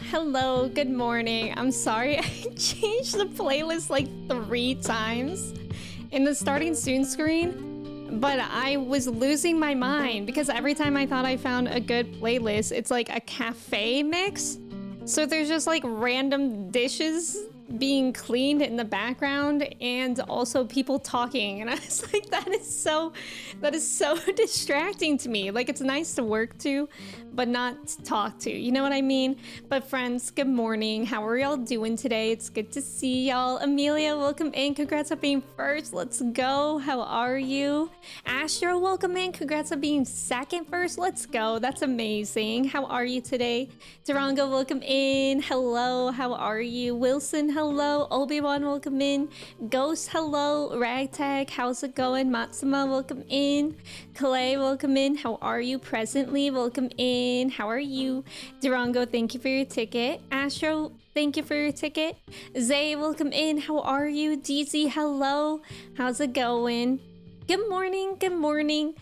Hello, good morning. I'm sorry, I changed the playlist like 3 times in the starting soon screen, but I was losing my mind because every time I thought I found a good playlist, it's like a cafe mix. So there's just like random dishes being cleaned in the background and also people talking, and I was like, that is so distracting to me. Like, it's nice to work to but not to talk to, you know what I mean? But friends, good morning. How are y'all doing today? It's good to see y'all. Amelia, welcome in. Congrats on being first. Let's go. How are you? Astro, welcome in. Congrats on being second first. Let's go. That's amazing. How are you today? Durango, welcome in. Hello, how are you? Wilson, hello. Obi-Wan, welcome in. Ghost, hello. Ragtag, how's it going? Matsuma, welcome in. Clay, welcome in. How are you? Presently, welcome in. How are you? Durango, thank you for your ticket. Astro, thank you for your ticket. Zay, welcome in. How are you? DZ, hello. How's it going? Good morning, good morning.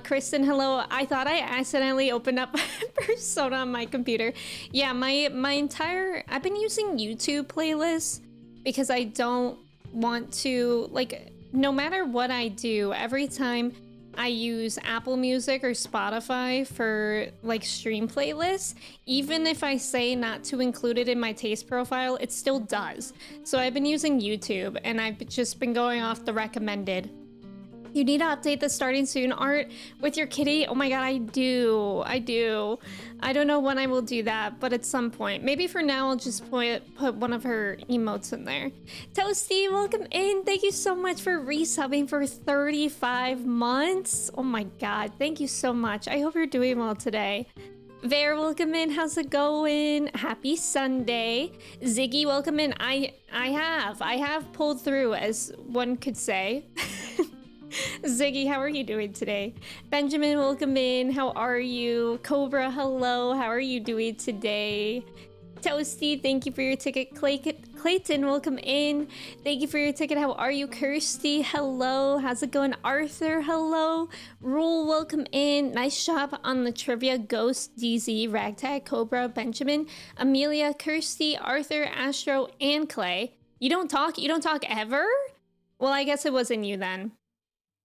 Kristen, hello. I thought I accidentally opened up Persona on my computer. Yeah, my entire, I've been using YouTube playlists because I don't want to, like, no matter what I do, every time I use Apple Music or Spotify for like stream playlists, even if I say not to include it in my taste profile, it still does. So I've been using YouTube and I've just been going off the recommended. You need to update the starting soon art with your kitty. Oh my god, I do. I don't know when I will do that, but at some point. Maybe for now, I'll just put one of her emotes in there. Toasty, welcome in. Thank you so much for resubbing for 35 months. Oh my god, thank you so much. I hope you're doing well today. Vare, welcome in. How's it going? Happy Sunday. Ziggy, welcome in. I have pulled through, as one could say. Ziggy, how are you doing today? Benjamin, welcome in. How are you? Cobra, hello. How are you doing today? Toasty, thank you for your ticket. Clayton, welcome in. Thank you for your ticket. How are you? Kirsty, hello. How's it going? Arthur, hello. Rule, welcome in. Nice job on the trivia. Ghost, DZ, Ragtag, Cobra, Benjamin, Amelia, Kirsty, Arthur, Astro, and Clay. You don't talk ever? Well, I guess it wasn't you then.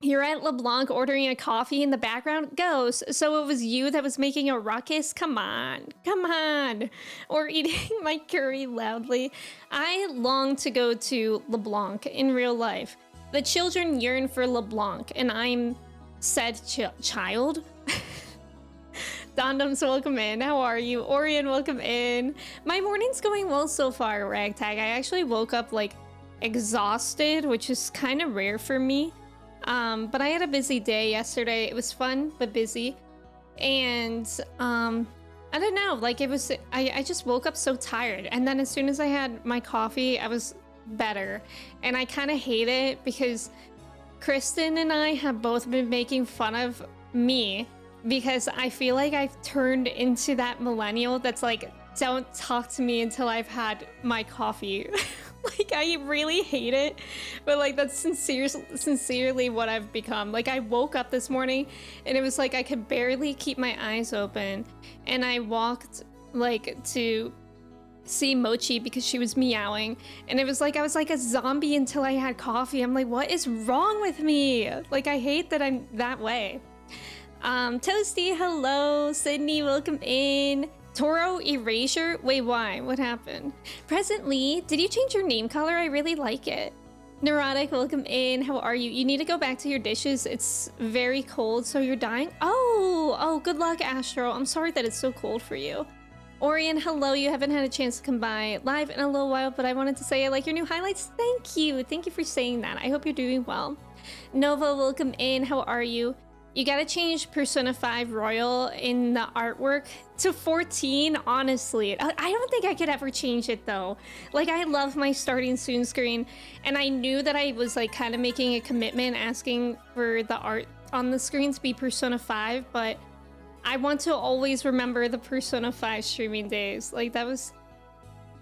You're at LeBlanc ordering a coffee in the background? Ghost, so it was you that was making a ruckus? Come on. Or eating my curry loudly. I long to go to LeBlanc in real life. The children yearn for LeBlanc, and I'm said child. Dondoms, welcome in. How are you? Orion, welcome in. My morning's going well so far, Ragtag. I actually woke up like exhausted, which is kind of rare for me. But I had a busy day yesterday. It was fun, but busy. And, I don't know, like I just woke up so tired. And then as soon as I had my coffee, I was better. And I kind of hate it because Kristen and I have both been making fun of me because I feel like I've turned into that millennial that's like, don't talk to me until I've had my coffee. Like, I really hate it, but like that's sincerely what I've become. Like, I woke up this morning and it was like I could barely keep my eyes open, and I walked like to see Mochi because she was meowing, and it was like I was like a zombie until I had coffee. I'm like, what is wrong with me? Like, I hate that I'm that way. Toasty, hello. Sydney, welcome in. Toro Erasure? Wait, why? What happened? Presently, did you change your name color? I really like it. Neurotic, welcome in. How are you? You need to go back to your dishes. It's very cold, so you're dying. Oh, good luck, Astro. I'm sorry that it's so cold for you. Orion, hello. You haven't had a chance to come by live in a little while, but I wanted to say I like your new highlights. Thank you. Thank you for saying that. I hope you're doing well. Nova, welcome in. How are you? You gotta change Persona 5 Royal in the artwork to 14, honestly. I don't think I could ever change it though. Like, I love my starting soon screen, and I knew that I was like kind of making a commitment asking for the art on the screen to be Persona 5, but I want to always remember the Persona 5 streaming days. Like,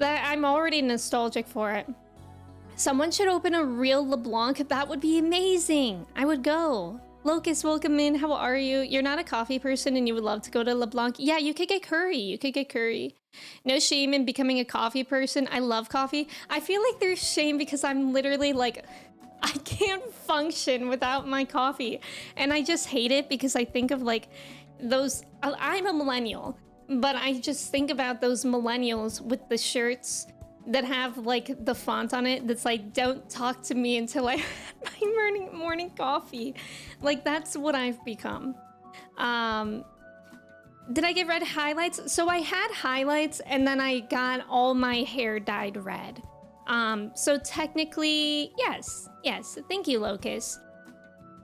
I'm already nostalgic for it. Someone should open a real LeBlanc. That would be amazing. I would go. Locust, welcome in. How are you? You're not a coffee person and you would love to go to LeBlanc. Yeah, you could get curry. No shame in becoming a coffee person. I love coffee. I feel like there's shame because I'm literally like, I can't function without my coffee. And I just hate it because I think of like I'm a millennial, but I just think about those millennials with the shirts that have like the font on it that's like, don't talk to me until I had my morning coffee. Like that's what I've become. Did I get red highlights? So I had highlights and then I got all my hair dyed red. So technically, yes. Thank you, Locust.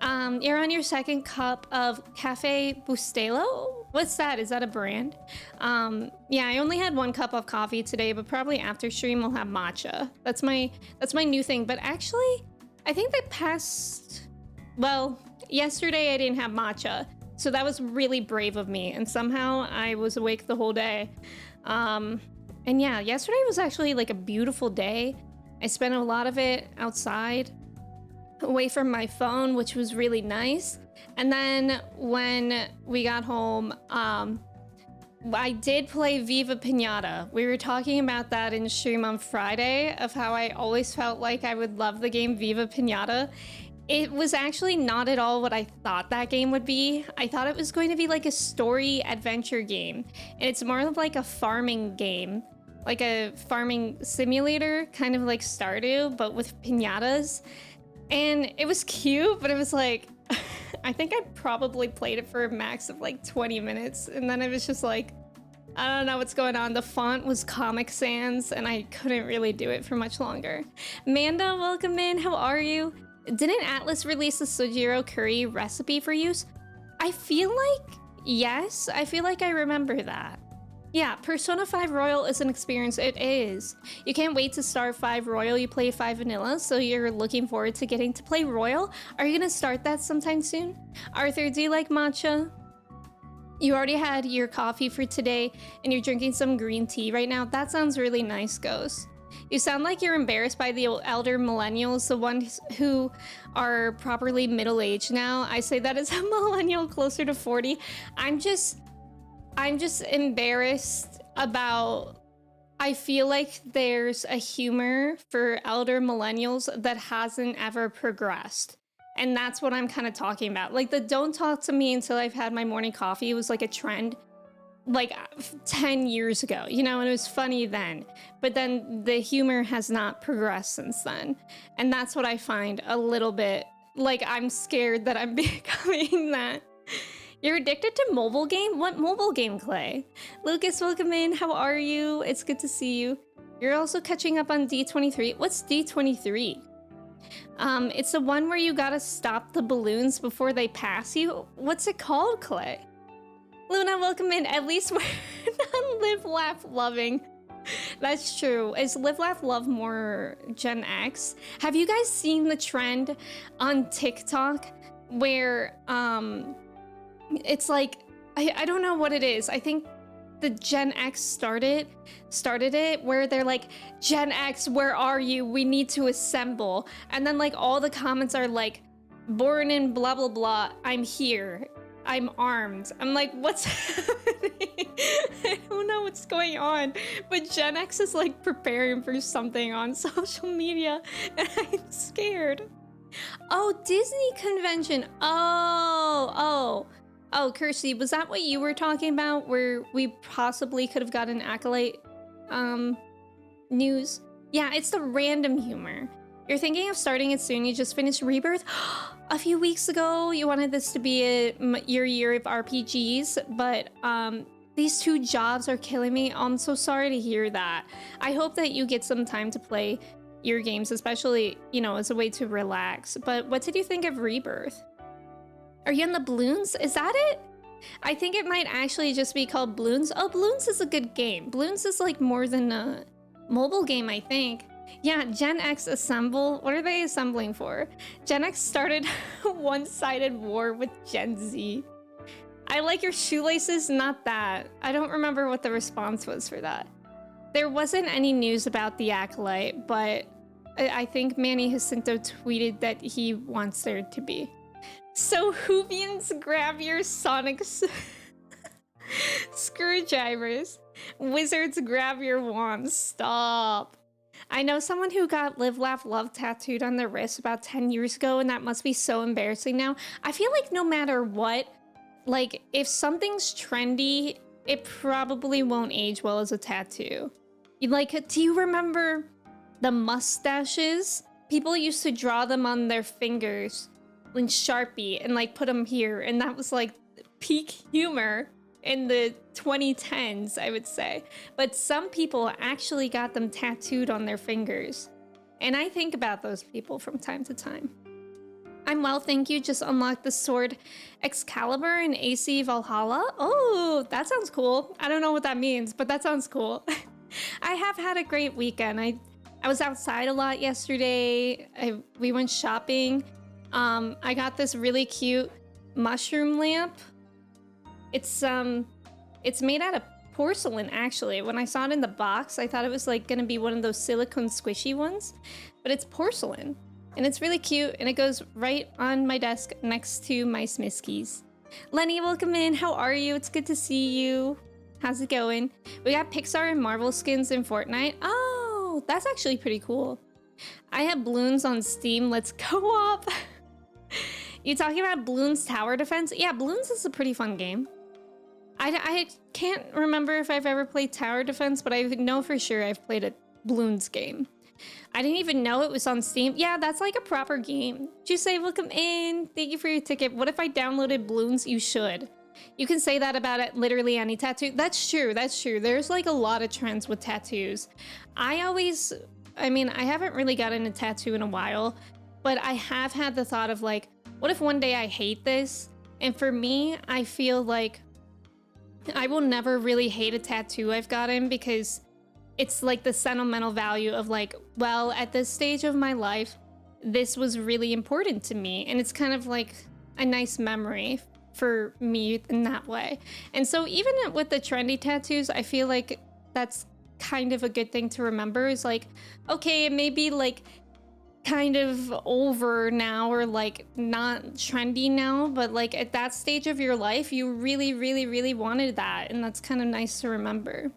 You're on your second cup of Cafe Bustelo? What's that? Is that a brand? Yeah, I only had 1 cup of coffee today, but probably after stream we'll have matcha. That's my new thing. But actually, I think yesterday I didn't have matcha. So that was really brave of me. And somehow I was awake the whole day. And yeah, yesterday was actually like a beautiful day. I spent a lot of it outside, away from my phone, which was really nice. And then when we got home, I did play Viva Pinata. We were talking about that in stream on Friday of how I always felt like I would love the game Viva Pinata. It was actually not at all what I thought that game would be. I thought it was going to be like a story adventure game. And it's more of like a farming game, like a farming simulator, kind of like Stardew, but with pinatas. And it was cute, but it was like, I think I probably played it for a max of like 20 minutes. And then it was just like, I don't know what's going on. The font was Comic Sans and I couldn't really do it for much longer. Manda, welcome in. How are you? Didn't Atlas release a Sojiro curry recipe for use? I feel like, yes. I feel like I remember that. Yeah, Persona 5 Royal is an experience. It is. You can't wait to start 5 Royal. You play 5 Vanilla, so you're looking forward to getting to play Royal. Are you gonna start that sometime soon? Arthur, do you like matcha? You already had your coffee for today, and you're drinking some green tea right now. That sounds really nice, Ghost. You sound like you're embarrassed by the elder millennials, the ones who are properly middle-aged now. I say that as a millennial closer to 40. I'm just embarrassed about, I feel like there's a humor for elder millennials that hasn't ever progressed. And that's what I'm kind of talking about. Like the don't talk to me until I've had my morning coffee was like a trend like 10 years ago, you know, and it was funny then. But then the humor has not progressed since then. And that's what I find a little bit like I'm scared that I'm becoming that. You're addicted to mobile game? What mobile game, Clay? Lucas, welcome in. How are you? It's good to see you. You're also catching up on D23. What's D23? It's the one where you gotta stop the balloons before they pass you. What's it called, Clay? Luna, welcome in. At least we're not Live, Laugh, Loving. That's true. Is Live, Laugh, Love more Gen X? Have you guys seen the trend on TikTok where, it's like, I don't know what it is. I think the Gen X started it where they're like, Gen X, where are you? We need to assemble. And then like all the comments are like, born in blah, blah, blah. I'm here. I'm armed. I'm like, what's happening? I don't know what's going on. But Gen X is like preparing for something on social media and I'm scared. Oh, Disney convention. Oh, Kirsty, was that what you were talking about? Where we possibly could have gotten Acolyte news? Yeah, it's the random humor. You're thinking of starting it soon. You just finished Rebirth. A few weeks ago, you wanted this to be your year of RPGs, but these 2 jobs are killing me. I'm so sorry to hear that. I hope that you get some time to play your games, especially, you know, as a way to relax. But what did you think of Rebirth? Are you in the Bloons? Is that it? I think it might actually just be called Bloons. Oh, Bloons is a good game. Bloons is like more than a mobile game, I think. Yeah, Gen X assemble. What are they assembling for? Gen X started a one-sided war with Gen Z. I like your shoelaces, not that. I don't remember what the response was for that. There wasn't any news about the Acolyte, but I think Manny Jacinto tweeted that he wants there to be. So Hoovians, grab your sonic screwdrivers. Wizards grab your wand. Stop. I know someone who got Live, Laugh, Love tattooed on their wrist about 10 years ago, and that must be so embarrassing now. I feel like no matter what, like, if something's trendy, it probably won't age well as a tattoo. Like, do you remember the mustaches? People used to draw them on their fingers in Sharpie and, like, put them here, and that was, like, peak humor in the 2010s, I would say. But some people actually got them tattooed on their fingers. And I think about those people from time to time. I'm well, thank you. Just unlocked the sword Excalibur in AC Valhalla. Oh, that sounds cool. I don't know what that means, but that sounds cool. I have had a great weekend. I was outside a lot yesterday. We went shopping. I got this really cute mushroom lamp. It's made out of porcelain, actually. When I saw it in the box, I thought it was like gonna be one of those silicone squishy ones, but it's porcelain. And it's really cute, and it goes right on my desk next to my Smiskies. Lenny, welcome in. How are you? It's good to see you. How's it going? We got Pixar and Marvel skins in Fortnite. Oh, that's actually pretty cool. I have balloons on Steam. Let's go up. You talking about Bloons Tower Defense? Yeah, Bloons is a pretty fun game. I can't remember if I've ever played Tower Defense, but I know for sure I've played a Bloons game. I didn't even know it was on Steam. Yeah, that's like a proper game. Just say welcome in. Thank you for your ticket. What if I downloaded Bloons? You should. You can say that about it, literally any tattoo. That's true. That's true. There's like a lot of trends with tattoos. I haven't really gotten a tattoo in a while, but I have had the thought of like, what if one day I hate this? And for me, I feel like I will never really hate a tattoo I've gotten because it's like the sentimental value of like, well, at this stage of my life, this was really important to me. And it's kind of like a nice memory for me in that way. And so even with the trendy tattoos, I feel like that's kind of a good thing to remember is like, okay, it may be like kind of over now or like not trendy now, but like at that stage of your life, you really, really, really wanted that. And that's kind of nice to remember.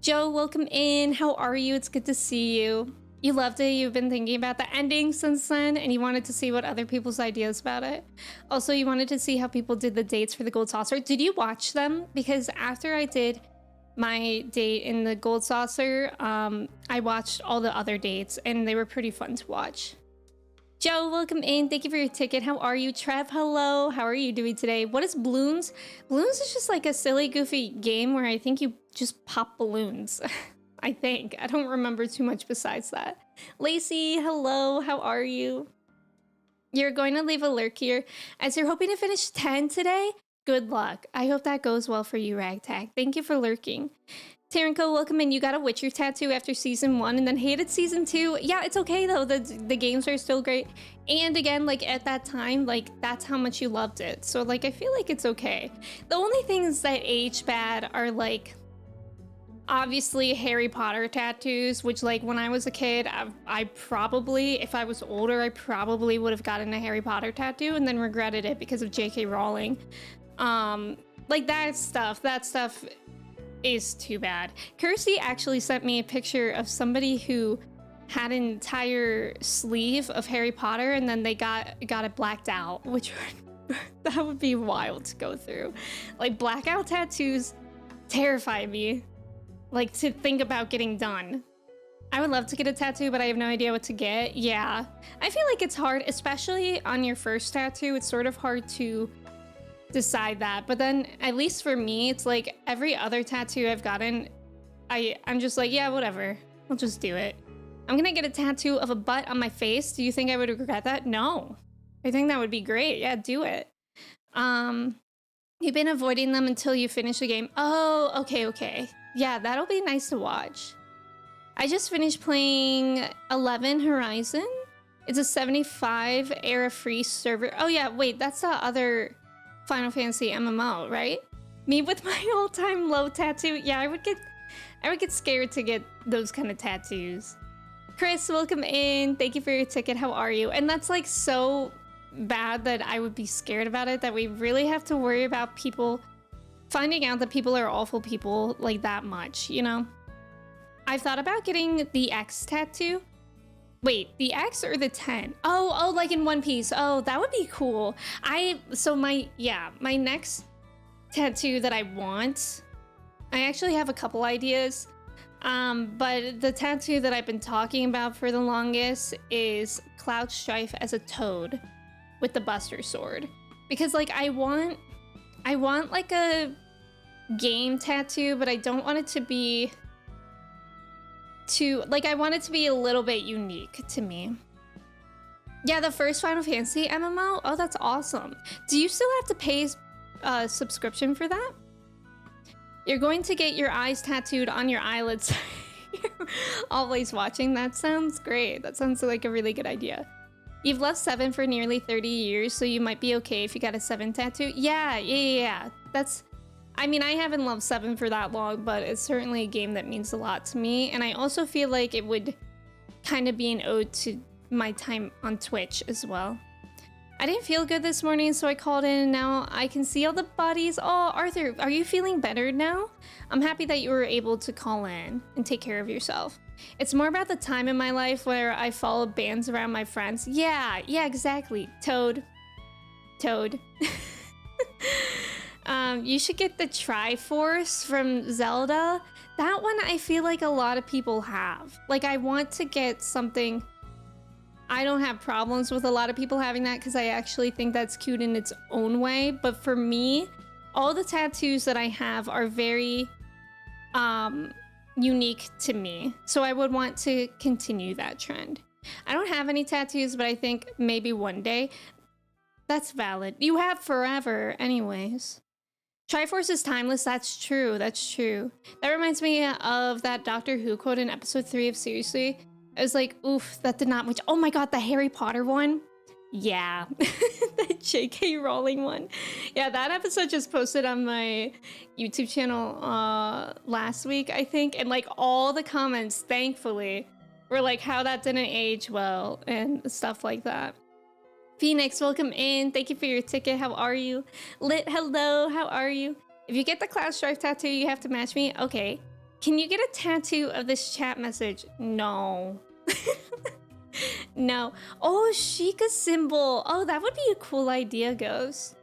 Joe, welcome in. How are you? It's good to see you. You loved it. You've been thinking about the ending since then, and you wanted to see what other people's ideas about it. Also, you wanted to see how people did the dates for the Gold Saucer. Did you watch them? Because after I did my date in the Gold Saucer, I watched all the other dates, and they were pretty fun to watch. Joe, welcome in. Thank you for your ticket. How are you? Trev, hello. How are you doing today? What is Bloons? Bloons is just like a silly, goofy game where I think you just pop balloons. I think. I don't remember too much besides that. Lacey, hello. How are you? You're going to leave a lurk here as you're hoping to finish 10 today? Good luck. I hope that goes well for you, Ragtag. Thank you for lurking. Taranko, welcome in. You got a Witcher tattoo after season 1 and then hated season 2. Yeah, it's okay though. The games are still great. And again, like at that time, like that's how much you loved it. So like, I feel like it's okay. The only things that age bad are like, obviously Harry Potter tattoos, which like when I was a kid, I probably, if I was older, I probably would have gotten a Harry Potter tattoo and then regretted it because of J.K. Rowling. Like that stuff is too bad. Kirsty actually sent me a picture of somebody who had an entire sleeve of Harry Potter and then they got it blacked out, which that would be wild to go through. Like blackout tattoos terrify me. Like to think about getting done. I would love to get a tattoo, but I have no idea what to get. Yeah, I feel like it's hard, especially on your first tattoo. It's sort of hard to decide that, but then at least for me, it's like every other tattoo I've gotten, I'm just like, yeah, whatever, I'll just do it. I'm gonna get a tattoo of a butt on my face. Do you think I would regret that? No, I think that would be great. Yeah, do it. You've been avoiding them until you finish the game. Oh, okay. Yeah, that'll be nice to watch. I just finished playing 11 Horizon. It's a 75 era free server. Oh yeah, wait, that's the other Final Fantasy MMO, right? Me with my all-time low tattoo. Yeah, I would get scared to get those kind of tattoos. Chris, welcome in. Thank you for your ticket. How are you? And that's like so bad that I would be scared about it, that we really have to worry about people finding out that people are awful people like that much, you know? I've thought about getting the X tattoo. Wait, the X or the 10? Oh, like in one piece. Oh, that would be cool. My next tattoo that I want, I actually have a couple ideas. But the tattoo that I've been talking about for the longest is Cloud Strife as a toad with the Buster Sword. Because like I want like a game tattoo, but I don't want it to be I want it to be a little bit unique to me. Yeah, the first Final Fantasy MMO? Oh, that's awesome. Do you still have to pay a subscription for that? You're going to get your eyes tattooed on your eyelids. You're always watching. That sounds great. That sounds like a really good idea. You've loved 7 for nearly 30 years, so you might be okay if you got a 7 tattoo. Yeah. I mean, I haven't loved 7 for that long, but it's certainly a game that means a lot to me. And I also feel like it would kind of be an ode to my time on Twitch as well. I didn't feel good this morning, so I called in and now I can see all the bodies. Oh, Arthur, are you feeling better now? I'm happy that you were able to call in and take care of yourself. It's more about the time in my life where I follow bands around my friends. Yeah, exactly. Toad. You should get the Triforce from Zelda. That one I feel like a lot of people have. Like, I want to get something. I don't have problems with a lot of people having that because I actually think that's cute in its own way. But for me, all the tattoos that I have are very unique to me. So I would want to continue that trend. I don't have any tattoos, but I think maybe one day. That's valid. You have forever anyways. Triforce is timeless. That's true. That reminds me of that Doctor Who quote in episode 3 of Seriously. I was like, oof, that did not much. Oh my god, the Harry Potter one? Yeah. The JK Rowling one. Yeah, that episode just posted on my YouTube channel last week, I think. And like all the comments, thankfully, were like how that didn't age well and stuff like that. Phoenix, welcome in. Thank you for your ticket. How are you? Lit, hello. How are you? If you get the Cloud Strife tattoo, you have to match me. Okay. Can you get a tattoo of this chat message? No. No. Oh, Sheikah symbol. Oh, that would be a cool idea, Ghost.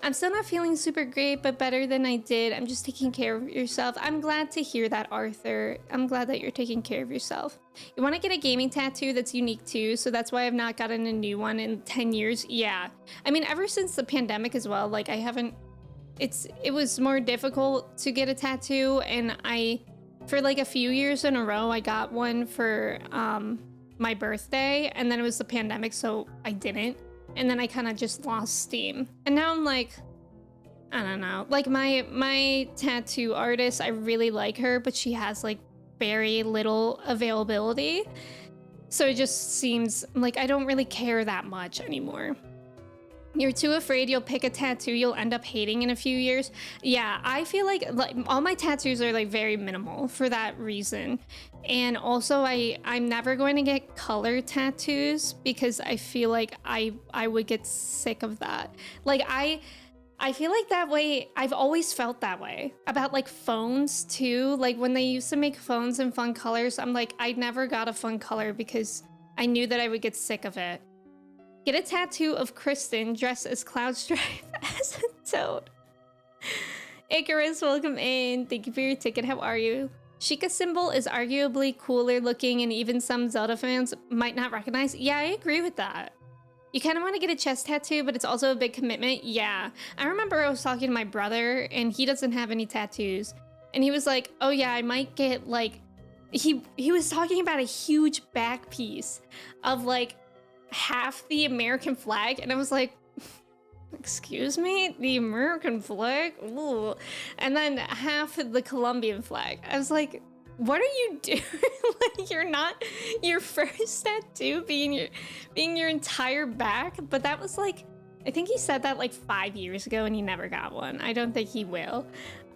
I'm still not feeling super great, but better than I did. I'm just taking care of yourself. I'm glad to hear that, Arthur. I'm glad that you're taking care of yourself. You want to get a gaming tattoo that's unique too, so that's why I've not gotten a new one in 10 years. Yeah. I mean, ever since the pandemic as well, like I haven't... It was more difficult to get a tattoo, and for like a few years in a row, I got one for my birthday, and then it was the pandemic, so I didn't. And then I kind of just lost steam. And now I'm like, I don't know. Like my tattoo artist, I really like her, but she has like very little availability. So it just seems like I don't really care that much anymore. You're too afraid you'll pick a tattoo you'll end up hating in a few years. Yeah, I feel like all my tattoos are like very minimal for that reason. And also I'm never going to get color tattoos because I feel like I would get sick of that. Like I feel like that way, I've always felt that way about like phones too. Like when they used to make phones in fun colors, I'm like, I never got a fun color because I knew that I would get sick of it. Get a tattoo of Kristen dressed as Cloud Strife as a toad. Icarus, welcome in. Thank you for your ticket. How are you? Sheikah symbol is arguably cooler looking and even some Zelda fans might not recognize. Yeah, I agree with that. You kind of want to get a chest tattoo, but it's also a big commitment. Yeah. I remember I was talking to my brother and he doesn't have any tattoos. And he was like, oh yeah, I might get like... He was talking about a huge back piece of like half the American flag, and I was like, excuse me, the American flag? Ooh. And then half of the Colombian flag. I was like, what are you doing? Like, you're not your first tattoo being your entire back. But that was like, I think he said that like 5 years ago and he never got one. I don't think he will.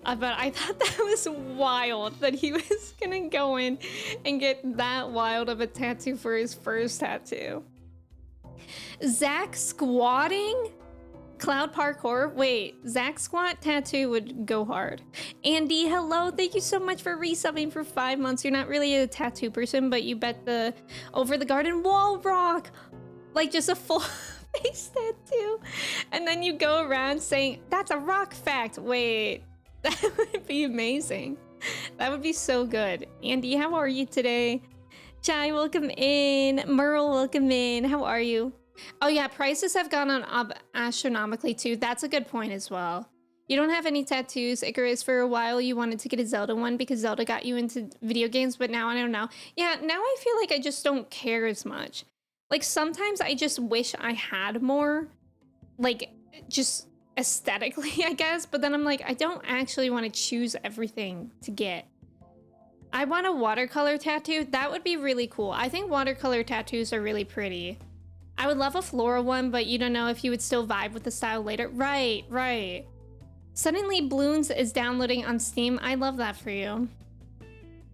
But I thought that was wild that he was gonna go in and get that wild of a tattoo for his first tattoo. Zach squatting? Cloud parkour. Wait, Zach Squat tattoo would go hard. Andy, hello. Thank you so much for resubbing for 5 months. You're not really a tattoo person, but you bet the over the garden wall rock. Like just a full face tattoo. And then you go around saying, that's a rock fact. Wait, that would be amazing. That would be so good. Andy, how are you today? Chai, welcome in. Merle, welcome in. How are you? Oh yeah, prices have gone on up astronomically too. That's a good point as well. You don't have any tattoos. Icarus, for a while you wanted to get a Zelda one because Zelda got you into video games, but now I don't know. Yeah, now I feel like I just don't care as much. Like sometimes I just wish I had more, like just aesthetically, I guess, but then I'm like, I don't actually want to choose everything to get. I want a watercolor tattoo. That would be really cool. I think watercolor tattoos are really pretty. I would love a floral one, but you don't know if you would still vibe with the style later. Right, right. Suddenly Bloons is downloading on Steam. I love that for you.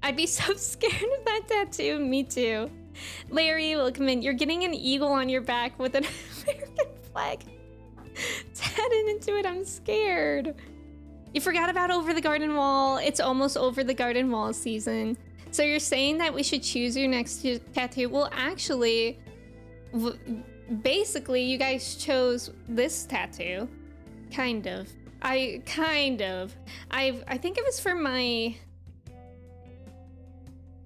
I'd be so scared of that tattoo. Me too. Larry, welcome in. You're getting an eagle on your back with an American flag tatted into it. I'm scared. You forgot about Over the Garden Wall. It's almost Over the Garden Wall season. So you're saying that we should choose your next tattoo? Well, actually... basically you guys chose this tattoo. Kind of. I think it was for my,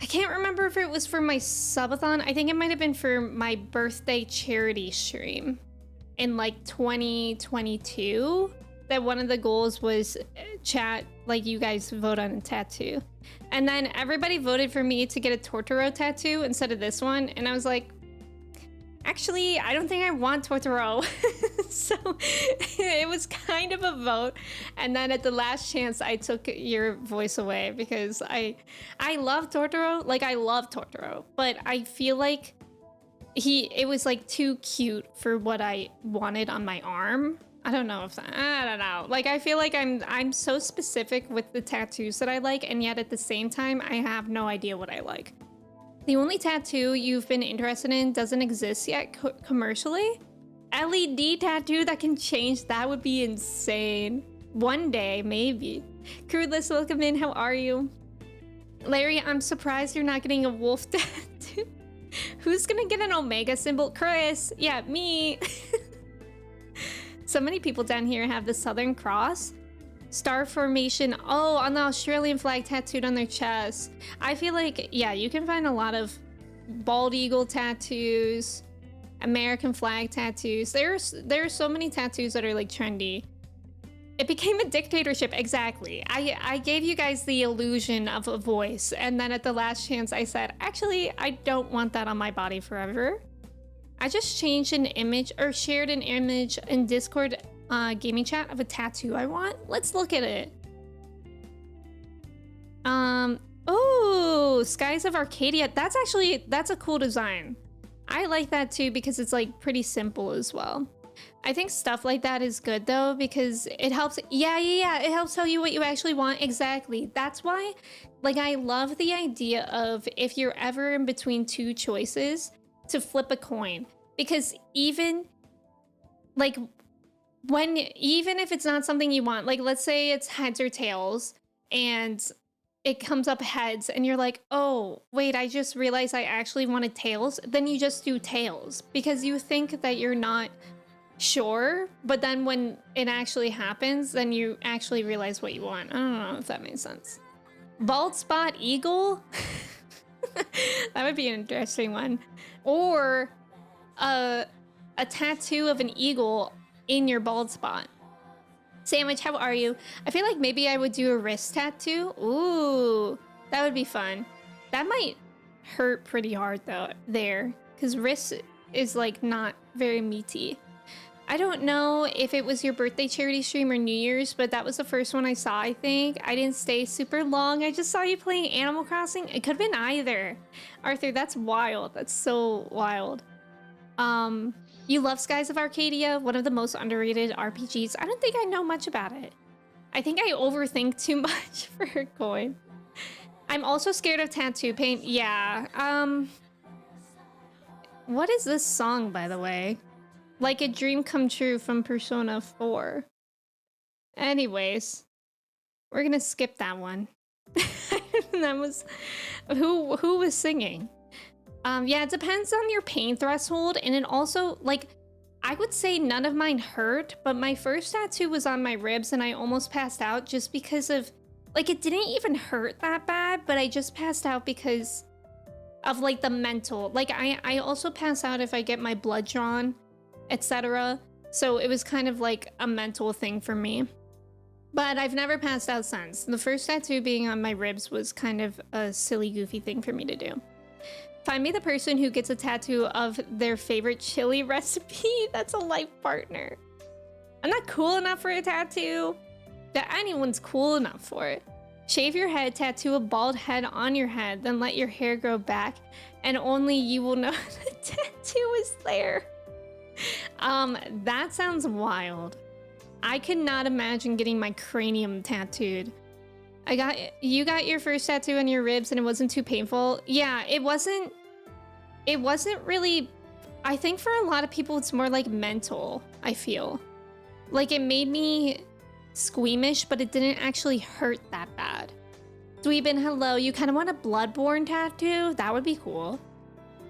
I can't remember if it was for my subathon. I think it might have been for my birthday charity stream in like 2022, that one of the goals was chat, like you guys vote on a tattoo, and then everybody voted for me to get a Totoro tattoo instead of this one, and I was like, actually, I don't think I want Totoro. So it was kind of a vote. And then at the last chance, I took your voice away because I love Totoro. Like, I love Totoro. But I feel like it was like too cute for what I wanted on my arm. I don't know. Like, I feel like I'm so specific with the tattoos that I like. And yet at the same time, I have no idea what I like. The only tattoo you've been interested in doesn't exist yet commercially? LED tattoo that can change? That would be insane. One day, maybe. Crudless, welcome in. How are you? Larry, I'm surprised you're not getting a wolf tattoo. Who's gonna get an Omega symbol? Chris. Yeah, me. So many people down here have the Southern Cross. Star formation, oh, on the Australian flag tattooed on their chest. I feel like, yeah, you can find a lot of bald eagle tattoos, American flag tattoos. There are so many tattoos that are like trendy. It became a dictatorship, exactly. I gave you guys the illusion of a voice, and then at the last chance I said, actually, I don't want that on my body forever. I just changed an image, or shared an image in Discord gaming chat of a tattoo I want. Let's look at it. Oh, Skies of Arcadia. That's a cool design. I like that too because it's like pretty simple as well. I think stuff like that is good though because it helps. Yeah. It helps tell you what you actually want. Exactly. That's why, like, I love the idea of if you're ever in between two choices to flip a coin, because even like even if it's not something you want, like let's say it's heads or tails and it comes up heads and you're like, oh wait, I just realized I actually wanted tails, then you just do tails because you think that you're not sure, but then when it actually happens, then you actually realize what you want. I don't know if that makes sense. Bald spot eagle. That would be an interesting one. Or a tattoo of an eagle in your bald spot. Sandwich, how are you? I feel like maybe I would do a wrist tattoo. Ooh, that would be fun. That might hurt pretty hard though there, because wrist is like not very meaty. I don't know if it was your birthday charity stream or New Year's, but that was the first one I saw, I think. I didn't stay super long. I just saw you playing Animal Crossing. It could have been either. Arthur, that's wild. That's so wild. You love Skies of Arcadia, one of the most underrated RPGs. I don't think I know much about it. I think I overthink too much for a coin. I'm also scared of tattoo paint. Yeah. What is this song, by the way? Like a dream come true from Persona 4. Anyways, we're gonna skip that one. That was who was singing? Yeah, it depends on your pain threshold, and it also, like, I would say none of mine hurt, but my first tattoo was on my ribs and I almost passed out just because of, like, it didn't even hurt that bad, but I just passed out because of, like, the mental. Like, I also pass out if I get my blood drawn, etc. So it was kind of like a mental thing for me. But I've never passed out since. The first tattoo being on my ribs was kind of a silly, goofy thing for me to do. Find me the person who gets a tattoo of their favorite chili recipe. That's a life partner. I'm not cool enough for a tattoo. That anyone's cool enough for it. Shave your head, tattoo a bald head on your head, then let your hair grow back, and only you will know the tattoo is there. That sounds wild. I could not imagine getting my cranium tattooed. You got your first tattoo on your ribs and it wasn't too painful. Yeah, it wasn't really, I think for a lot of people it's more like mental, I feel. Like it made me squeamish, but it didn't actually hurt that bad. Dweebin, hello, you kind of want a bloodborne tattoo? That would be cool.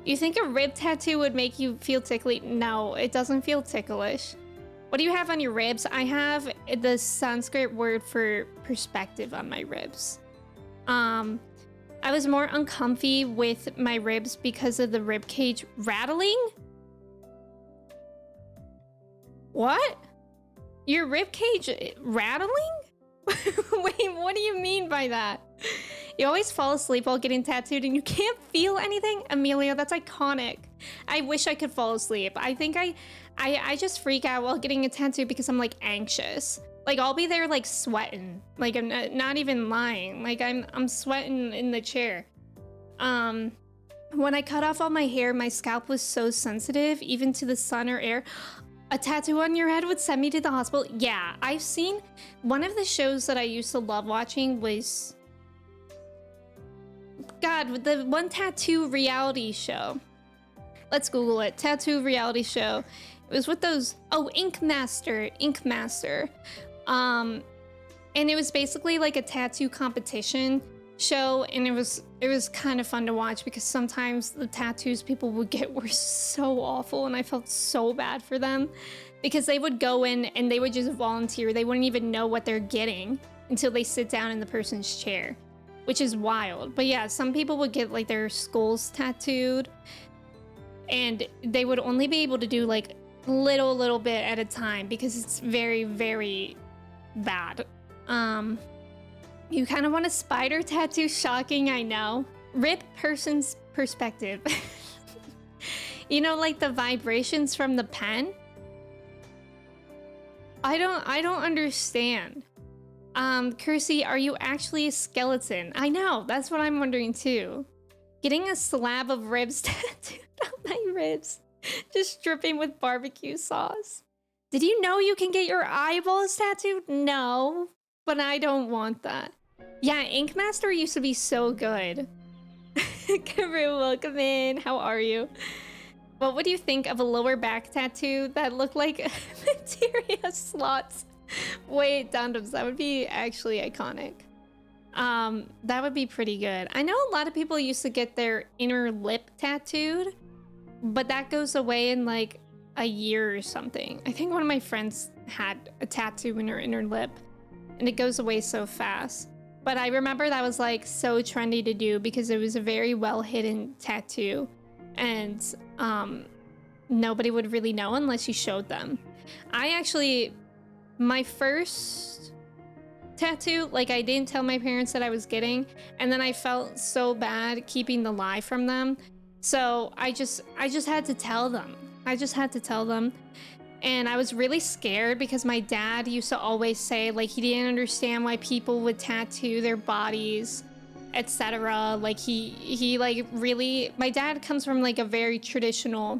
You think a rib tattoo would make you feel tickly? No, it doesn't feel ticklish. What do you have on your ribs? I have the Sanskrit word for perspective on my ribs. I was more uncomfy with my ribs because of the rib cage rattling. What? Your rib cage rattling? Wait, what do you mean by that? You always fall asleep while getting tattooed and you can't feel anything? Amelia, that's iconic. I wish I could fall asleep. I think I just freak out while getting a tattoo because I'm like anxious. Like I'll be there like sweating. Like I'm not even lying. Like I'm sweating in the chair. When I cut off all my hair, my scalp was so sensitive, even to the sun or air. A tattoo on your head would send me to the hospital. Yeah, I've seen one of the shows that I used to love watching was, God, the one tattoo reality show. Let's Google it. Tattoo reality show. It was with those, oh, Ink Master. And it was basically like a tattoo competition show, and it was kind of fun to watch because sometimes the tattoos people would get were so awful, and I felt so bad for them because they would go in and they would just volunteer. They wouldn't even know what they're getting until they sit down in the person's chair, which is wild. But yeah, some people would get like their skulls tattooed, and they would only be able to do like little bit at a time because it's very, very bad. You kind of want a spider tattoo? Shocking, I know. Rip person's perspective. You know, like the vibrations from the pen? I don't understand. Kersey, are you actually a skeleton? I know, that's what I'm wondering too. Getting a slab of ribs tattooed on my ribs. Just dripping with barbecue sauce. Did you know you can get your eyeballs tattooed? No, but I don't want that. Yeah, Ink Master used to be so good. Karu, welcome in. How are you? What would you think of a lower back tattoo that looked like materia slots? Wait, Dondoms, that would be actually iconic. That would be pretty good. I know a lot of people used to get their inner lip tattooed, but that goes away in like a year or something. I think one of my friends had a tattoo in her inner lip, and it goes away so fast. But I remember that was like so trendy to do because it was a very well hidden tattoo, and nobody would really know unless you showed them. My first tattoo, like I didn't tell my parents that I was getting, and then I felt so bad keeping the lie from them. So I just had to tell them. And I was really scared because my dad used to always say like he didn't understand why people would tattoo their bodies, etc. Like he like really, my dad comes from like a very traditional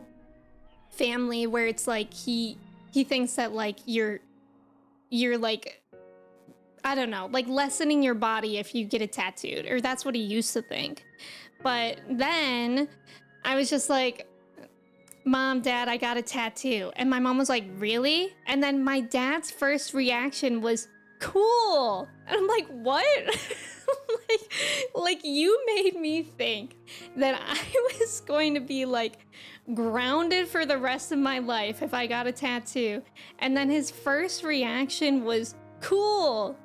family where it's like he thinks that like you're like, I don't know, like lessening your body if you get it tattooed, or that's what he used to think. But then I was just like, Mom, Dad, I got a tattoo. And my mom was like, really? And then my dad's first reaction was, cool. And I'm like, what? like you made me think that I was going to be like grounded for the rest of my life if I got a tattoo. And then his first reaction was, cool.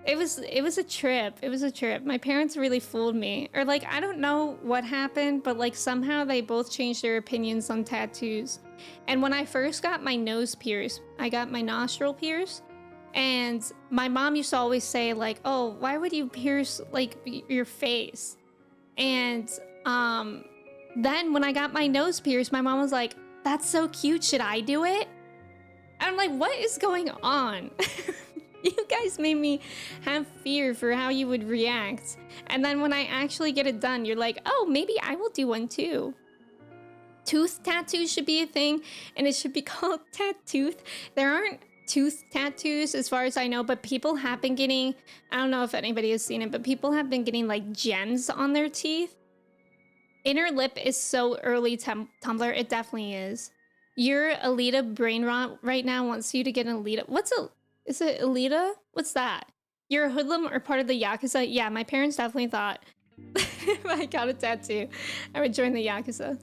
It was a trip. It was a trip. My parents really fooled me. Or like, I don't know what happened, but like somehow they both changed their opinions on tattoos. And when I first got my nose pierced, I got my nostril pierced. And my mom used to always say like, oh, why would you pierce like your face? And then when I got my nose pierced, my mom was like, that's so cute. Should I do it? And I'm like, what is going on? You guys made me have fear for how you would react. And then when I actually get it done, you're like, oh, maybe I will do one too. Tooth tattoos should be a thing, and it should be called tattooth. There aren't tooth tattoos as far as I know, but people have been getting, I don't know if anybody has seen it, but people have been getting like gems on their teeth. Inner lip is so early Tumblr. It definitely is. Your Alita brain rot right now wants you to get an Alita. Is it Alita? What's that? You're a hoodlum or part of the Yakuza? Yeah, my parents definitely thought if I got a tattoo, I would join the Yakuza.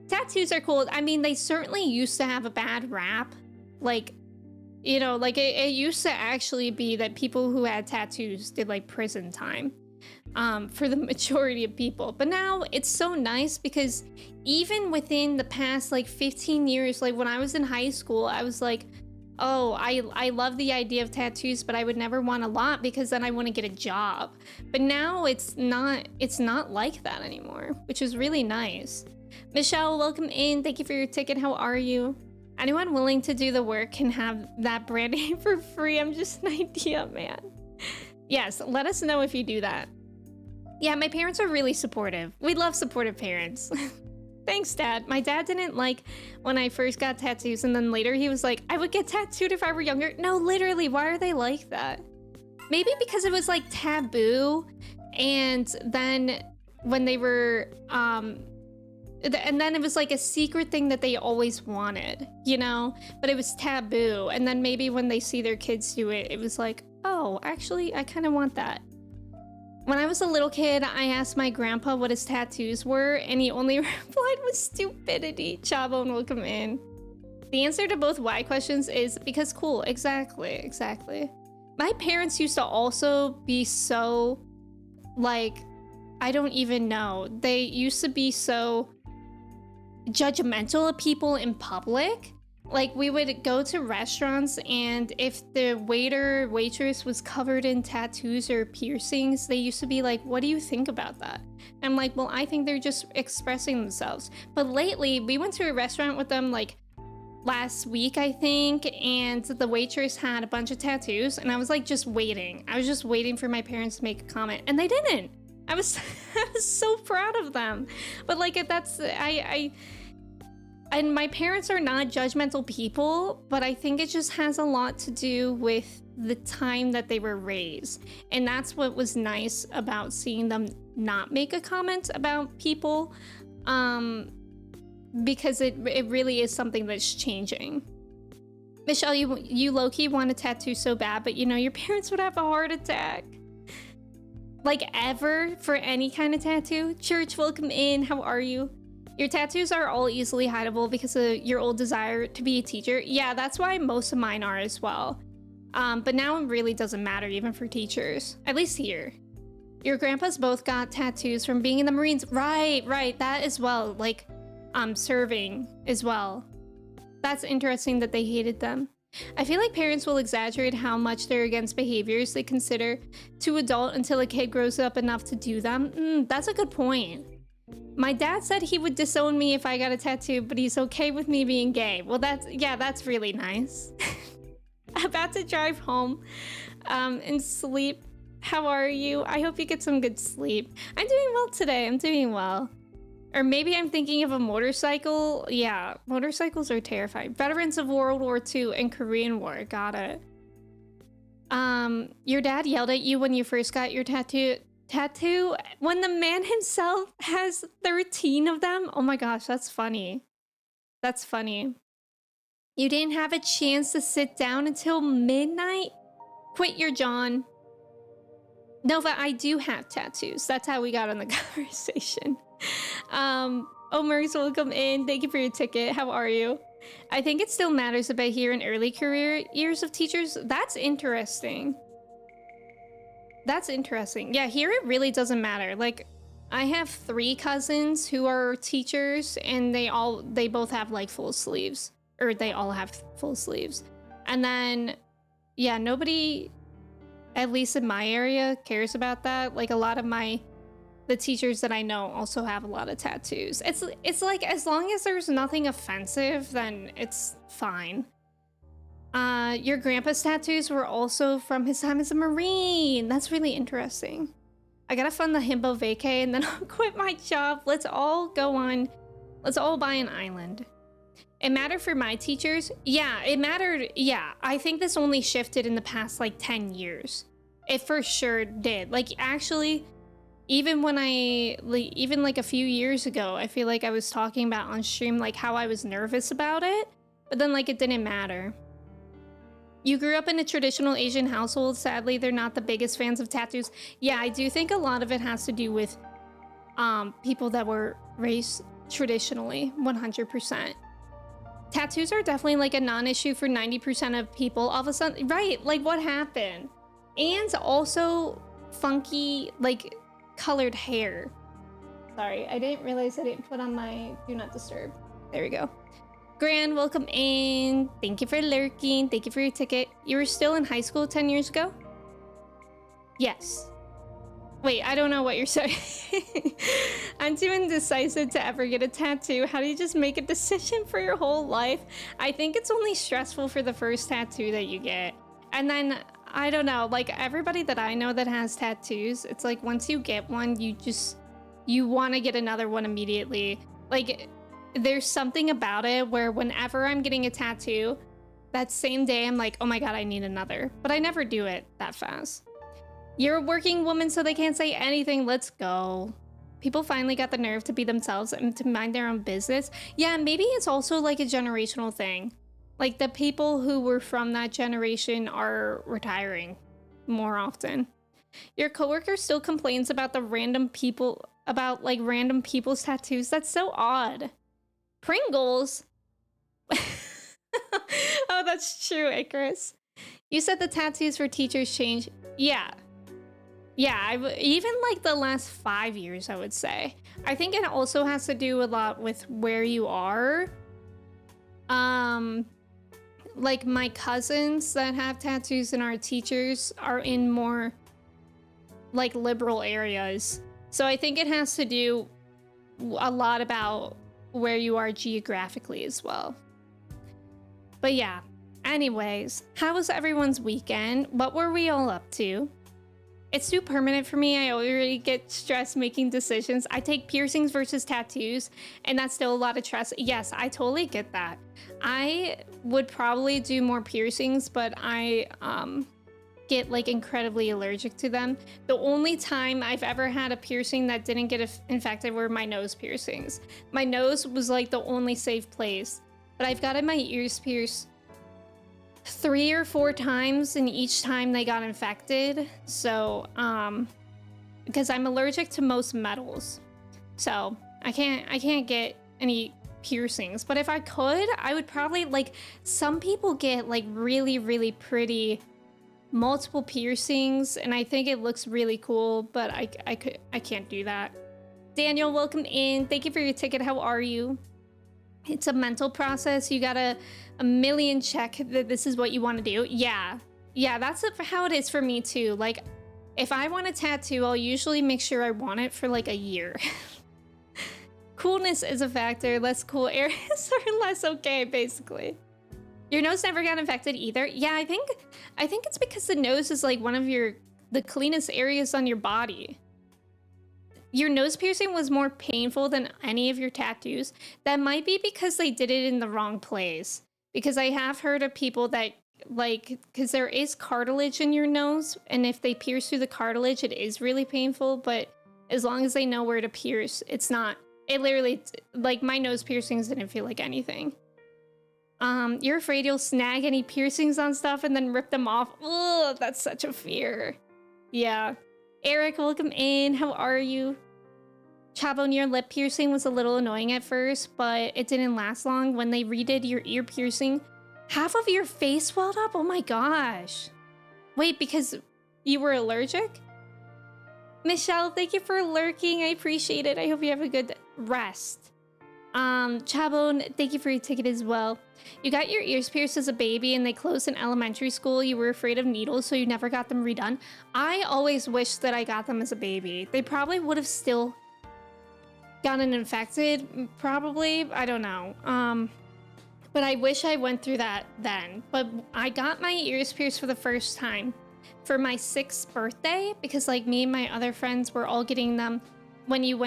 Tattoos are cool. I mean, they certainly used to have a bad rap. Like, you know, like it used to actually be that people who had tattoos did like prison time for the majority of people. But now it's so nice because even within the past like 15 years, like when I was in high school, I was like, oh, I love the idea of tattoos, but I would never want a lot because then I want to get a job. But now it's not like that anymore, which is really nice. Michelle, welcome in. Thank you for your ticket. How are you? Anyone willing to do the work can have that branding for free. I'm just an idea, man. Yes, let us know if you do that. Yeah, my parents are really supportive. We love supportive parents. Thanks, Dad. My dad didn't like when I first got tattoos, and then later he was like, I would get tattooed if I were younger. No, literally, why are they like that? Maybe because it was like taboo, and then when they were, and then it was like a secret thing that they always wanted, you know? But it was taboo, and then maybe when they see their kids do it, it was like, oh, actually, I kind of want that. When I was a little kid, I asked my grandpa what his tattoos were, and he only replied with stupidity. Chabone, welcome in. The answer to both why questions is because cool. Exactly. My parents used to also be so, like, I don't even know. They used to be so judgmental of people in public. Like, we would go to restaurants, and if the waiter, waitress was covered in tattoos or piercings, they used to be like, what do you think about that? And I'm like, well, I think they're just expressing themselves. But lately, we went to a restaurant with them, like, last week, I think, and the waitress had a bunch of tattoos, and I was, like, just waiting. I was just waiting for my parents to make a comment, and they didn't. I was so proud of them. But, like, and my parents are not judgmental people, but I think it just has a lot to do with the time that they were raised. And that's what was nice about seeing them not make a comment about people, because it really is something that's changing. Michelle, you low-key want a tattoo so bad, but you know, your parents would have a heart attack. Like, ever, for any kind of tattoo. Church, welcome in. How are you? Your tattoos are all easily hideable because of your old desire to be a teacher. Yeah, that's why most of mine are as well. But now it really doesn't matter even for teachers, at least here. Your grandpas both got tattoos from being in the Marines. Right, that as well. Like, serving as well. That's interesting that they hated them. I feel like parents will exaggerate how much they're against behaviors they consider too adult until a kid grows up enough to do them. That's a good point. My dad said he would disown me if I got a tattoo, but he's okay with me being gay. Well, that's really nice. About to drive home and sleep. How are you? I hope you get some good sleep. I'm doing well today. I'm doing well. Or maybe I'm thinking of a motorcycle. Yeah, motorcycles are terrifying. Veterans of World War II and Korean War. Got it. Your dad yelled at you when you first got your tattoo when the man himself has 13 of them. Oh my gosh, that's funny. That's funny. You didn't have a chance to sit down until midnight? Quit your John. Nova, I do have tattoos. That's how we got on the conversation. Omer's welcome in. Thank you for your ticket. How are you? I think it still matters a bit here in early career years of teachers. That's interesting. That's interesting. Yeah, here it really doesn't matter. Like, I have 3 cousins who are teachers, and they both have like full sleeves, or they all have full sleeves. And then, yeah, nobody, at least in my area, cares about that. Like, a lot of the teachers that I know also have a lot of tattoos. It's like, as long as there's nothing offensive, then it's fine. Your grandpa's tattoos were also from his time as a Marine. That's really interesting. I gotta fund the himbo vacay and then I'll quit my job. Let's all buy an island. It mattered for my teachers? Yeah, it mattered. Yeah, I think this only shifted in the past like 10 years. It for sure did. Like, actually, even when even like a few years ago, I feel like I was talking about on stream like how I was nervous about it, but then like it didn't matter. You grew up in a traditional Asian household. Sadly, they're not the biggest fans of tattoos. Yeah, I do think a lot of it has to do with people that were raised traditionally, 100%. Tattoos are definitely like a non-issue for 90% of people. All of a sudden, right, like what happened? And also funky, like colored hair. Sorry, I didn't realize I didn't put on my do not disturb. There we go. Grand, welcome in. Thank you for lurking. Thank you for your ticket. You were still in high school 10 years ago? Yes. Wait, I don't know what you're saying. I'm too indecisive to ever get a tattoo. How do you just make a decision for your whole life? I think it's only stressful for the first tattoo that you get. And then, I don't know, like everybody that I know that has tattoos, it's like once you get one, you want to get another one immediately. Like, there's something about it where whenever I'm getting a tattoo, that same day I'm like, oh my god, I need another. But I never do it that fast. You're a working woman, so they can't say anything. Let's go. People finally got the nerve to be themselves and to mind their own business. Yeah, maybe it's also like a generational thing. Like the people who were from that generation are retiring more often. Your coworker still complains about random people's tattoos. That's so odd. Pringles? Oh, that's true, Icarus. You said the tattoos for teachers change. Yeah. Yeah, even like the last 5 years, I would say. I think it also has to do a lot with where you are. Like my cousins that have tattoos and are teachers are in more like liberal areas. So I think it has to do a lot about where you are geographically as well. But yeah, anyways, how was everyone's weekend? What were we all up to? It's too permanent for me. I already get stressed making decisions. I take piercings versus tattoos, and that's still a lot of stress. Yes, I totally get that. I would probably do more piercings, but I get like incredibly allergic to them. The only time I've ever had a piercing that didn't get infected were my nose piercings. My nose was like the only safe place, but I've gotten my ears pierced 3 or 4 times, and each time they got infected. So because I'm allergic to most metals, so I can't get any piercings. But if I could, I would probably, like, some people get like really pretty multiple piercings, and I think it looks really cool, but I can't do that. Daniel, welcome in. Thank you for your ticket. How are you? It's a mental process. You gotta a million check that this is what you want to do. Yeah, that's how it is for me too. Like, if I want a tattoo, I'll usually make sure I want it for like a year. Coolness is a factor. Less cool areas are less okay, basically. Your nose never got infected either? Yeah, I think it's because the nose is like one of the cleanest areas on your body. Your nose piercing was more painful than any of your tattoos. That might be because they did it in the wrong place. Because I have heard of people that, like, because there is cartilage in your nose, and if they pierce through the cartilage, it is really painful, but as long as they know where to pierce, it's not It literally, like, my nose piercings didn't feel like anything. You're afraid you'll snag any piercings on stuff and then rip them off. Ugh, that's such a fear. Yeah. Eric, welcome in. How are you? Chavo, your lip piercing was a little annoying at first, but it didn't last long. When they redid your ear piercing, half of your face swelled up? Oh my gosh. Wait, because you were allergic? Michelle, thank you for lurking. I appreciate it. I hope you have a good rest. Chavo, thank you for your ticket as well. You got your ears pierced as a baby and they closed in elementary school. You were afraid of needles, so you never got them redone. I always wished that I got them as a baby. They probably would have still gotten infected, probably. I don't know. But I wish I went through that then. But I got my ears pierced for the first time for my 6th birthday, because like me and my other friends were all getting them when you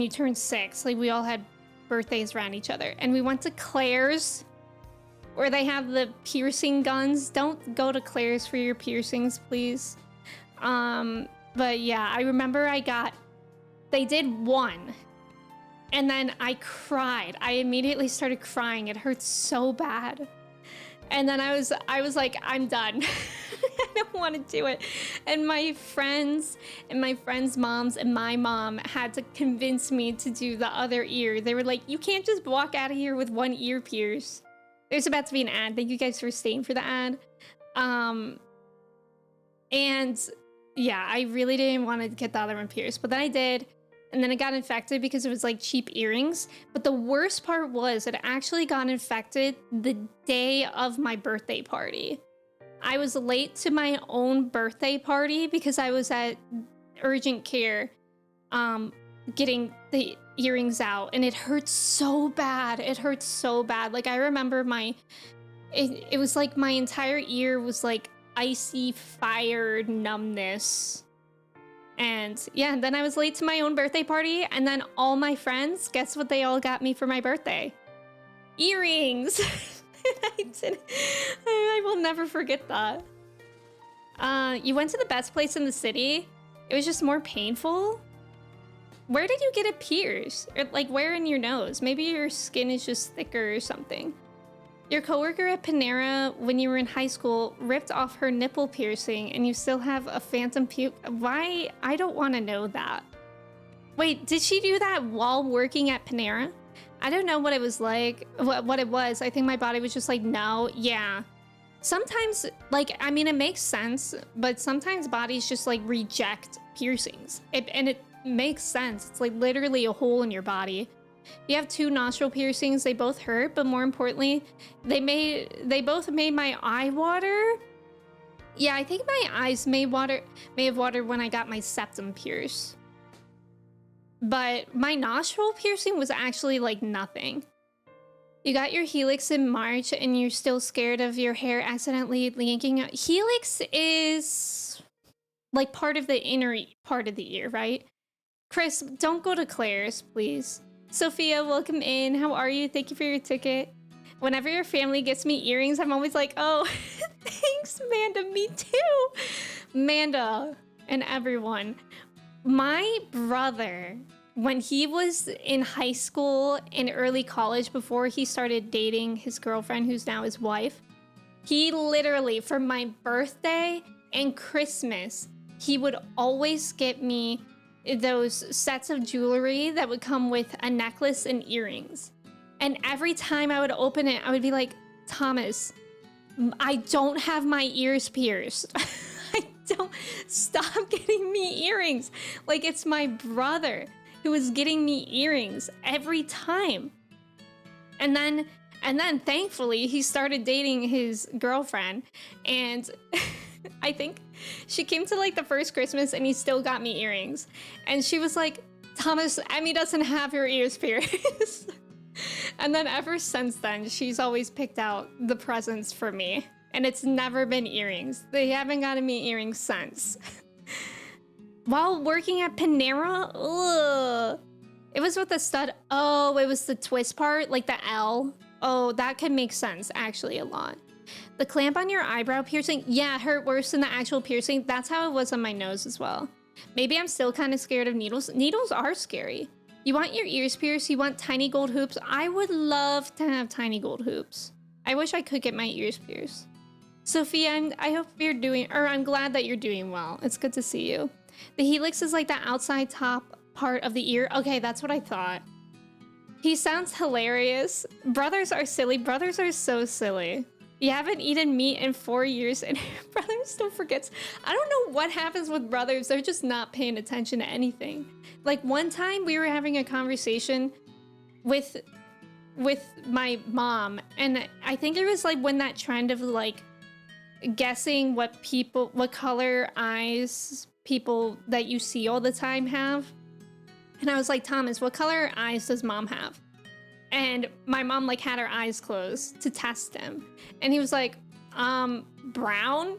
turned 6. Like we all had birthdays around each other, and we went to Claire's where they have the piercing guns. Don't go to Claire's for your piercings, please. But yeah, I remember they did one, and then I cried. I immediately started crying. It hurt so bad. And then I was like, I'm done. I don't want to do it. And my friends and my friends' moms and my mom had to convince me to do the other ear. They were like, you can't just walk out of here with one ear pierce. There's about to be an ad. Thank you guys for staying for the ad. And yeah, I really didn't want to get the other one pierced, but then I did. And then it got infected because it was like cheap earrings. But the worst part was it actually got infected the day of my birthday party. I was late to my own birthday party because I was at urgent care getting the earrings out, and it hurt so bad. It hurt so bad. Like I remember it was like my entire ear was like icy fire numbness. And yeah, and then I was late to my own birthday party, and then all my friends, guess what they all got me for my birthday? Earrings! I will never forget that. You went to the best place in the city? It was just more painful? Where did you get it pierced? Or like where in your nose? Maybe your skin is just thicker or something. Your coworker at Panera when you were in high school ripped off her nipple piercing and you still have a phantom puke. Why? I don't want to know that. Wait, did she do that while working at Panera? I don't know what it was like, what it was. I think my body was just like, no, yeah. Sometimes, like, I mean, it makes sense, but sometimes bodies just like reject piercings. And it makes sense. It's like literally a hole in your body. You have 2 nostril piercings. They both hurt, but more importantly, they both made my eye water. Yeah, I think my eyes may have watered when I got my septum pierced. But my nostril piercing was actually like nothing. You got your helix in March and you're still scared of your hair accidentally yanking out. Helix is like part of the inner part of the ear, right? Chris, don't go to Claire's, please. Sophia, welcome in. How are you? Thank you for your ticket. Whenever your family gets me earrings, I'm always like, oh, thanks, Manda. Me too. Manda and everyone. My brother, when he was in high school and early college before he started dating his girlfriend, who's now his wife, he literally, for my birthday and Christmas, he would always get me those sets of jewelry that would come with a necklace and earrings. And every time I would open it, I would be like, Thomas, I don't have my ears pierced. Don't stop getting me earrings. Like, it's my brother who is getting me earrings every time. And then thankfully he started dating his girlfriend, and I think she came to like the first Christmas and he still got me earrings. And she was like, Thomas, Emmy doesn't have her ears pierced. And then ever since then, she's always picked out the presents for me. And it's never been earrings. They haven't gotten me earrings since. While working at Panera, ugh. It was with the stud. Oh, it was the twist part, like the L. Oh, that can make sense actually a lot. The clamp on your eyebrow piercing, yeah, it hurt worse than the actual piercing. That's how it was on my nose as well. Maybe I'm still kind of scared of needles. Needles are scary. You want your ears pierced? You want tiny gold hoops? I would love to have tiny gold hoops. I wish I could get my ears pierced. Sophia, I hope you're doing, or I'm glad that you're doing well. It's good to see you. The helix is like the outside top part of the ear. Okay, that's what I thought. He sounds hilarious. Brothers are silly. Brothers are so silly. You haven't eaten meat in 4 years and your brother still forgets. I don't know what happens with brothers. They're just not paying attention to anything. Like one time we were having a conversation with my mom, and I think it was like when that trend of like guessing what color eyes people that you see all the time have. And I was like, Thomas, what color eyes does mom have? And my mom like had her eyes closed to test him. And he was like, brown?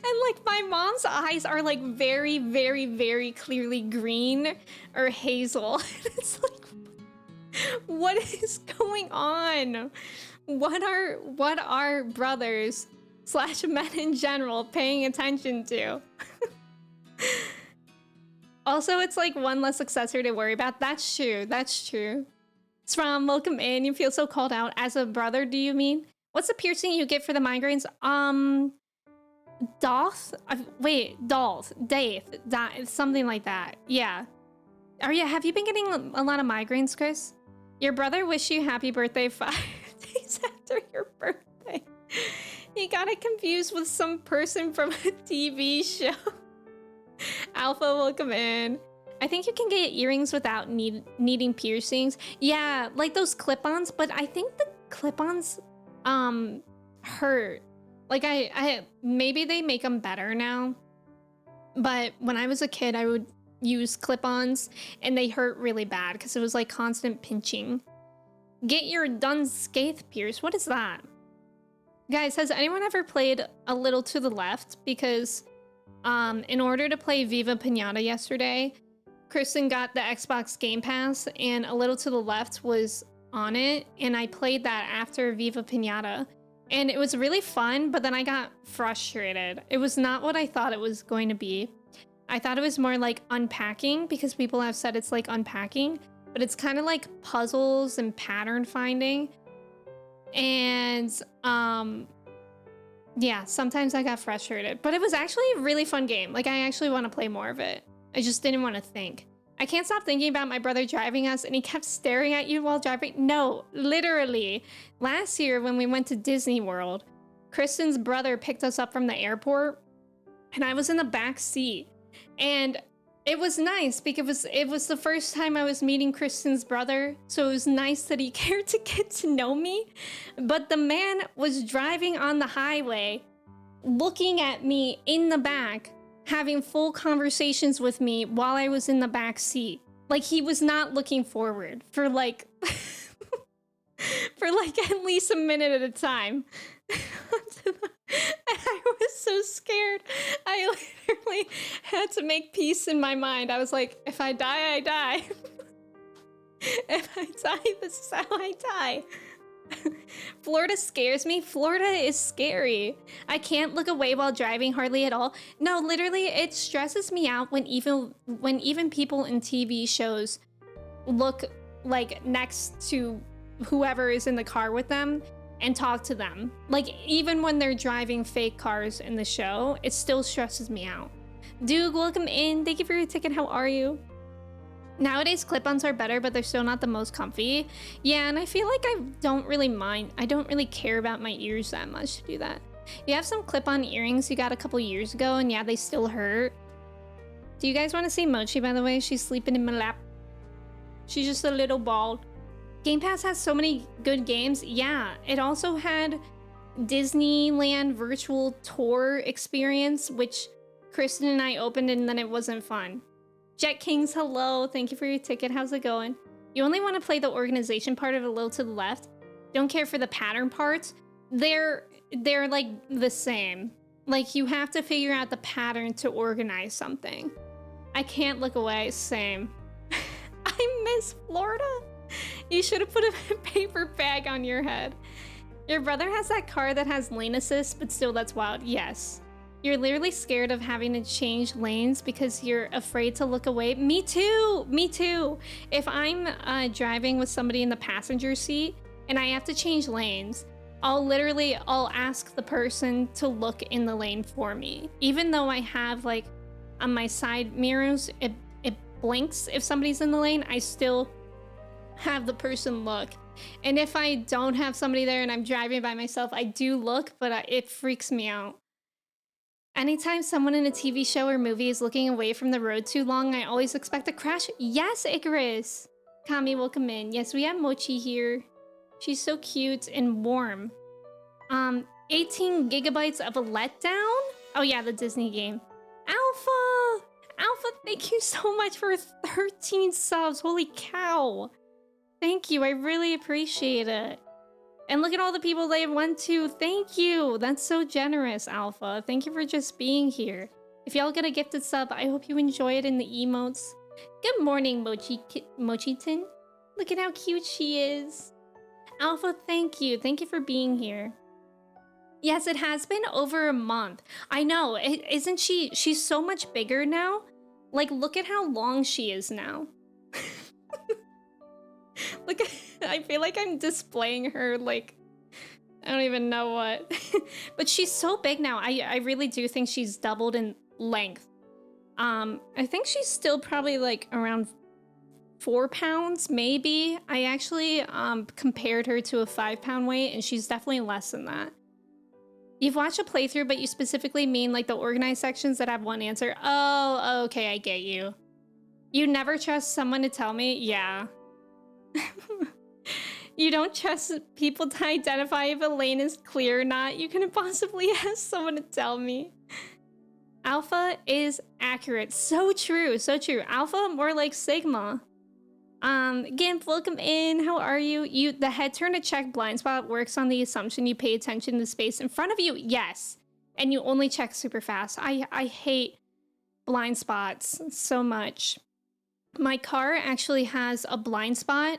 And like my mom's eyes are like very, very, very clearly green or hazel. And it's like, what is going on? What are brothers / men in general paying attention to? Also, it's like one less accessory to worry about. That's true. That's true. Sram, welcome in. You feel so called out. As a brother, do you mean? What's the piercing you get for the migraines? Doth? Daith, something like that. Yeah. Have you been getting a lot of migraines, Chris? Your brother wished you happy birthday 5 days after your birthday. He got it confused with some person from a TV show. Alpha, welcome in. I think you can get earrings without needing piercings. Yeah, like those clip-ons, but I think the clip-ons hurt. Like I maybe they make them better now. But when I was a kid, I would use clip-ons and they hurt really bad because it was like constant pinching. Get your Dunscaith pierced. What is that? Guys, has anyone ever played A Little to the Left? Because in order to play Viva Pinata yesterday, Kristen got the Xbox Game Pass and A Little to the Left was on it, and I played that after Viva Pinata. And it was really fun, but then I got frustrated. It was not what I thought it was going to be. I thought it was more like unpacking, because people have said it's like unpacking, but it's kind of like puzzles and pattern finding. And yeah, sometimes I got frustrated, but it was actually a really fun game. Like I actually want to play more of it. I just didn't want to think. I can't stop thinking about my brother driving us and he kept staring at you while driving. No, literally. Last year when we went to Disney World, Kristen's brother picked us up from the airport and I was in the back seat. And it was nice because it was the first time I was meeting Kristen's brother. So it was nice that he cared to get to know me. But the man was driving on the highway, looking at me in the back, having full conversations with me while I was in the back seat. Like he was not looking forward for like for like at least a minute at a time. I was so scared. I literally had to make peace in my mind. I was like, if I die, I die. If I die, this is how I die. Florida scares me. Florida is scary. I can't look away while driving hardly at all. No, literally, it stresses me out when even people in TV shows look like next to whoever is in the car with them and talk to them. Like even when they're driving fake cars in the show, it still stresses me out. Dude, welcome in. Thank you for your ticket. How are you? Nowadays, clip-ons are better, but they're still not the most comfy. Yeah, and I feel like I don't really mind. I don't really care about my ears that much to do that. You have some clip-on earrings you got a couple years ago, and yeah, they still hurt. Do you guys want to see Mochi, by the way? She's sleeping in my lap. She's just a little bald. Game Pass has so many good games. Yeah, it also had Disneyland virtual tour experience, which Kristen and I opened and then it wasn't fun. Jet Kings, hello. Thank you for your ticket. How's it going? You only want to play the organization part of A Little to the Left. Don't care for the pattern parts. They're like the same. Like you have to figure out the pattern to organize something. I can't look away. Same. I miss Florida. You should have put a paper bag on your head. Your brother has that car that has lane assist, but still that's wild. Yes. You're literally scared of having to change lanes because you're afraid to look away. Me too. Me too. If I'm driving with somebody in the passenger seat and I have to change lanes, I'll ask the person to look in the lane for me. Even though I have like on my side mirrors, it blinks if somebody's in the lane, I still have the person look. And if I don't have somebody there and I'm driving by myself, I do look, but it freaks me out. Anytime someone in a TV show or movie is looking away from the road too long, I always expect a crash. Yes, Icarus! Kami, welcome in. Yes, we have Mochi here. She's so cute and warm. 18 gigabytes of a letdown? Oh yeah, the Disney game. Alpha! Alpha, thank you so much for 13 subs. Holy cow. Thank you, I really appreciate it. And look at all the people they went to. Thank you. That's so generous, Alpha. Thank you for just being here. If y'all get a gifted sub, I hope you enjoy it in the emotes. Good morning, Mochitin. Look at how cute she is. Alpha, thank you. Thank you for being here. Yes, it has been over a month. I know. Isn't she? She's so much bigger now. Like, look at how long she is now. Look, I feel like I'm displaying her, like, I don't even know what. But she's so big now. I really do think she's doubled in length. I think she's still probably like around 4 pounds, maybe. I actually compared her to a 5-pound weight, and she's definitely less than that. You've watched a playthrough, but you specifically mean like the organized sections that have one answer. Oh, okay, I get you. You never trust someone to tell me? Yeah. You don't trust people to identify if a lane is clear or not. You couldn't possibly ask someone to tell me. Alpha is accurate. So true, so true. Alpha, more like Sigma. Gimp, welcome in. How are you? The head turn to check blind spot works on the assumption you pay attention to the space in front of you. Yes. And you only check super fast. I hate blind spots so much. My car actually has a blind spot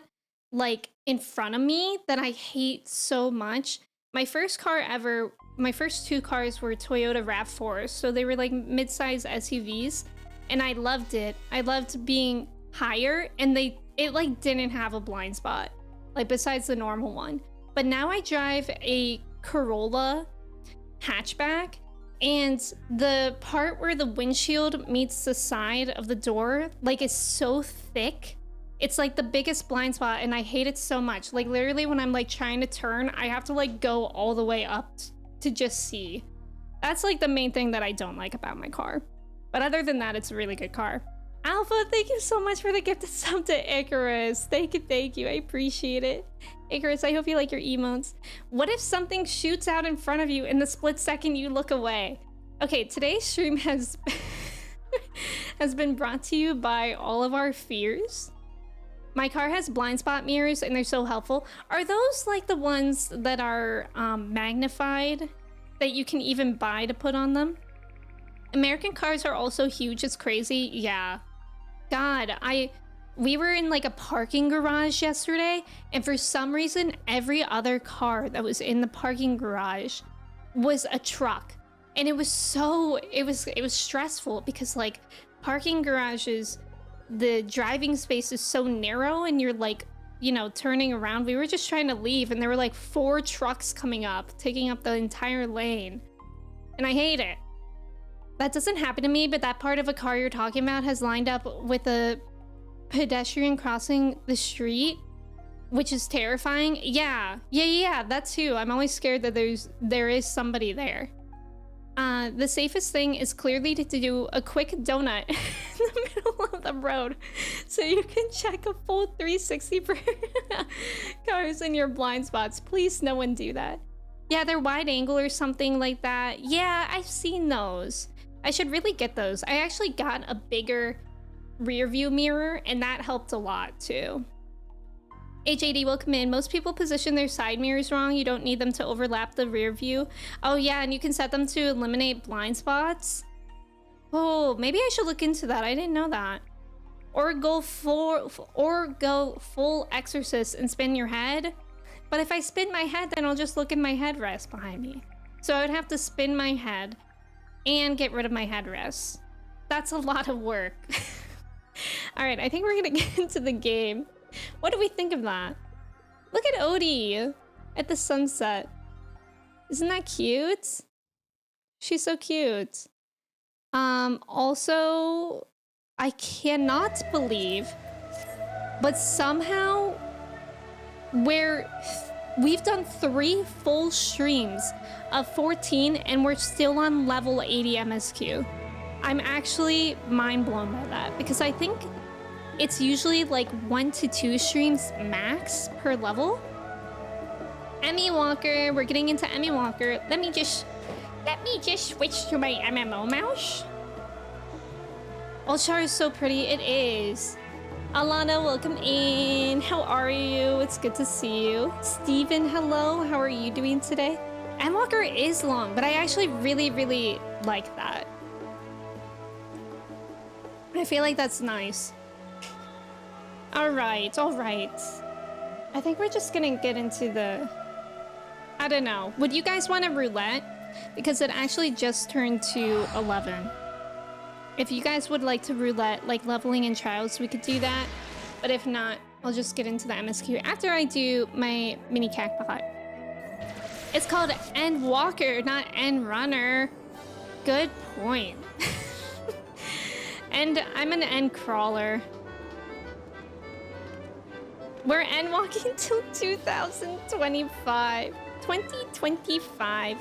like in front of me that I hate so much. My first car ever, my first 2 cars were Toyota RAV4s, so they were like mid-size SUVs, and I loved it. I loved being higher, and it like didn't have a blind spot, like besides the normal one. But now I drive a Corolla hatchback, and the part where the windshield meets the side of the door, like, is so thick. It's like the biggest blind spot, and I hate it so much. Like, literally when I'm like trying to turn, I have to like go all the way up to just see. That's like the main thing that I don't like about my car. But other than that, it's a really good car. Alpha, thank you so much for the gifted sub to Icarus. Thank you. I appreciate it. Icarus, I hope you like your emotes. What if something shoots out in front of you in the split second you look away? Okay, today's stream has been brought to you by all of our fears. My car has blind spot mirrors, and they're so helpful. Are those like the ones that are magnified that you can even buy to put on them? American cars are also huge. It's crazy. Yeah. God, we were in like a parking garage yesterday, and for some reason, every other car that was in the parking garage was a truck. And it was stressful because like parking garages, the driving space is so narrow, and you're like, you know, turning around. We were just trying to leave, and there were like 4 trucks coming up, taking up the entire lane. And I hate it. That doesn't happen to me, but that part of a car you're talking about has lined up with a pedestrian crossing the street, which is terrifying. Yeah, that too. I'm always scared that there is somebody there. The safest thing is clearly to do a quick donut in the middle of the road so you can check a full 360 for cars in your blind spots. Please, no one do that. Yeah, they're wide angle or something like that. Yeah, I've seen those. I should really get those. I actually got a bigger rear view mirror, and that helped a lot too. HAD, welcome in. Most people position their side mirrors wrong. You don't need them to overlap the rear view. Oh yeah, and you can set them to eliminate blind spots. Oh, maybe I should look into that. I didn't know that. Or go full exorcist and spin your head. But if I spin my head, then I'll just look at my headrest behind me. So I would have to spin my head and get rid of my headrest. That's a lot of work. All right, I think we're gonna get into the game. What do we think of that? Look at Odie at the sunset. Isn't that cute? She's so cute. Also, I cannot believe, but somehow we've done 3 full streams of 14 and we're still on level 80 MSQ. I'm actually mind blown by that because I think it's usually like 1 to 2 streams max per level. Endwalker, we're getting into Endwalker. Let me just switch to my MMO mouse. Ulchar is so pretty. It is. Alana, welcome in. How are you? It's good to see you. Steven, hello. How are you doing today? Endwalker is long, but I actually really, really like that. I feel like that's nice. All right. I think we're just gonna get into the... I don't know. Would you guys want a roulette? Because it actually just turned to 11. If you guys would like to roulette, like leveling in trials, we could do that. But if not, I'll just get into the MSQ after I do my mini cactbot. It's called Endwalker, not Endrunner. Good point. And I'm an end crawler. We're end walking till 2025. 2025.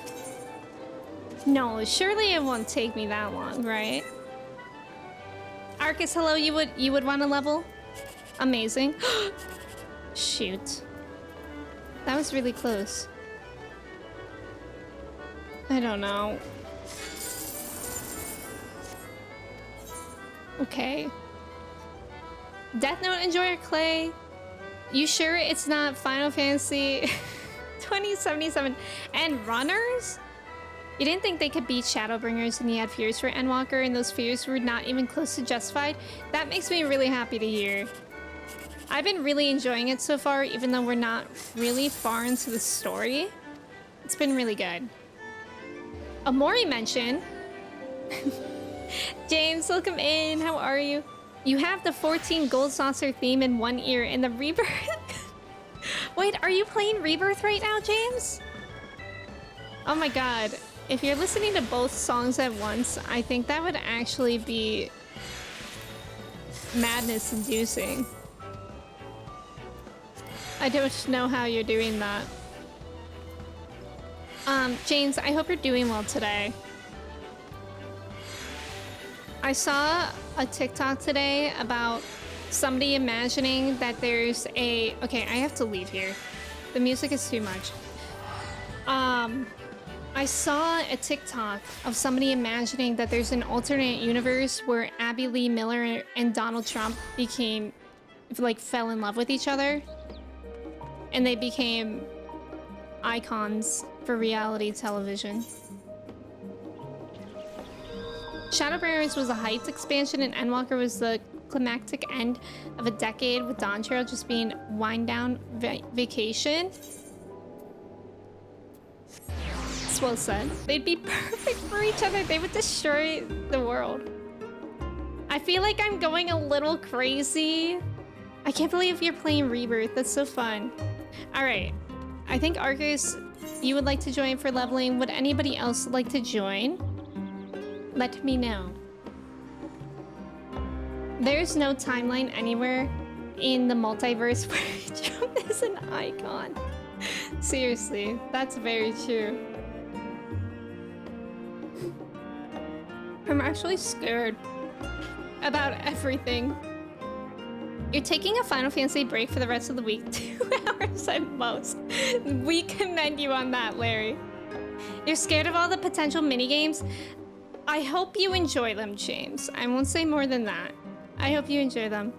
No, surely it won't take me that long, right? Arcus, hello, you would want to level? Amazing. Shoot. That was really close. I don't know. Okay. Death Note Enjoyer Clay. You sure it's not Final Fantasy 2077 and runners? You didn't think they could beat Shadowbringers and you had fears for Endwalker and those fears were not even close to justified? That makes me really happy to hear. I've been really enjoying it so far, even though we're not really far into the story. It's been really good. Amori mention. James, welcome in. How are you? You have the 14 gold saucer theme in one ear and the Rebirth. Wait, are you playing Rebirth right now, James? Oh my god. If you're listening to both songs at once, I think that would actually be madness inducing. I don't know how you're doing that. James, I hope you're doing well today. I saw a TikTok today about somebody imagining that there's a... Okay, I have to leave here. The music is too much. I saw a TikTok of somebody imagining that there's an alternate universe where Abby Lee Miller and Donald Trump became... like, fell in love with each other. And they became icons for reality television. Shadowbringers was a Heights expansion and Endwalker was the climactic end of a decade with Dawn Trail just being wind down vacation. It's well said. They'd be perfect for each other. They would destroy the world. I feel like I'm going a little crazy. I can't believe you're playing Rebirth. That's so fun. All right. I think Arcus, you would like to join for leveling. Would anybody else like to join? Let me know. There's no timeline anywhere in the multiverse where Trump is an icon. Seriously, that's very true. I'm actually scared about everything. You're taking a Final Fantasy break for the rest of the week. 2 hours at most. We commend you on that, Larry. You're scared of all the potential minigames? I hope you enjoy them, James. I won't say more than that. I hope you enjoy them.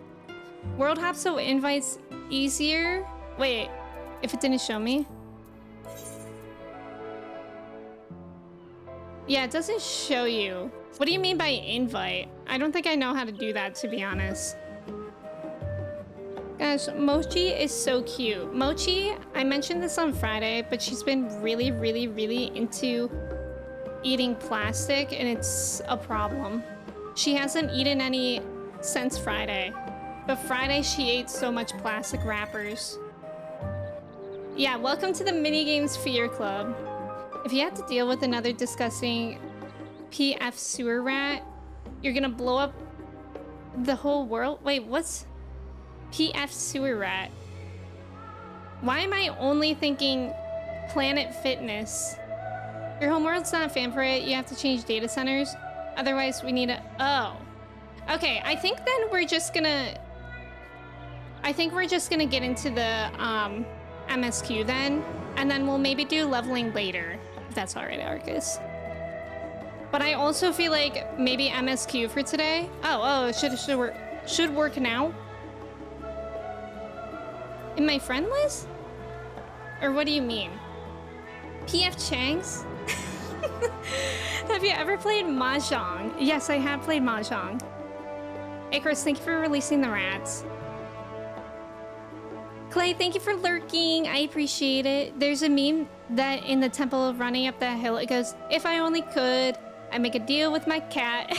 World Hop so invites easier? Wait, if it didn't show me? Yeah, it doesn't show you. What do you mean by invite? I don't think I know how to do that, to be honest. Gosh, Mochi is so cute. Mochi, I mentioned this on Friday, but she's been really, really, really into eating plastic and it's a problem. She hasn't eaten any since Friday. But Friday she ate so much plastic wrappers. Yeah, welcome to the Minigames Fear Club. If you have to deal with another disgusting PF sewer rat, you're gonna blow up the whole world? Wait, what's PF sewer rat? Why am I only thinking Planet Fitness? Your homeworld's not a fan for it. You have to change data centers. Otherwise, we need a... Oh. Okay, I think then we're just gonna... I think we're just gonna get into the MSQ then. And then we'll maybe do leveling later. If that's alright, Arcus. But I also feel like maybe MSQ for today. Oh, it should work now. In my friend list? Or what do you mean? PF Chang's? Have you ever played Mahjong? Yes, I have played Mahjong. Hey, Chris, thank you for releasing the rats. Clay, thank you for lurking. I appreciate it. There's a meme that in the temple of running up that hill, it goes, if I only could, I make a deal with my cat.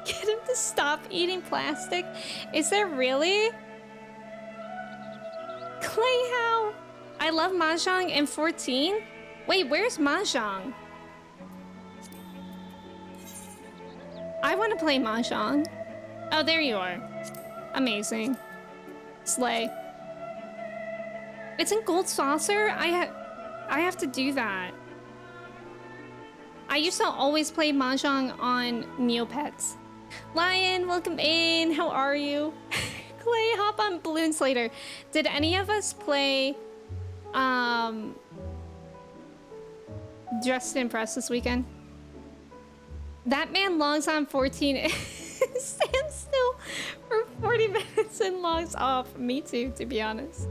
Get him to stop eating plastic. Is there really? Clay, how? I love Mahjong in 14. Wait, where's Mahjong? I want to play Mahjong. Oh, there you are. Amazing. Slay. It's in Gold Saucer? I have to do that. I used to always play Mahjong on Neopets. Lion, welcome in. How are you? Clay, hop on Balloons later. Did any of us play Dressed to Impress this weekend? That man logs on 14 stands still for 40 minutes and logs off. Me too, to be honest.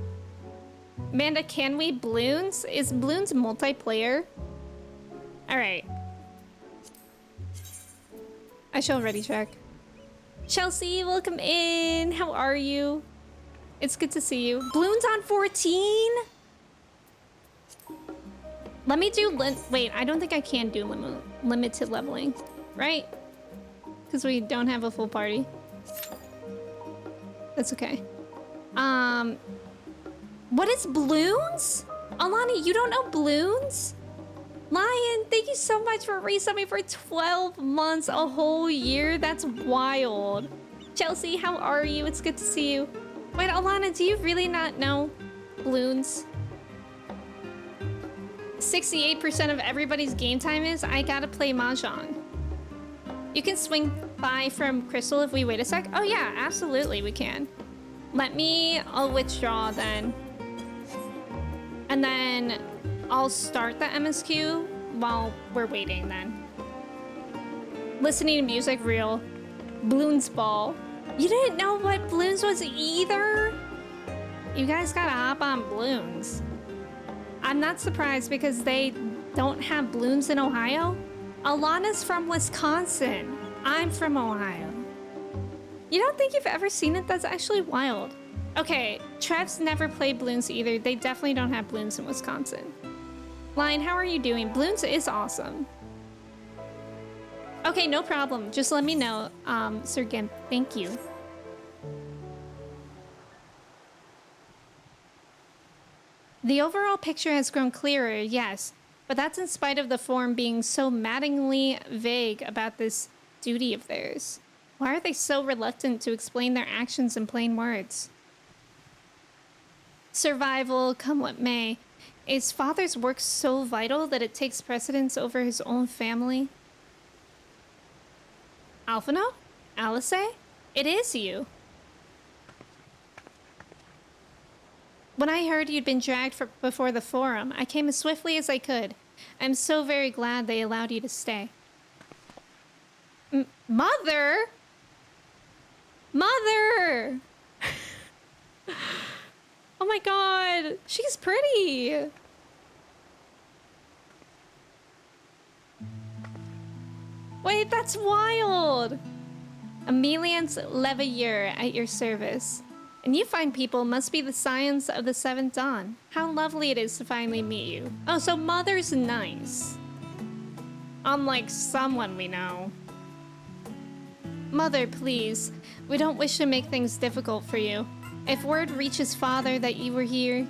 Amanda, can we Bloons? Is Bloons multiplayer? Alright. I shall ready check. Chelsea, welcome in. How are you? It's good to see you. Bloons on 14? Let me do... Wait, I don't think I can do limited leveling. Right? Because we don't have a full party. That's okay. What is Bloons? Alani, you don't know Bloons? Lion, thank you so much for resubbing for 12 months, a whole year. That's wild. Chelsea, how are you? It's good to see you. Wait, Alana, do you really not know Bloons? 68% of everybody's game time is, I gotta play Mahjong. You can swing by from Crystal if we wait a sec. Oh yeah, absolutely we can. I'll withdraw then. And then I'll start the MSQ while we're waiting then. Listening to music, real. Bloons Ball. You didn't know what Bloons was either? You guys gotta hop on Bloons. I'm not surprised because they don't have Bloons in Ohio. Alana's from Wisconsin. I'm from Ohio. You don't think you've ever seen it? That's actually wild. Okay, Trev's never played Bloons either. They definitely don't have Bloons in Wisconsin. Lion, how are you doing? Bloons is awesome. Okay, no problem. Just let me know, Sir Gimp. Thank you. The overall picture has grown clearer, yes, but that's in spite of the form being so maddeningly vague about this duty of theirs. Why are they so reluctant to explain their actions in plain words? Survival, come what may. Is Father's work so vital that it takes precedence over his own family? Alphino? Alice? It is you. When I heard you'd been dragged before the forum, I came as swiftly as I could. I'm so very glad they allowed you to stay. Mother? Mother! Oh my god, she's pretty! Wait, that's wild! Emilian's Leveilleur at your service. And you fine people must be the scions of the Seventh Dawn. How lovely it is to finally meet you. Oh, so Mother's nice. Unlike someone we know. Mother, please. We don't wish to make things difficult for you. If word reaches Father that you were here...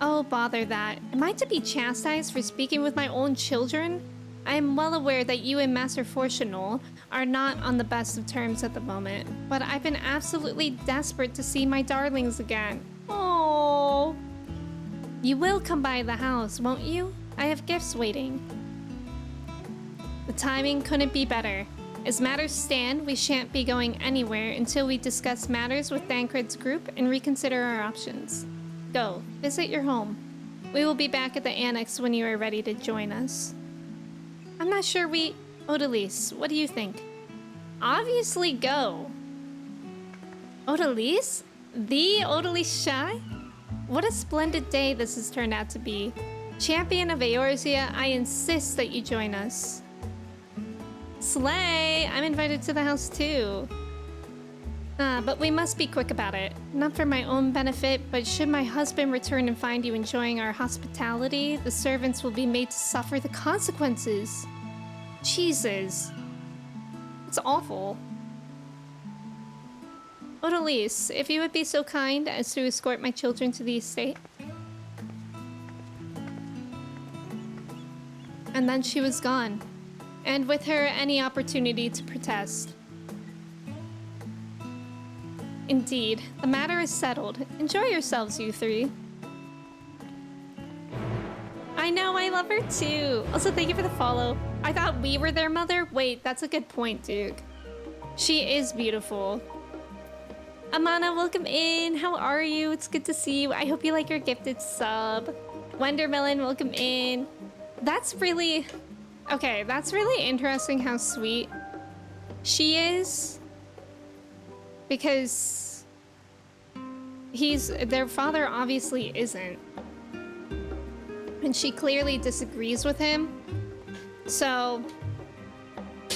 Oh, bother that. Am I to be chastised for speaking with my own children? I am well aware that you and Master Fortunal are not on the best of terms at the moment, but I've been absolutely desperate to see my darlings again. Oh. You will come by the house, won't you? I have gifts waiting. The timing couldn't be better. As matters stand, we shan't be going anywhere until we discuss matters with Thancred's group and reconsider our options. Go, visit your home. We will be back at the annex when you are ready to join us. I'm not sure we... Odalise, what do you think? Obviously go. Odalise? The Odalise Shy? What a splendid day this has turned out to be. Champion of Eorzea, I insist that you join us. Slay! I'm invited to the house too. But we must be quick about it. Not for my own benefit, but should my husband return and find you enjoying our hospitality, the servants will be made to suffer the consequences. Jesus. It's awful. Odalise, if you would be so kind as to escort my children to the estate. And then she was gone. And with her, any opportunity to protest. Indeed, the matter is settled. Enjoy yourselves, you three. I know, I love her too. Also, thank you for the follow. I thought we were their mother. Wait, that's a good point, Duke. She is beautiful. Amana, welcome in. How are you? It's good to see you. I hope you like your gifted sub. Wendermelon, welcome in. That's really... Okay, that's really interesting how sweet she is. Because their father obviously isn't. And she clearly disagrees with him. So,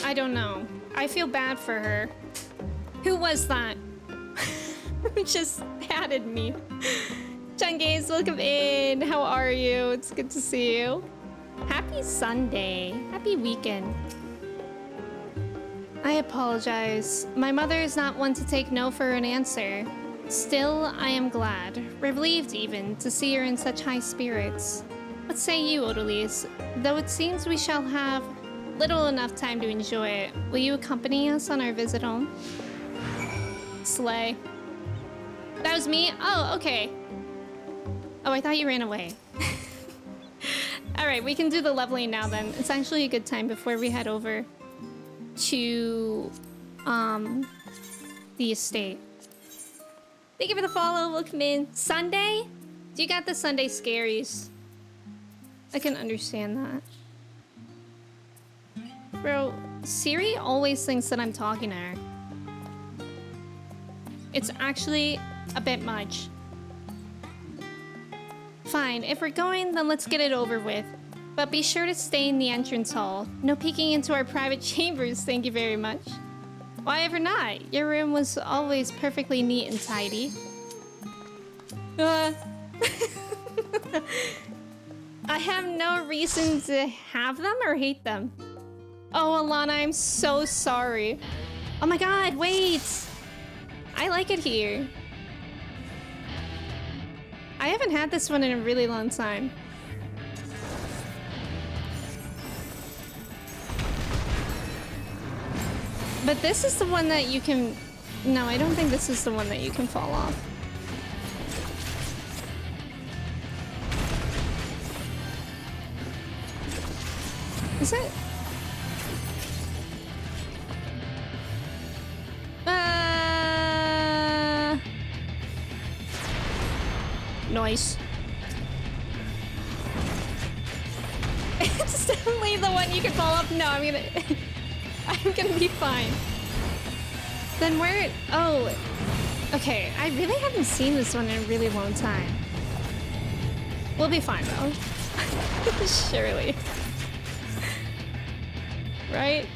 I don't know. I feel bad for her. Who was that? Who just patted me? Chungaze, welcome in. How are you? It's good to see you. Happy Sunday. Happy weekend. I apologize. My mother is not one to take no for an answer. Still, I am glad, relieved even, to see her in such high spirits. What say you, Odalise? Though it seems we shall have little enough time to enjoy it, will you accompany us on our visit home? Slay. That was me? Oh, okay. Oh, I thought you ran away. Alright, we can do the leveling now then. It's actually a good time before we head over to the estate. Thank you for the follow. Welcome in. Sunday? Do you got the Sunday scaries? I can understand that. Bro, Siri always thinks that I'm talking to her. It's actually a bit much. Fine, if we're going, then let's get it over with. But be sure to stay in the entrance hall. No peeking into our private chambers, thank you very much. Why ever not? Your room was always perfectly neat and tidy. I have no reason to have them or hate them. Oh, Alana, I'm so sorry. Oh my god, wait! I like it here. I haven't had this one in a really long time. But this is the one that you can... No, I don't think this is the one that you can fall off. Is it? Nice. It's definitely the one you can fall off. No, I'm gonna be fine. Then where? Oh, okay. I really haven't seen this one in a really long time. We'll be fine though. Surely. Right?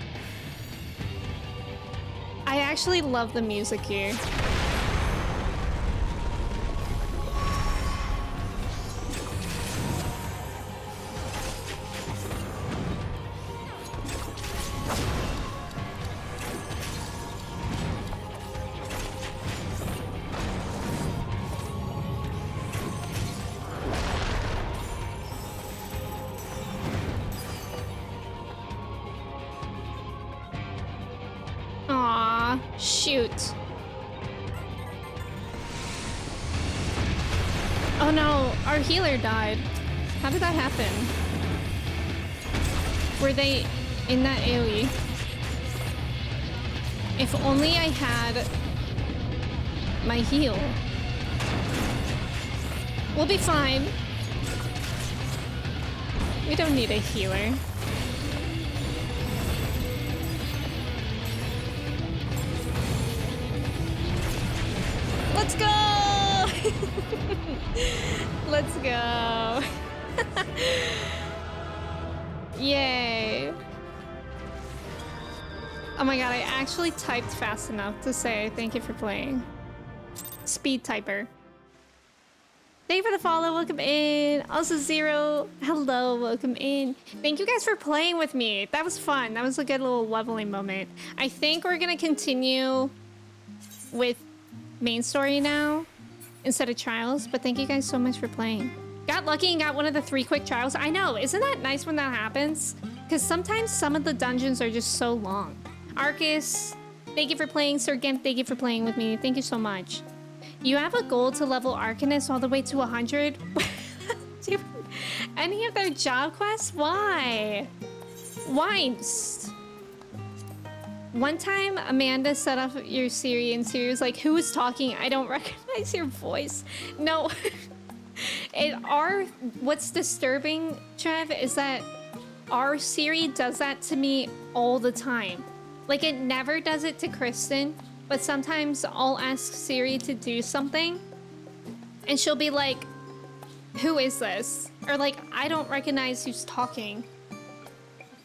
I actually love the music here. Shoot. Oh no, our healer died. How did that happen? Were they in that AoE? If only I had my heal. We'll be fine. We don't need a healer. Let's go! Let's go. Yay. Oh my god, I actually typed fast enough to say thank you for playing. Speed typer. Thank you for the follow, welcome in. Also Zero, hello, welcome in. Thank you guys for playing with me. That was fun. That was a good little leveling moment. I think we're gonna continue with main story now instead of trials, but thank you guys so much for playing. Got lucky and got one of the 3 quick trials. I know, isn't that nice when that happens? Because sometimes some of the dungeons are just so long. Arcus, thank you for playing. Sir Gimp, thank you for playing with me. Thank you so much. You have a goal to level Arcanist all the way to 100? Do any of their job quests? Why? Why? One time, Amanda set up your Siri and Siri was like, who is talking? I don't recognize your voice. No. What's disturbing, Trev, is that our Siri does that to me all the time. Like, it never does it to Kristen, but sometimes I'll ask Siri to do something, and she'll be like, who is this? Or like, I don't recognize who's talking.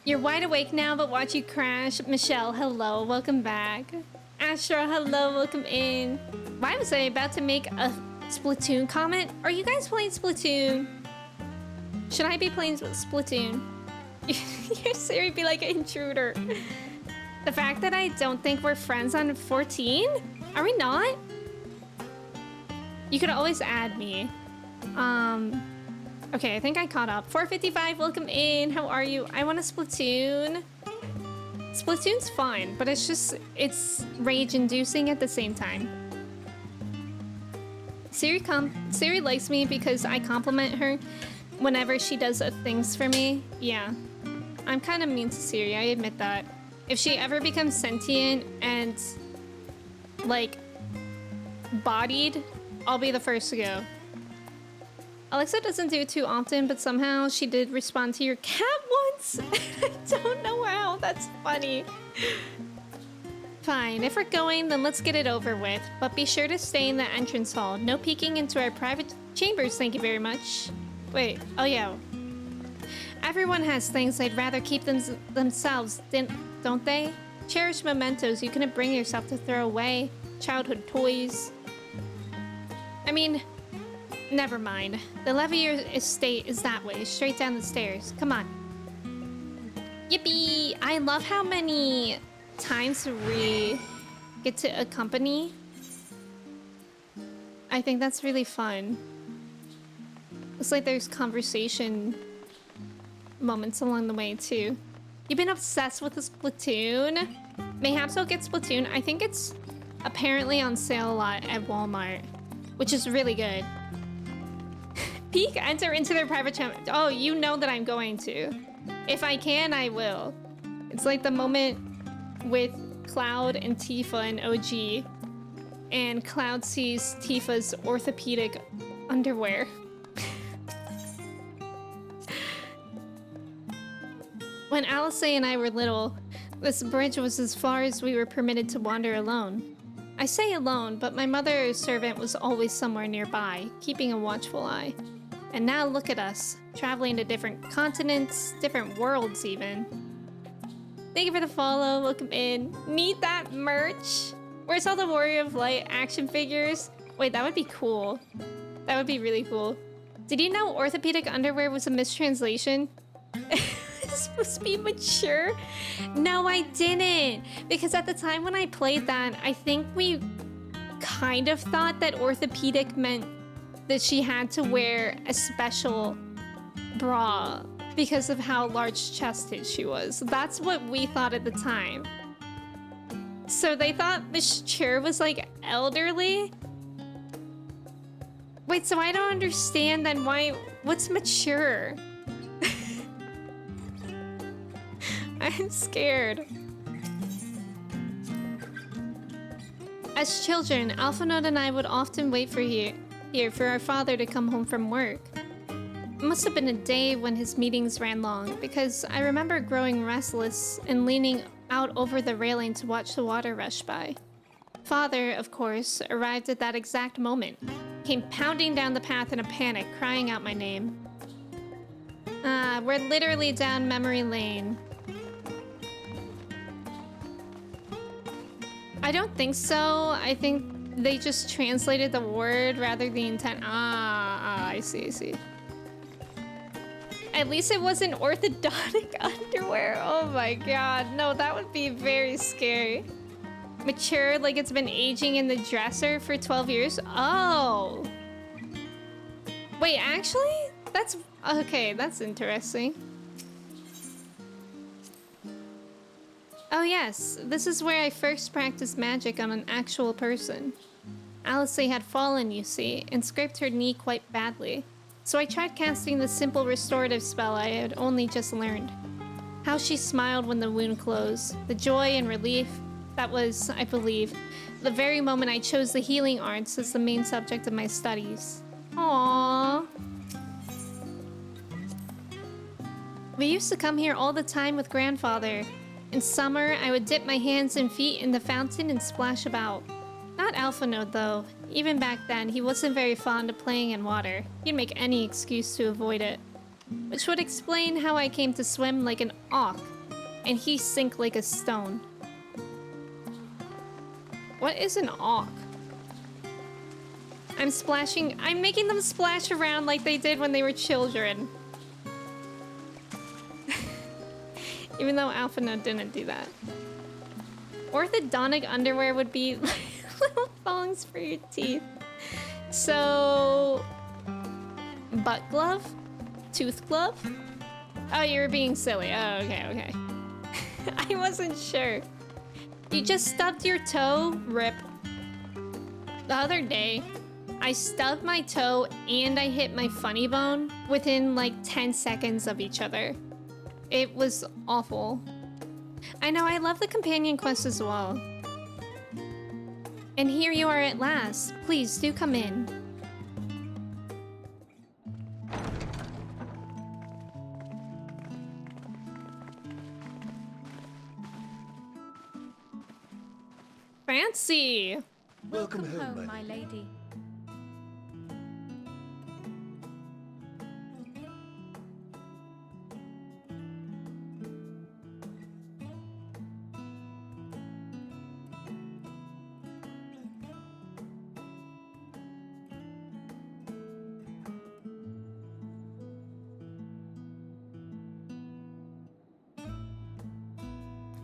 You're wide awake now, but watch you crash. Michelle, hello, welcome back. Astra, hello, welcome in. Why was I about to make a Splatoon comment? Are you guys playing Splatoon? Should I be playing Splatoon? Your Siri be like an intruder. The fact that I don't think we're friends on 14? Are we not? You could always add me. Okay, I think I caught up. 455, welcome in. How are you? I want a Splatoon. Splatoon's fun, but it's rage-inducing at the same time. Siri likes me because I compliment her whenever she does things for me. Yeah, I'm kind of mean to Siri, I admit that. If she ever becomes sentient and, like, bodied, I'll be the first to go. Alexa doesn't do it too often, but somehow she did respond to your cat once. I don't know how. That's funny. Fine. If we're going, then let's get it over with. But be sure to stay in the entrance hall. No peeking into our private chambers, thank you very much. Wait. Oh, yeah. Everyone has things they'd rather keep themselves, don't they? Cherished mementos you couldn't bring yourself to throw away. Childhood toys. I mean, never mind. The Levier estate is that way, straight down the stairs. Come on. Yippee! I love how many times we get to accompany. I think that's really fun. It's like there's conversation moments along the way too. You've been obsessed with the Splatoon? Mayhaps I'll get Splatoon. I think it's apparently on sale a lot at Walmart, which is really good. Peek, enter into their private channel. Oh, you know that I'm going to. If I can, I will. It's like the moment with Cloud and Tifa and OG, and Cloud sees Tifa's orthopedic underwear. When Alice and I were little, this bridge was as far as we were permitted to wander alone. I say alone, but my mother's servant was always somewhere nearby, keeping a watchful eye. And now look at us, traveling to different continents, different worlds even. Thank you for the follow, welcome in. Need that merch? Where's all the Warrior of Light action figures? Wait, that would be cool. That would be really cool. Did you know orthopedic underwear was a mistranslation? It's supposed to be mature? No, I didn't. Because at the time when I played that, I think we kind of thought that orthopedic meant that she had to wear a special bra because of how large-chested she was. That's what we thought at the time. So they thought mature was like elderly? Wait, so I don't understand then what's mature? I'm scared. As children, Alphinaud and I would often wait here for our father to come home from work. It must have been a day when his meetings ran long, because I remember growing restless and leaning out over the railing to watch the water rush by. Father, of course, arrived at that exact moment, came pounding down the path in a panic, crying out my name. We're literally down memory lane. I don't think so. I think they just translated the word rather than the intent. I see. At least it wasn't orthodontic underwear. Oh my god. No, that would be very scary. Mature, like it's been aging in the dresser for 12 years? Oh. Wait, actually? That's... Okay, that's interesting. Oh yes, this is where I first practiced magic on an actual person. Alice had fallen, you see, and scraped her knee quite badly. So I tried casting the simple restorative spell I had only just learned. How she smiled when the wound closed. The joy and relief. That was, I believe, the very moment I chose the healing arts as the main subject of my studies. Aww. We used to come here all the time with grandfather. In summer, I would dip my hands and feet in the fountain and splash about. Not Alphinaud, though. Even back then, he wasn't very fond of playing in water. He'd make any excuse to avoid it. Which would explain how I came to swim like an auk, and he sink like a stone. What is an auk? I'm making them splash around like they did when they were children. Even though Alphinaud didn't do that. Orthodontic underwear would be little thongs for your teeth. So... butt glove? Tooth glove? Oh, you were being silly. Oh, okay. I wasn't sure. You just stubbed your toe? Rip. The other day, I stubbed my toe and I hit my funny bone within like 10 seconds of each other. It was awful. I know, I love the companion quest as well. And here you are at last. Please do come in. Fancy! Welcome home, my lady.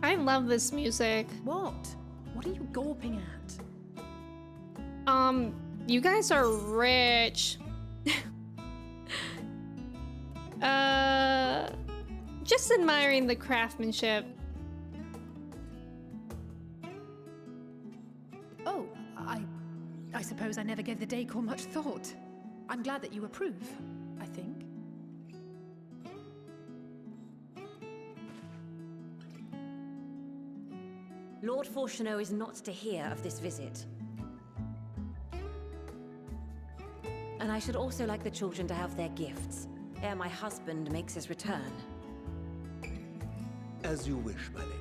I love this music. What? What are you gawping at? You guys are rich. Just admiring the craftsmanship. Oh, I suppose I never gave the decor much thought. I'm glad that you approve, I think. Lord Fourcheneau is not to hear of this visit. And I should also like the children to have their gifts, ere my husband makes his return. As you wish, my lady.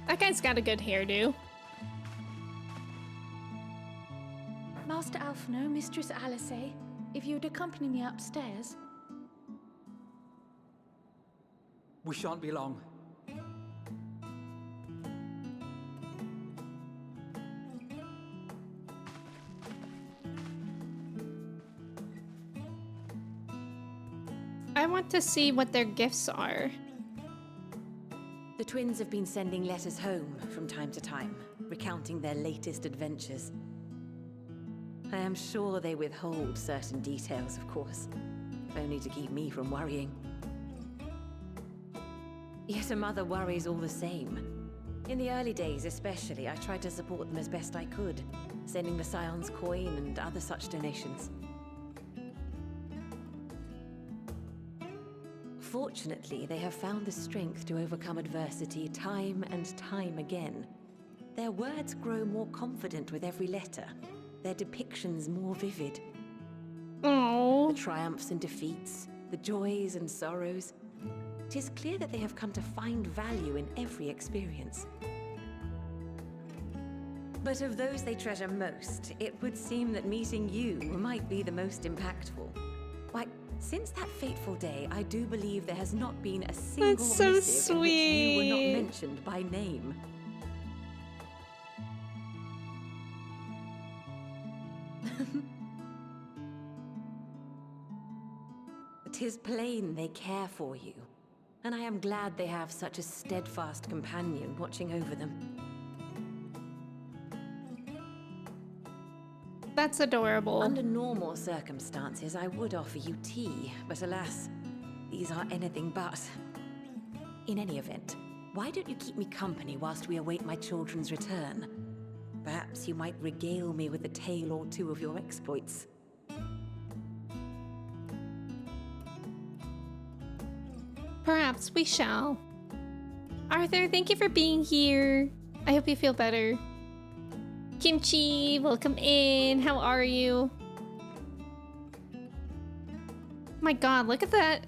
That guy's got a good hairdo. Master Alphinaud, Mistress Alice, if you'd accompany me upstairs. We shan't be long. I want to see what their gifts are. The twins have been sending letters home from time to time, recounting their latest adventures. I am sure they withhold certain details, of course. only to keep me from worrying. Yet a mother worries all the same. In the early days especially, I tried to support them as best I could, sending the Scion's coin and other such donations. Fortunately, they have found the strength to overcome adversity time and time again. Their words grow more confident with every letter, their depictions more vivid. Oh. The triumphs and defeats, the joys and sorrows. 'Tis clear that they have come to find value in every experience. But of those they treasure most, it would seem that meeting you might be the most impactful. Why, since that fateful day, I do believe there has not been a single That's so missive in which you were sweet. not mentioned by name. Tis plain they care for you, and I am glad they have such a steadfast companion watching over them. That's adorable. Under normal circumstances, I would offer you tea, but alas, these are anything but. In any event, why don't you keep me company whilst we await my children's return? Perhaps you might regale me with a tale or two of your exploits. Perhaps we shall. Arthur, thank you for being here. I hope you feel better. Kimchi, welcome in. How are you? My god, look at that.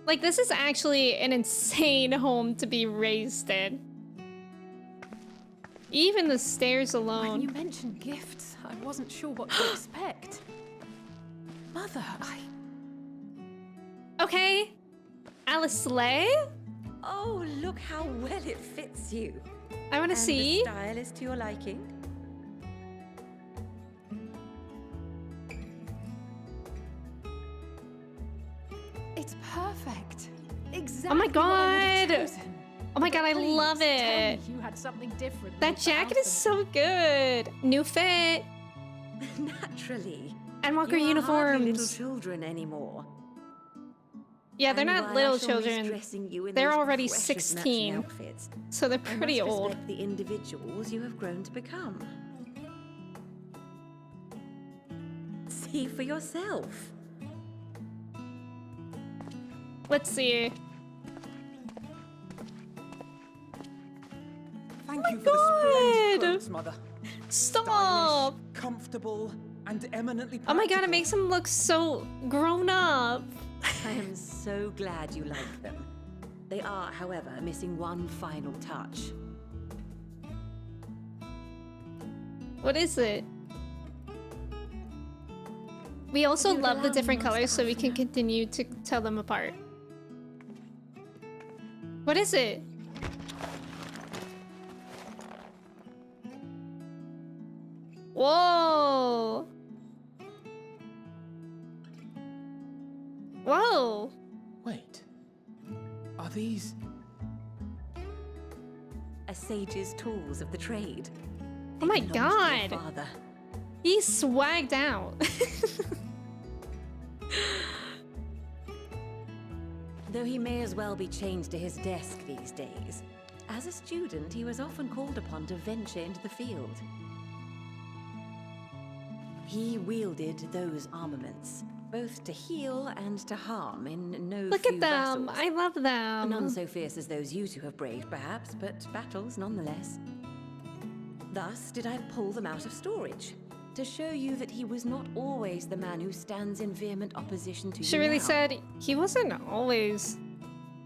Like, this is actually an insane home to be raised in. Even the stairs When alone. you mentioned gifts, I wasn't sure what to expect. Mother, Okay. Alice Slay? Oh, look how well it fits you. I want to And see. the style is to your liking. It's perfect. Exactly. Oh my what I would have god. chosen. Oh my god, I Please, love tell it. me you had something different. That jacket is so good. New fit. Naturally. Endwalker You are hardly little uniforms. children anymore. Yeah, they're And not while I little shall miss children. dressing you in They're those already precious 16. matching outfits, So they're I pretty must old. respect the individuals you have grown to become. See for yourself. Let's see. Thank you for the splendid God! clothes, Mother. Stop! Stylish, comfortable, and eminently Oh my god, it practical. makes him look so grown up. I am so glad you like them. They are, however, missing one final touch. What is it? We also You'd love the allow me, different Master colors so we can Alphina. continue to tell them apart. What is it? Whoa! Whoa! Wait. Are these... A sage's tools of the trade. Oh my They belonged to your god! father. He's swagged out. Though he may as well be chained to his desk these days. As a student, he was often called upon to venture into the field. He wielded those armaments, both to heal and to harm in no Look few at them. battles. I love them. None so fierce as those you two have braved, perhaps, but battles nonetheless. Thus did I pull them out of storage, to show you that he was not always the man who stands in vehement opposition to She you really now. said he wasn't always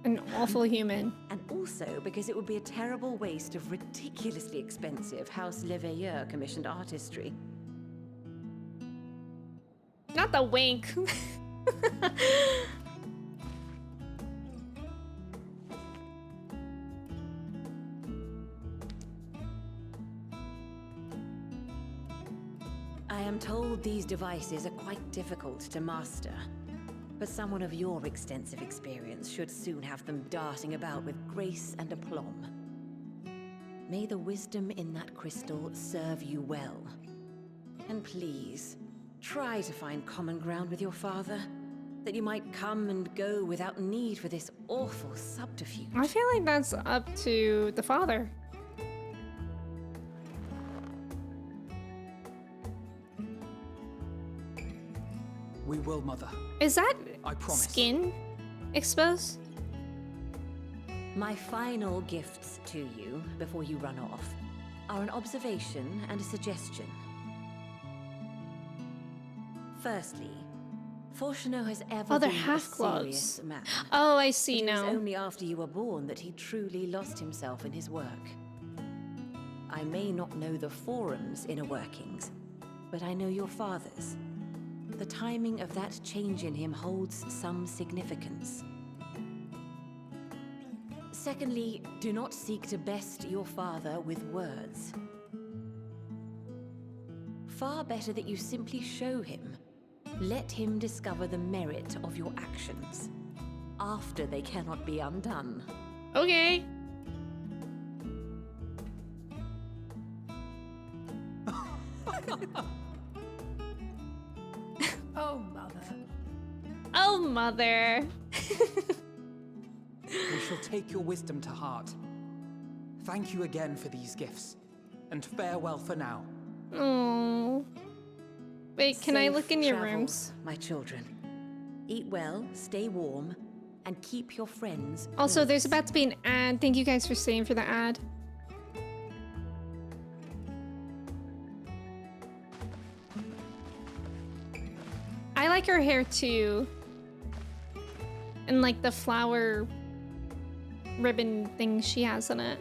an awful human. And also because it would be a terrible waste of ridiculously expensive House Leveilleur commissioned artistry. Not the wink. I am told these devices are quite difficult to master, but someone of your extensive experience should soon have them darting about with grace and aplomb. May the wisdom in that crystal serve you well. And please, try to find common ground with your father. That you might come and go without need for this awful subterfuge. I feel like that's up to the father. We will, Mother. Is that I promise. skin exposed? My final gifts to you before you run off are an observation and a suggestion. Firstly, Fortuno has ever Oh, they're been a half-gloves. serious man. Oh, I see It was now. only after you were born that he truly lost himself in his work. I may not know the forum's inner workings, but I know your father's. The timing of that change in him holds some significance. Secondly, do not seek to best your father with words. Far better that you simply show him. Let him discover the merit of your actions, after they cannot be undone. Okay. Oh, Mother. Oh, mother. We shall take your wisdom to heart. Thank you again for these gifts, and farewell for now. Oh. Wait, can I Safe look in your travels, rooms? my children? Eat well, stay warm, and keep your friends Also, close. there's about to be an ad. Thank you guys for staying for the ad. I like her hair too. And like the flower ribbon thing she has on it.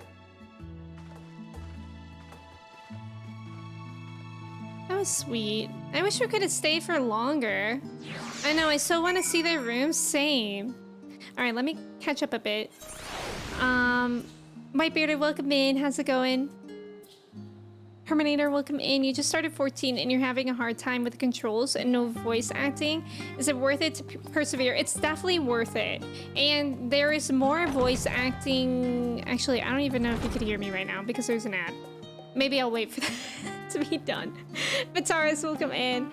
That was sweet. I wish we could have stayed for longer. I know, I so want to see their rooms. Same. All right, let me catch up a bit. Whitebearded, welcome in. How's it going? Herminator, welcome in. You just started 14 and you're having a hard time with the controls and no voice acting. Is it worth it to persevere? It's definitely worth it. And there is more voice acting. Actually, I don't even know if you could hear me right now because there's an ad. Maybe I'll wait for that to be done. Vitaris, welcome in.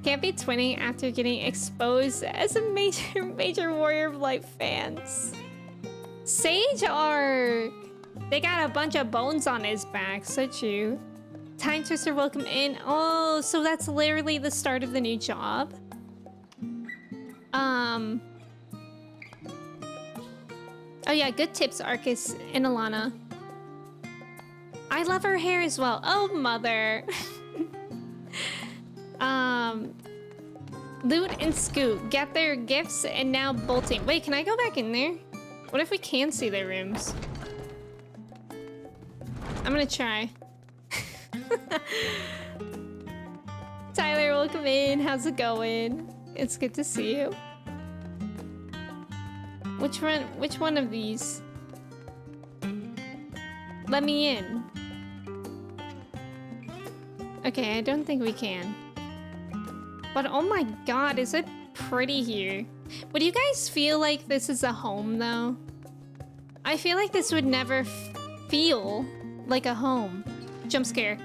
Can't be twinning after getting exposed as a major Warrior of Light fans. Sage Arc. They got a bunch of bones on his back. So true. Time Twister, welcome in. Oh, so that's literally the start of the new job. Oh yeah, good tips, Arcus and Alana. I love her hair as well. Oh, mother. Loot and Scoot get their gifts and now bolting. Wait, can I go back in there? What if we can see their rooms? I'm gonna try. Tyler, welcome in. How's it going? It's good to see you. Which one of these? Let me in. Okay, I don't think we can. But oh my god, is it pretty here? Would you guys feel like this is a home though? I feel like this would never feel like a home. Jump scare.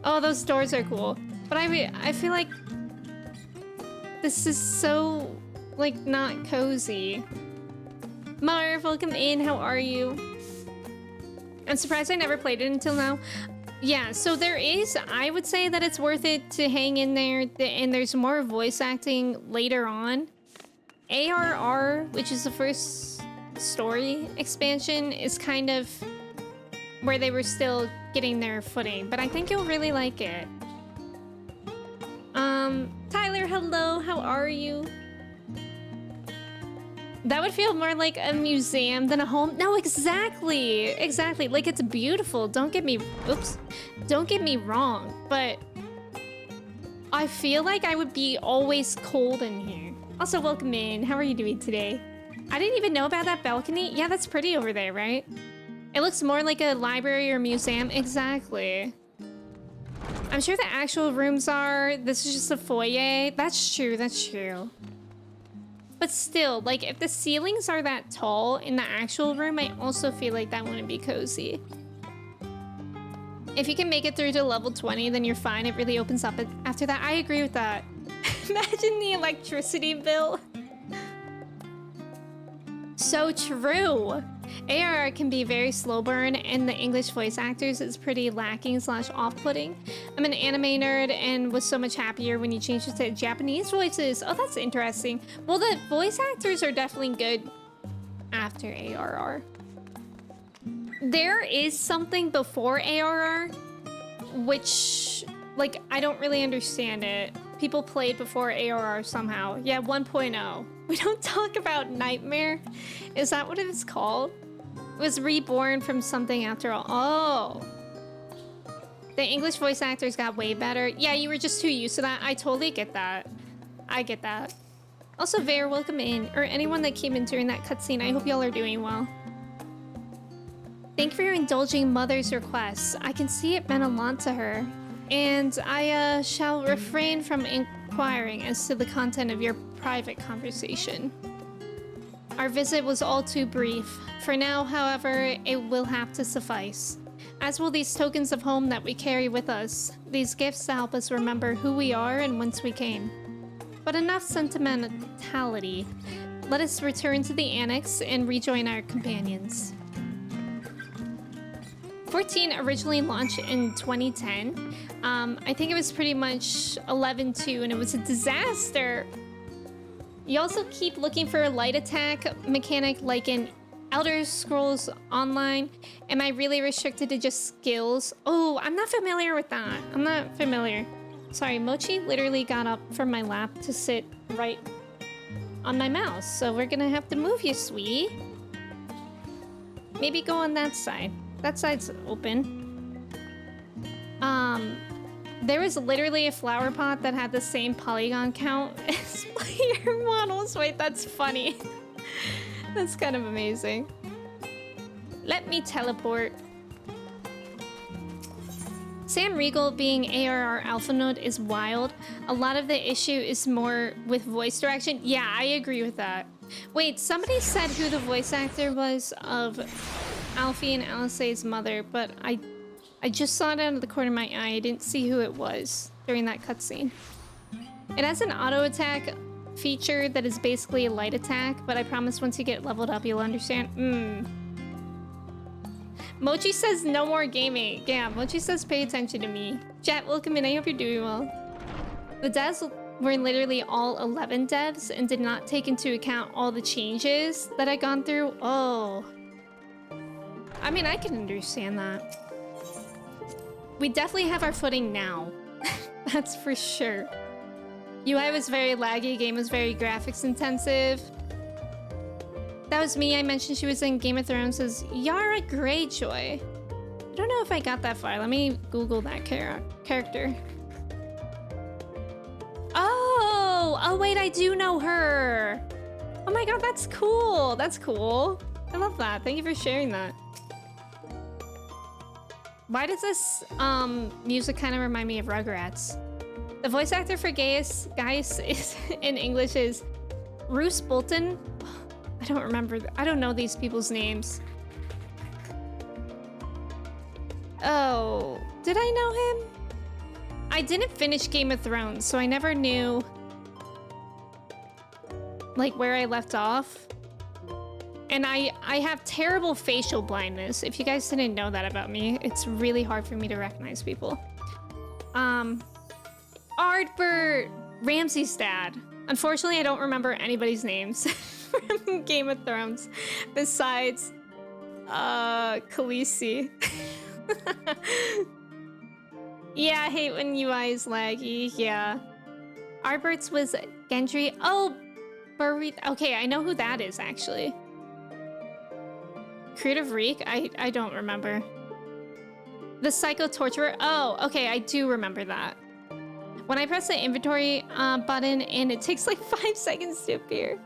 Oh, those doors are cool. But I feel like this is so like not cozy. Marv, welcome in. How are you? I'm surprised I never played it until now. Yeah, so there is, I would say that it's worth it to hang in there, and there's more voice acting later on. ARR, which is the first story expansion, is kind of where they were still getting their footing, but I think you'll really like it. Tyler, hello, how are you? That would feel more like a museum than a home. No, exactly. Exactly. Like, it's beautiful. Don't get me... Oops. Don't get me wrong, but I feel like I would be always cold in here. Also, welcome in. How are you doing today? I didn't even know about that balcony. Yeah, that's pretty over there, right? It looks more like a library or museum. Exactly. I'm sure the actual rooms are... This is just a foyer. That's true. That's true. But still, like, if the ceilings are that tall in the actual room, I also feel like that wouldn't be cozy. If you can make it through to level 20, then you're fine. It really opens up after that. I agree with that. Imagine the electricity bill. So true. ARR can be very slow burn, and the English voice actors is pretty lacking / off-putting. I'm an anime nerd and was so much happier when you changed it to Japanese voices. Oh, that's interesting. Well, the voice actors are definitely good after ARR. There is something before ARR, which, like, I don't really understand it. People played before ARR somehow. Yeah, 1.0. We don't talk about Nightmare. Is that what it is called? It was reborn from something after all. Oh. The English voice actors got way better. Yeah, you were just too used to that. I totally get that. I get that. Also, Vare, welcome in. Or anyone that came in during that cutscene. I hope y'all are doing well. Thank you for indulging Mother's requests. I can see it meant a lot to her. And I shall refrain from inquiring as to the content of your private conversation. Our visit was all too brief. For now, however, it will have to suffice. As will these tokens of home that we carry with us. These gifts to help us remember who we are and whence we came. But enough sentimentality. Let us return to the annex and rejoin our companions. 14 originally launched in 2010. I think it was pretty much 11.2 and it was a disaster. You also keep looking for a light attack mechanic like in Elder Scrolls Online. Am I really restricted to just skills? Oh, I'm not familiar with that. I'm not familiar. Sorry, Mochi literally got up from my lap to sit right on my mouse. So we're gonna have to move you, sweetie. Maybe go on that side. That side's open. There was literally a flower pot that had the same polygon count as player models. Wait, that's funny. That's kind of amazing. Let me teleport. Sam Riegel being ARR Alpha Node is wild. A lot of the issue is more with voice direction. Yeah, I agree with that. Wait, somebody said who the voice actor was of Alfie and Alice's mother, but I just saw it out of the corner of my eye. I didn't see who it was during that cutscene. It has an auto attack feature that is basically a light attack, but I promise once you get leveled up, you'll understand. Mochi says no more gaming. Yeah, Mochi says pay attention to me. Chat, welcome in. I hope you're doing well. The devs were literally all 11 devs and did not take into account all the changes that I'd gone through. Oh. I mean, I can understand that. We definitely have our footing now. That's for sure. UI was very laggy, game was very graphics intensive. That was me. I mentioned she was in Game of Thrones as Yara Greyjoy. I don't know if I got that far. Let me Google that character. Oh wait, I do know her. Oh my god, that's cool. That's cool. I love that. Thank you for sharing that. Why does this music kind of remind me of Rugrats? The voice actor for Gaius is in English is Roose Bolton. I don't remember. I don't know these people's names. Oh, did I know him? I didn't finish Game of Thrones, so I never knew like where I left off. And I have terrible facial blindness. If you guys didn't know that about me, it's really hard for me to recognize people. Ardbert Ramsay's dad. Unfortunately, I don't remember anybody's names from Game of Thrones besides Khaleesi. Yeah, I hate when UI is laggy. Yeah. Arbert's was Gendry. Oh, okay, I know who that is actually. Creative Reek? I don't remember. The Psycho Torturer? Oh, okay, I do remember that. When I press the inventory button and it takes like 5 seconds to appear.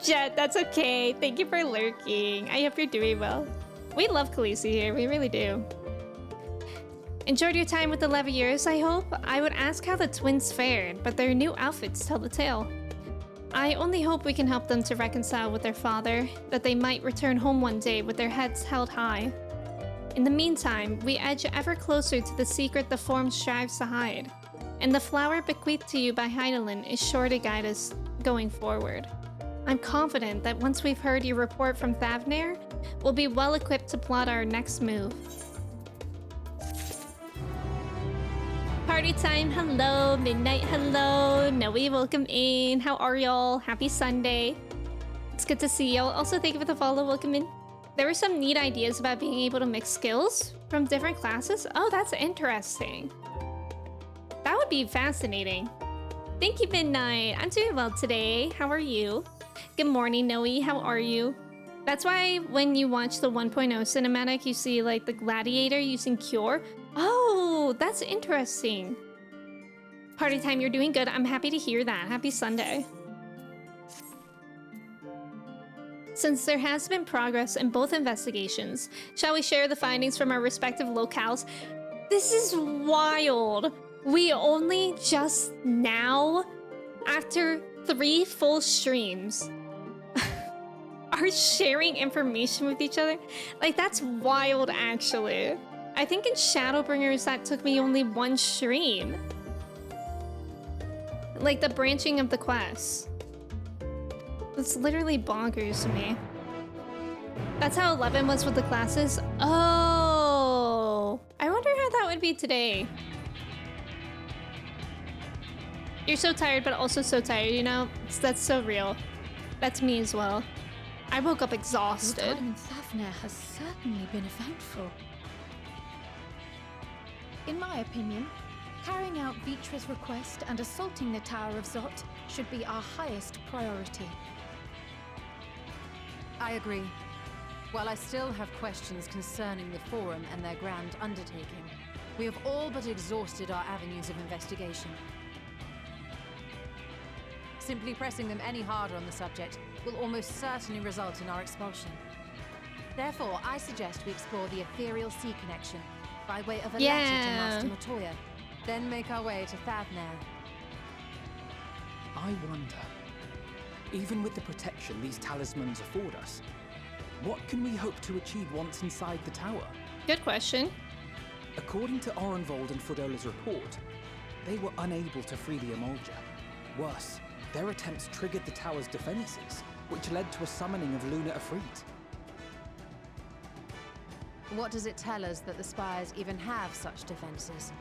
Jet, that's okay. Thank you for lurking. I hope you're doing well. We love Khaleesi here, we really do. Enjoyed your time with the Leviers, I hope? I would ask how the twins fared, but their new outfits tell the tale. I only hope we can help them to reconcile with their father, that they might return home one day with their heads held high. In the meantime, we edge ever closer to the secret the form strives to hide. and the flower bequeathed to you by Heidelin is sure to guide us going forward. I'm confident that once we've heard your report from Thavnair, we'll be well equipped to plot our next move. Party time, hello. Midnight, hello. Noe, welcome in. How are y'all? Happy Sunday. It's good to see y'all. Also, thank you for the follow. Welcome in. There were some neat ideas about being able to mix skills from different classes. Oh, that's interesting. That would be fascinating. Thank you, Midnight. I'm doing well today. How are you? Good morning, Noe. How are you? That's why when you watch the 1.0 cinematic, you see like the gladiator using Cure. Oh, that's interesting. Party time, you're doing good. I'm happy to hear that. Happy Sunday. Since there has been progress in both investigations, shall we share the findings from our respective locales? This is wild. We only just now, after 3 full streams, are sharing information with each other. Like, that's wild, actually. I think in Shadowbringers, that took me only 1 stream. Like, the branching of the quests. It's literally bonkers to me. That's how 11 was with the classes? Oh! I wonder how that would be today. You're so tired, but also so tired, you know? That's so real. That's me as well. I woke up exhausted. Your time in Thavnair has certainly been eventful. In my opinion, carrying out Vitra's request and assaulting the Tower of Zot should be our highest priority. I agree. While I still have questions concerning the Forum and their grand undertaking, we have all but exhausted our avenues of investigation. Simply pressing them any harder on the subject will almost certainly result in our expulsion. Therefore, I suggest we explore the ethereal sea connection by way of a letter to Master Matoya, then make our way to Thavnair. I wonder, even with the protection these talismans afford us, what can we hope to achieve once inside the tower? Good question. According to Orenvold and Frodola's report, they were unable to free the Emolja. Worse, their attempts triggered the tower's defenses, which led to a summoning of Luna Ifrit. What does it tell us that the Spires even have such defenses?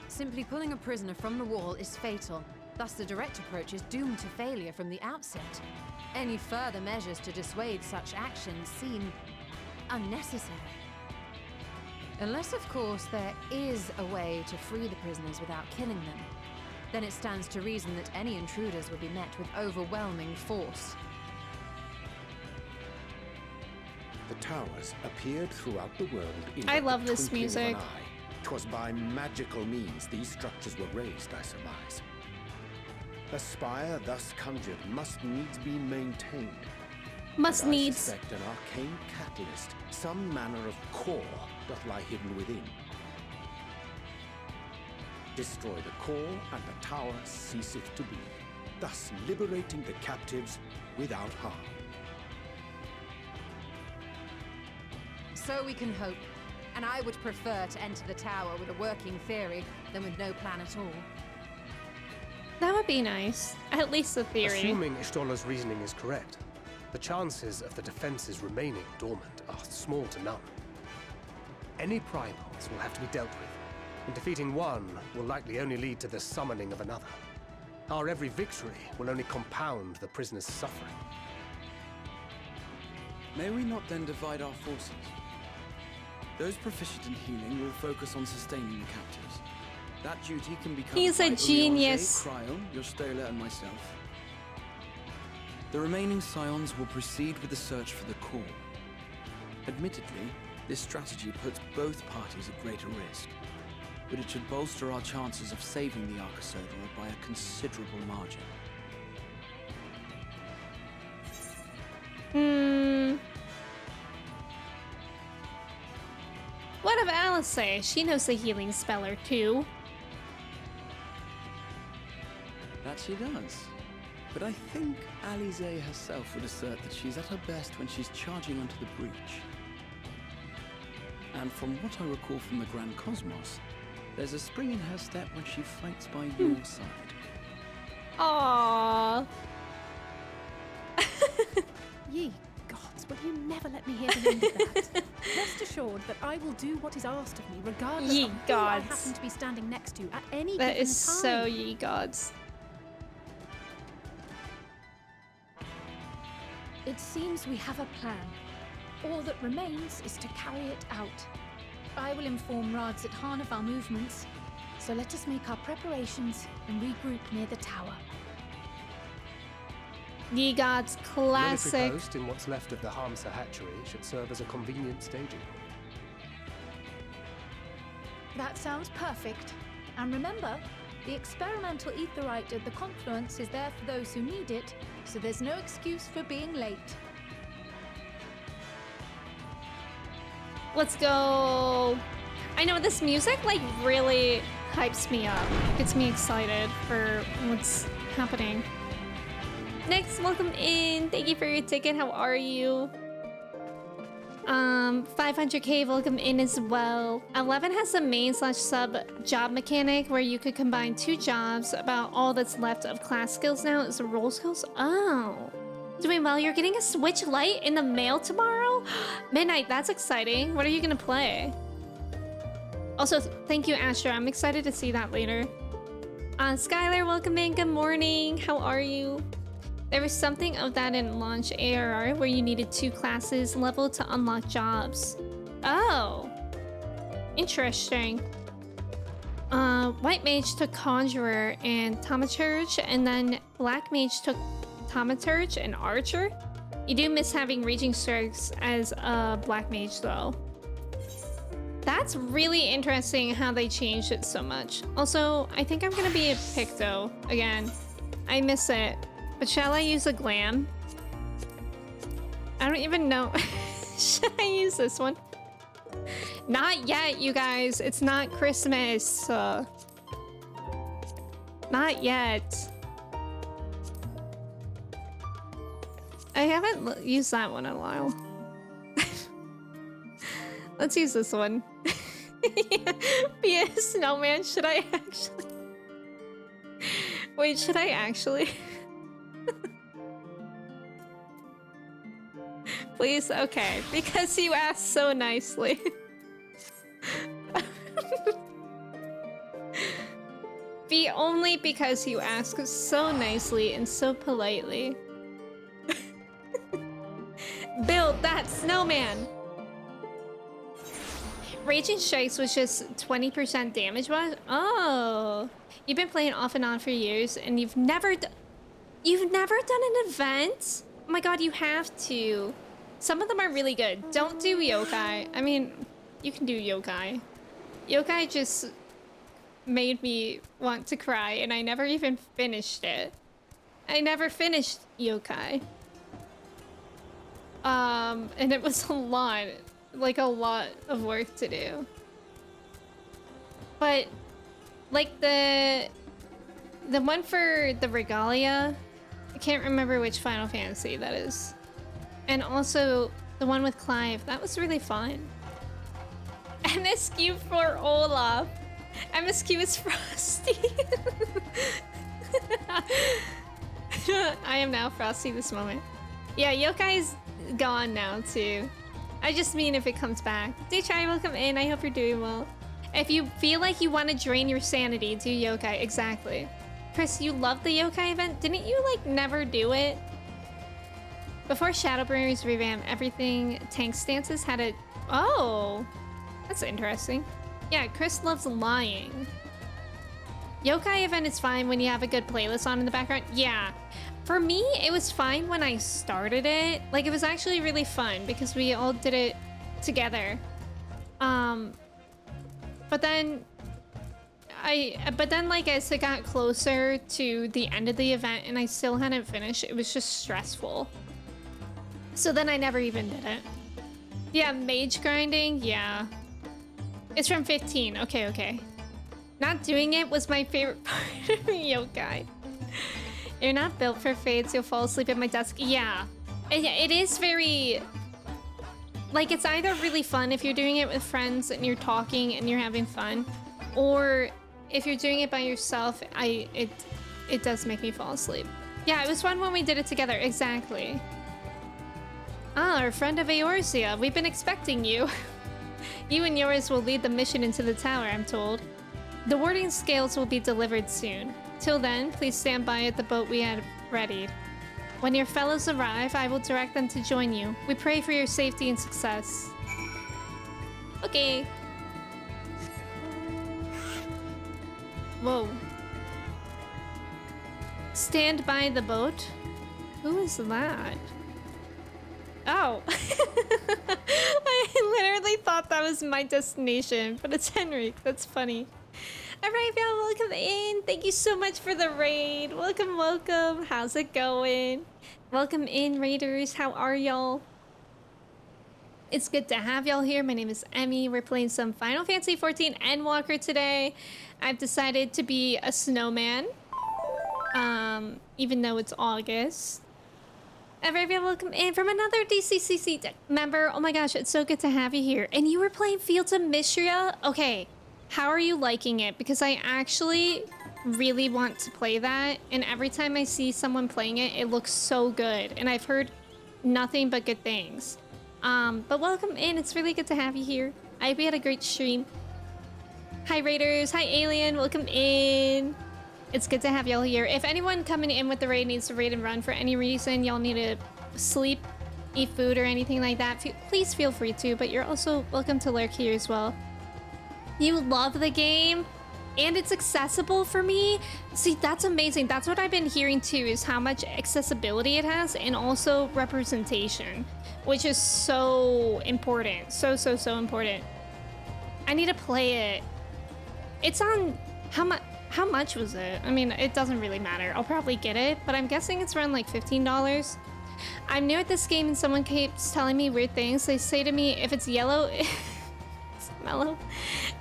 Simply pulling a prisoner from the wall is fatal. Thus, the direct approach is doomed to failure from the outset. Any further measures to dissuade such actions seem unnecessary. Unless, of course, there is a way to free the prisoners without killing them. Then it stands to reason that any intruders would be met with overwhelming force. The towers appeared throughout the world in I but love the this twinkling of an music. eye. 'Twas by magical means these structures were raised, I surmise. A spire thus conjured must needs be maintained. Must And needs. I suspect an arcane catalyst, some manner of core, doth lie hidden within. Destroy the core, and the tower ceaseth to be, thus liberating the captives without harm. So we can hope. And I would prefer to enter the tower with a working theory than with no plan at all. That would be nice. At least a theory. Assuming Ishtola's reasoning is correct, the chances of the defenses remaining dormant are small to none. Any primals will have to be dealt with, and defeating one will likely only lead to the summoning of another. Our every victory will only compound the prisoner's suffering. May we not then divide our forces? Those proficient in healing will focus on sustaining the captives. That duty can be covered He's by a Urianger, genius. Cryo, Yostola, and myself. The remaining scions will proceed with the search for the core. Admittedly, this strategy puts both parties at greater risk, but it should bolster our chances of saving the Arcosodor by a considerable margin. What of Alice? She knows the healing speller too. That she does. But I think Alize herself would assert that she's at her best when she's charging onto the breach. And from what I recall from the Grand Cosmos, There's a spring in her step when she fights by your side. Aww. Ye gods, will you never let me hear the end of that? Rest assured that I will do what is asked of me, regardless Ye of who I gods. happen to be standing next to at any That given is so time. ye gods. It seems we have a plan. All that remains is to carry it out. I will inform Rads at Han of our movements, so let us make our preparations and regroup near the tower. Ye gods, classic. Military post in what's left of the Hamsa hatchery should serve as a convenient staging point. That sounds perfect. And remember, the experimental etherite at the confluence is there for those who need it, so there's no excuse for being late. Let's go. I know this music like really hypes me up. Gets me excited for what's happening. Next, welcome in. Thank you for your ticket. How are you? 500k, welcome in as well. 11 has a main/sub job mechanic where you could combine 2 jobs. About all that's left of class skills now is the role skills. Oh. Doing well. You're getting a Switch Lite in the mail tomorrow? Midnight, that's exciting. What are you gonna play? Also, thank you, Astra. I'm excited to see that later. Skylar, welcome in. Good morning. How are you? There was something of that in launch ARR where you needed 2 classes level to unlock jobs. Oh. Interesting. White Mage took Conjurer and Thaumaturge, and then Black Mage took Thaumaturge and Archer. You do miss having Raging Strikes as a Black Mage though. That's really interesting how they changed it so much. Also, I think I'm gonna be a Picto again. I miss it. But shall I use a Glam? I don't even know. Should I use this one? Not yet, you guys. It's not Christmas. Not yet. I haven't used that one in a while. Let's use this one. Be a snowman. Should I actually? Wait, should I actually? Please? Okay. Because you asked so nicely. Be only because you ask so nicely and so politely. Build that snowman! Raging Strikes was just 20% damage was? Oh. You've been playing off and on for years and you've never done an event? Oh my god, you have to. Some of them are really good. Don't do yokai. I mean, you can do yokai. Yokai just made me want to cry and I never even finished it. I never finished yokai. And it was a lot of work to do. But like the one for the Regalia, I can't remember which Final Fantasy that is. And also the one with Clive, that was really fun. MSQ for Olaf. MSQ is Frosty. I am now Frosty this moment. Yeah, Yokai's gone now too. I just mean if it comes back. Daytry, welcome in. I hope you're doing well. If you feel like you want to drain your sanity, do yokai. Exactly. Chris, you loved the yokai event. Didn't you like never do it? Before Shadowbringers revamp, everything tank stances had a... Oh, that's interesting. Yeah, Chris loves lying. Yokai event is fine when you have a good playlist on in the background. Yeah. For me, it was fine when I started it. Like, it was actually really fun because we all did it together. But then like as it got closer to the end of the event and I still hadn't finished, it was just stressful. So then I never even did it. Yeah, mage grinding, yeah. It's from 15, okay. Not doing it was my favorite part of yokai. You're not built for fades, you'll fall asleep at my desk. Yeah, it is very... Like, it's either really fun if you're doing it with friends and you're talking and you're having fun, or if you're doing it by yourself, it does make me fall asleep. Yeah, it was fun when we did it together. Exactly. Ah, our friend of Eorzea. We've been expecting you. You and yours will lead the mission into the tower, I'm told. The warding scales will be delivered soon. Till then, please stand by at the boat we had readied. When your fellows arrive, I will direct them to join you. We pray for your safety and success. Okay. Whoa. Stand by the boat? Who is that? Oh. I literally thought that was my destination, but it's Henrik. That's funny. Alright, y'all, welcome in. Thank you so much for the raid. Welcome, welcome. How's it going? Welcome in, raiders. How are y'all? It's good to have y'all here. My name is Emmy. We're playing some Final Fantasy XIV Endwalker today. I've decided to be a snowman. Even though it's August. Everyone, welcome in from another DCCC member. Oh my gosh, it's so good to have you here. And you were playing Fields of Mistria? Okay, how are you liking it? Because I actually really want to play that. And every time I see someone playing it, it looks so good. And I've heard nothing but good things. But welcome in. It's really good to have you here. I hope you had a great stream. Hi, Raiders. Hi, Alien. Welcome in. It's good to have y'all here. If anyone coming in with the raid needs to raid and run for any reason, y'all need to sleep, eat food, or anything like that, please feel free to, but you're also welcome to lurk here as well. You love the game, and it's accessible for me. See, that's amazing. That's what I've been hearing too, is how much accessibility it has, and also representation, which is so important. So important. I need to play it. It's on... How much was it? I mean, it doesn't really matter. I'll probably get it, but I'm guessing it's around like $15. I'm new at this game and someone keeps telling me weird things. They say to me, if it's yellow, it's mellow.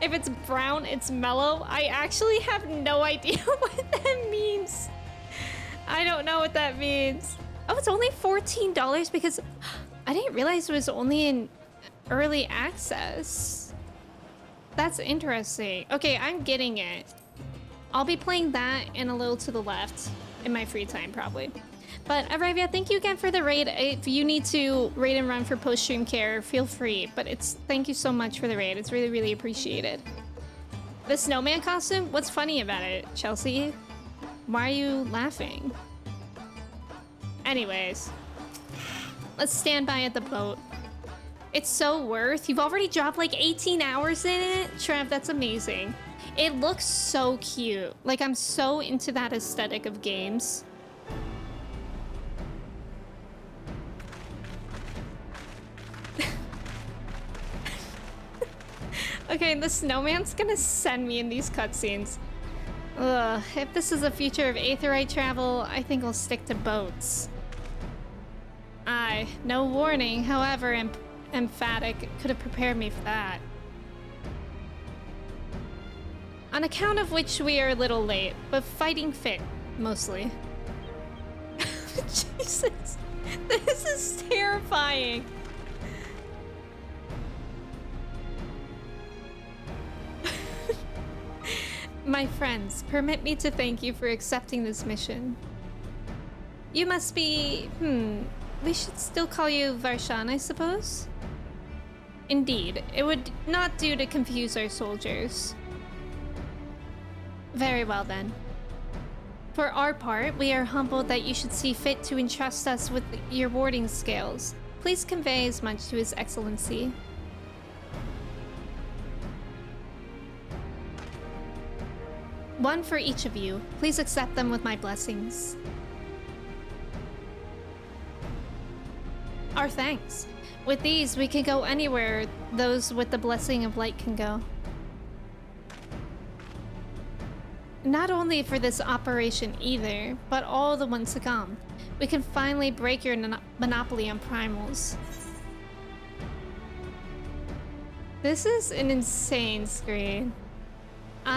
If it's brown, it's mellow. I actually have no idea what that means. I don't know what that means. Oh, it's only $14 because I didn't realize it was only in early access. That's interesting. Okay, I'm getting it. I'll be playing that and a little to the left in my free time, probably. But Arabia, thank you again for the raid. If you need to raid and run for post-stream care, feel free. But thank you so much for the raid. It's really, really appreciated. The snowman costume? What's funny about it, Chelsea? Why are you laughing? Anyways, let's stand by at the boat. It's so worth. You've already dropped like 18 hours in it? Trev, that's amazing. It looks so cute. Like, I'm so into that aesthetic of games. Okay, the snowman's gonna send me in these cutscenes. Ugh, if this is the future of Aetheryte travel, I think I'll stick to boats. Aye, no warning, however emphatic, could have prepared me for that. On account of which we are a little late, but fighting fit, mostly. Jesus, this is terrifying. My friends, permit me to thank you for accepting this mission. You must be, we should still call you Varshan, I suppose? Indeed, it would not do to confuse our soldiers. Very well then. For our part, we are humbled that you should see fit to entrust us with your warding scales. Please convey as much to His Excellency. One for each of you. Please accept them with my blessings. Our thanks. With these, we can go anywhere those with the blessing of light can go. Not only for this operation either, but all the ones to come. We can finally break your monopoly on primals. This is an insane screen.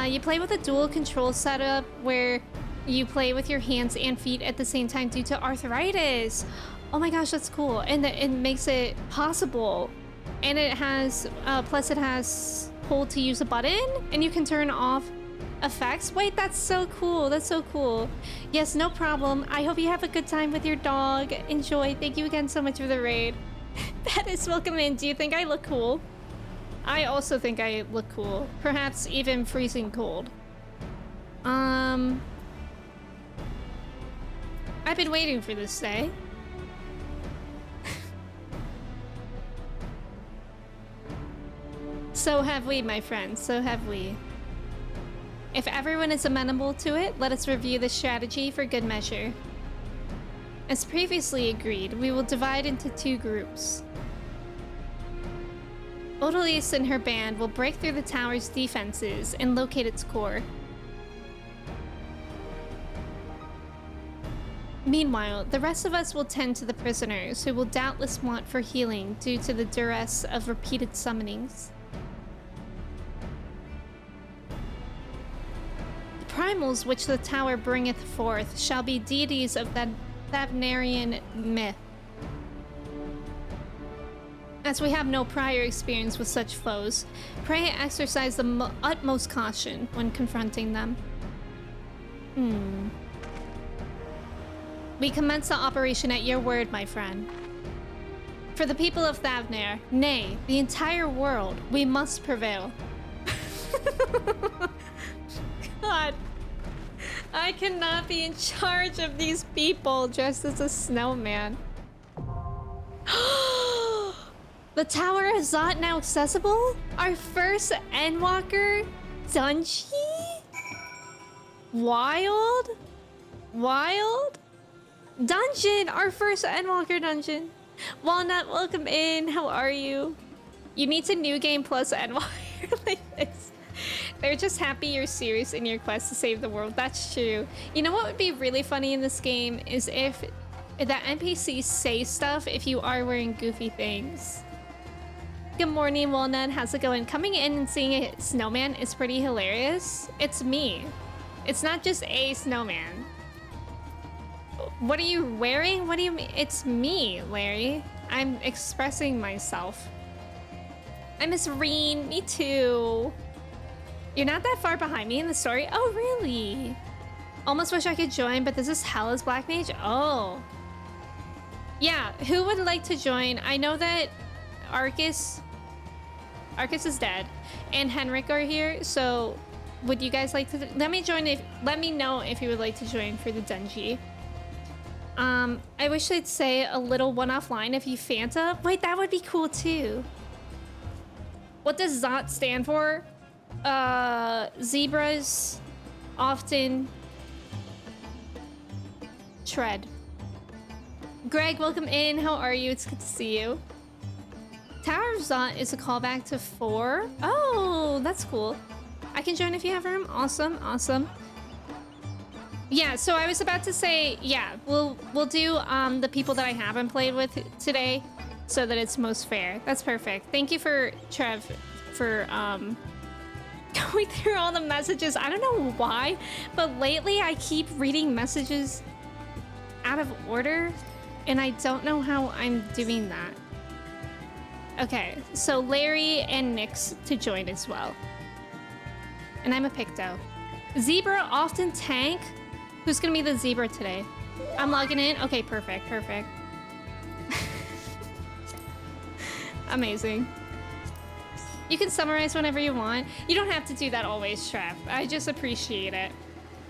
You play with a dual control setup where you play with your hands and feet at the same time due to arthritis. Oh my gosh, that's cool. And it makes it possible. And it has, plus it has hold to use a button and you can turn off effects. Wait, that's so cool. That's so cool. Yes, no problem. I hope you have a good time with your dog. Enjoy. Thank you again so much for the raid. That is welcome in. Do you think I look cool? I also think I look cool. Perhaps even freezing cold. I've been waiting for this day. So have we, my friends. So have we. If everyone is amenable to it, let us review the strategy for good measure. As previously agreed, we will divide into 2 groups. Odalise and her band will break through the tower's defenses and locate its core. Meanwhile, the rest of us will tend to the prisoners, who will doubtless want for healing due to the duress of repeated summonings. The primals which the tower bringeth forth shall be deities of that Thavnarian myth. As we have no prior experience with such foes, pray exercise the utmost caution when confronting them. We commence the operation at your word, my friend. For the people of Thavnar, nay, the entire world, we must prevail. God, I cannot be in charge of these people dressed as a snowman. The Tower of Zot now accessible? Our first Endwalker dungeon? Wild? Wild? Dungeon! Our first Endwalker dungeon. Walnut, welcome in. How are you? You need to new game plus Endwalker like this. They're just happy you're serious in your quest to save the world. That's true. You know what would be really funny in this game is if the NPCs say stuff if you are wearing goofy things. Good morning, Walnut. How's it going? Coming in and seeing a snowman is pretty hilarious. It's me. It's not just a snowman. What are you wearing? What do you mean? It's me, Larry. I'm expressing myself. I miss Reen. Me too. You're not that far behind me in the story. Oh, really? Almost wish I could join, but this is hell as Black Mage. Oh. Yeah, who would like to join? I know that Arcus is dead, and Henrik are here. So, would you guys like to? Let me know if you would like to join for the dungeon. I wish I'd say a little one offline if you Fanta. Wait, that would be cool too. What does ZOT stand for? Zebras often tread. Greg, welcome in. How are you? It's good to see you. Tower of Zot is a callback to 4. Oh, that's cool. I can join if you have room. Awesome, awesome. Yeah, so I was about to say, yeah, we'll do the people that I haven't played with today so that it's most fair. That's perfect. Thank you for Trev for going through all the messages. I don't know why, but lately I keep reading messages out of order and I don't know how I'm doing that. Okay, so Larry and Nyx to join as well. And I'm a Picto. Zebra often tank. Who's gonna be the zebra today? I'm logging in. Okay, perfect, perfect. Amazing. You can summarize whenever you want. You don't have to do that always, Trev. I just appreciate it.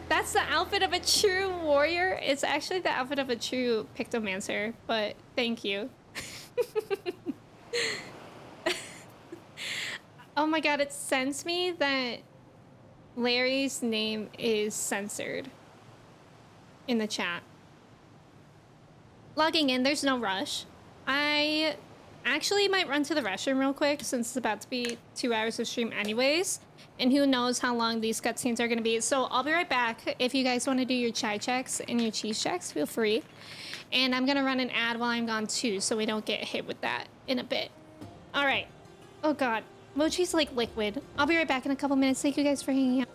That's the outfit of a true warrior. It's actually the outfit of a true Pictomancer, but thank you. Oh my god, it sends me that Larry's name is censored in the chat. Logging in, there's no rush. I actually might run to the restroom real quick since it's about to be 2 hours of stream anyways. And who knows how long these cutscenes are going to be. So I'll be right back. If you guys want to do your chai checks and your cheese checks, feel free. And I'm going to run an ad while I'm gone too, so we don't get hit with that in a bit. All right. Oh god. Mochi's like liquid. I'll be right back in a couple minutes. Thank you guys for hanging out.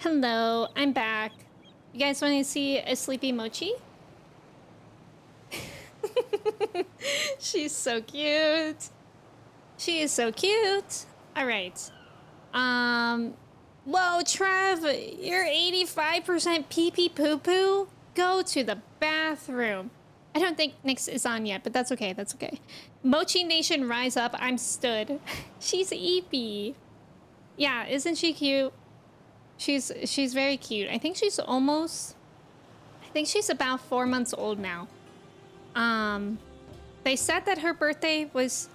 Hello, I'm back. You guys want to see a sleepy Mochi? She's so cute. She is so cute. All right. Whoa, Trev, you're 85% pee-pee poo-poo. Go to the bathroom. I don't think Nyx is on yet, but that's okay. That's okay. Mochi Nation, rise up. I'm stood. She's Eepy. Yeah, isn't she cute? She's very cute. I think she's about 4 months old now. They said that her birthday was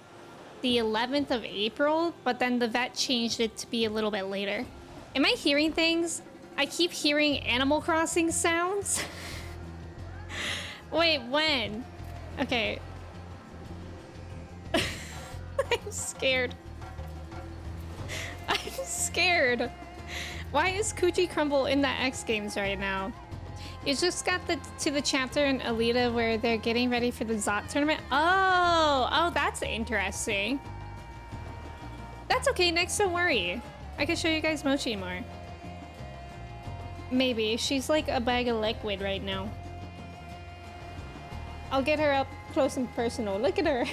the 11th of April, but then the vet changed it to be a little bit later. Am I hearing things? I keep hearing Animal Crossing sounds. Wait, when? Okay. I'm scared. I'm scared. Why is Coochie Crumble in the X Games right now? You just got to the chapter in Alita where they're getting ready for the Zot tournament. Oh, that's interesting. That's okay, next, don't worry. I can show you guys Mochi more. Maybe. She's like a bag of liquid right now. I'll get her up close and personal. Look at her.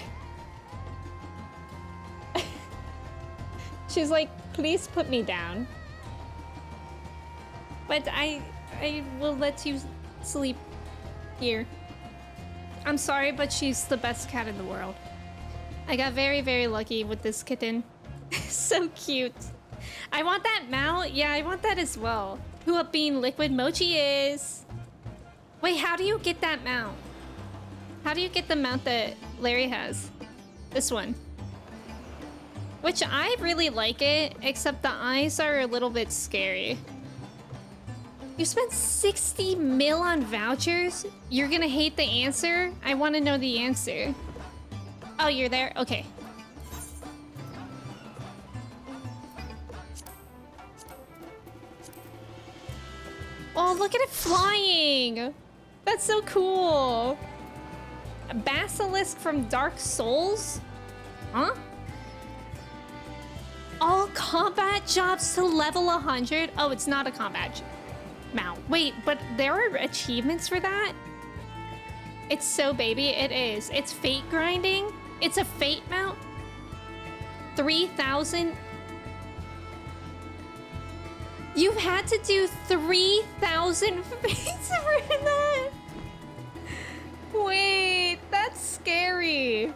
She's like, please put me down. But I will let you sleep here. I'm sorry, but she's the best cat in the world. I got very, very lucky with this kitten. So cute. I want that mount. Yeah, I want that as well. Who up being liquid Mochi is. Wait, how do you get that mount? How do you get the mount that Larry has? This one. Which I really like it, except the eyes are a little bit scary. You spent 60 mil on vouchers? You're gonna hate the answer? I want to know the answer. Oh, you're there? Okay. Oh, look at it flying! That's so cool! A basilisk from Dark Souls? Huh? All combat jobs to level 100? Oh, it's not a combat mount. Wait, but there are achievements for that? It's so baby, it is. It's fate grinding? It's a fate mount? 3,000? You've had to do 3,000 fates for that? Wait, that's scary.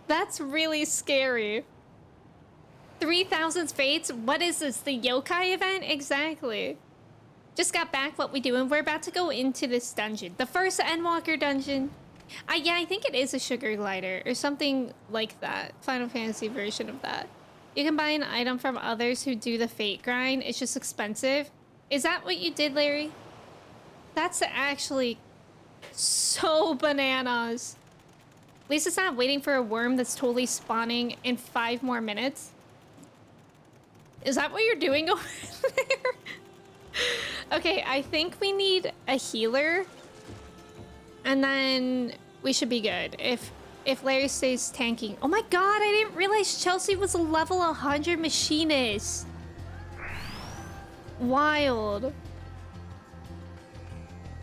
That's really scary. 3,000 fates? What is this, the yokai event? Exactly. Just got back, what we doing? We're about to go into this dungeon. The first Endwalker dungeon. Yeah, I think it is a sugar glider or something like that. Final Fantasy version of that. You can buy an item from others who do the fate grind. It's just expensive. Is that what you did, Larry? That's actually so bananas. At least it's not waiting for a worm that's totally spawning in 5 more minutes. Is that what you're doing over there? Okay, I think we need a healer. And then we should be good. If Larry stays tanking. Oh my god, I didn't realize Chelsea was a level 100 machinist. Wild.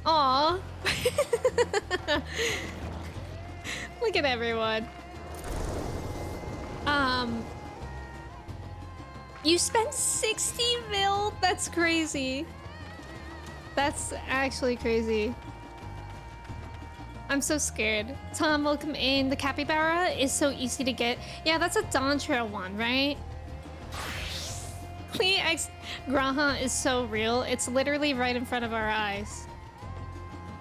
Aw. Look at everyone. You spent 60 mil? That's crazy. That's actually crazy. I'm so scared. Tom, welcome in. The capybara is so easy to get. Yeah, that's a Dawn Trail one, right? Clean X Graha is so real. It's literally right in front of our eyes.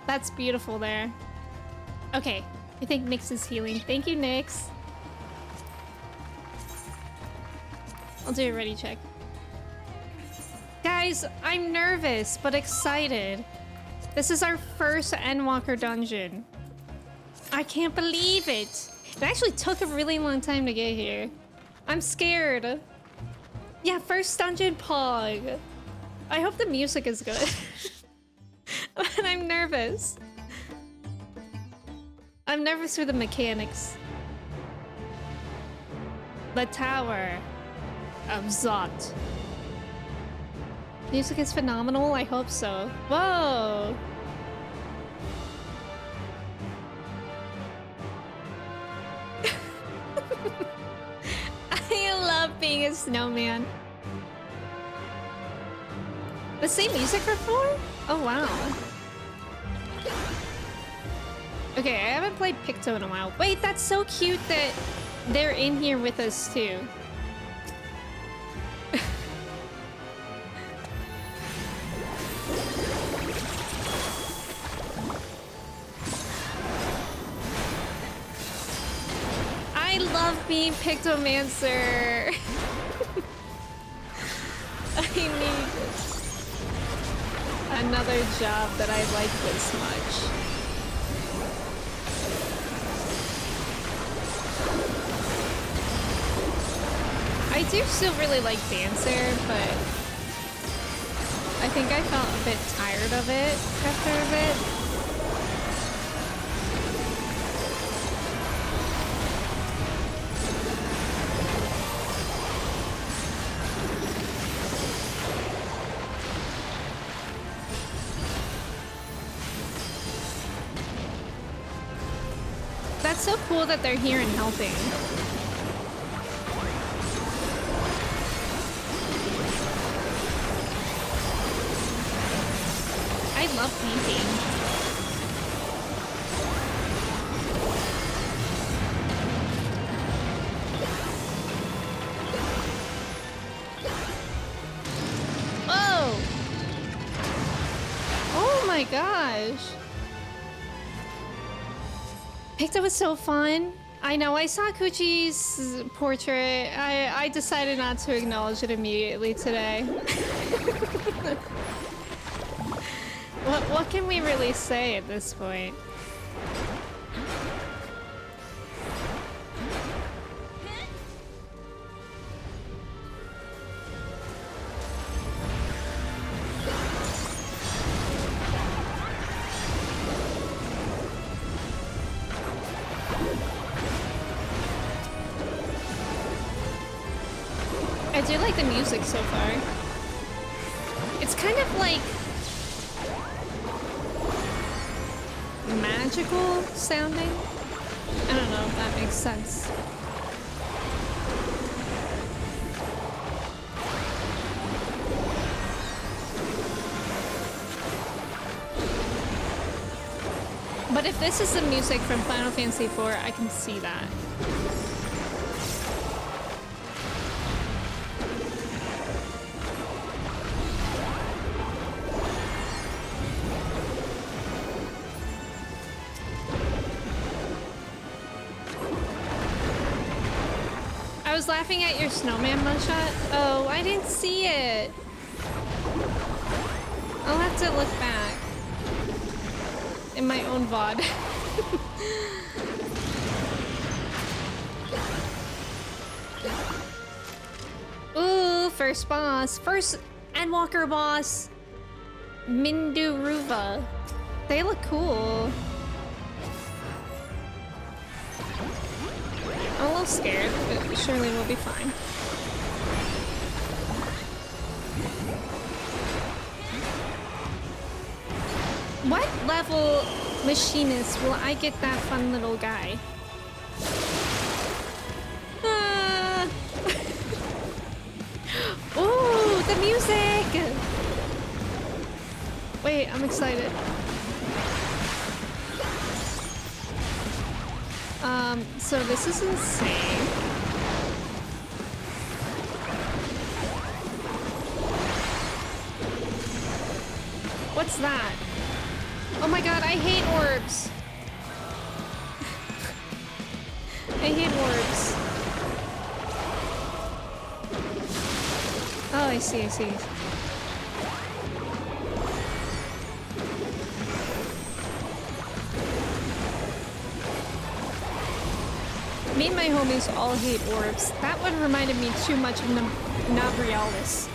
That's beautiful there. Okay, I think Nyx is healing. Thank you, Nyx. I'll do a ready check. Guys, I'm nervous, but excited. This is our first Endwalker dungeon. I can't believe it. It actually took a really long time to get here. I'm scared. Yeah, first dungeon pog. I hope the music is good. But I'm nervous. I'm nervous with the mechanics. The Tower of Zot. Music is phenomenal. I hope so. Whoa. I love being a snowman. The same music for 4? Oh wow. Okay, I haven't played Picto in a while. Wait, that's so cute that they're in here with us too. I love being Pictomancer. I need another job that I like this much. I do still really like Dancer, but I think I felt a bit tired of it after a bit. That's so cool that they're here and helping. I love painting. Oh! Oh my gosh. Picto was so fun. I know, I saw Kuchi's portrait. I decided not to acknowledge it immediately today. What can we really say at this point? I do like the music so far. It's kind of like magical sounding. I don't know if that makes sense. But if this is the music from Final Fantasy IV, I can see that. I was laughing at your snowman mugshot. Oh, I didn't see it. I'll have to look back in my own VOD. Ooh, first boss. First Endwalker boss. Minduruva. They look cool. I'm a little scared, but surely we'll be fine. What level machinist will I get that fun little guy? Ah. Ooh, the music! Wait, I'm excited. So this is insane. What's that? Oh my god, I hate orbs. I hate orbs. Oh, I see, I see. Me and my homies all hate orbs. That one reminded me too much of Nabrialis.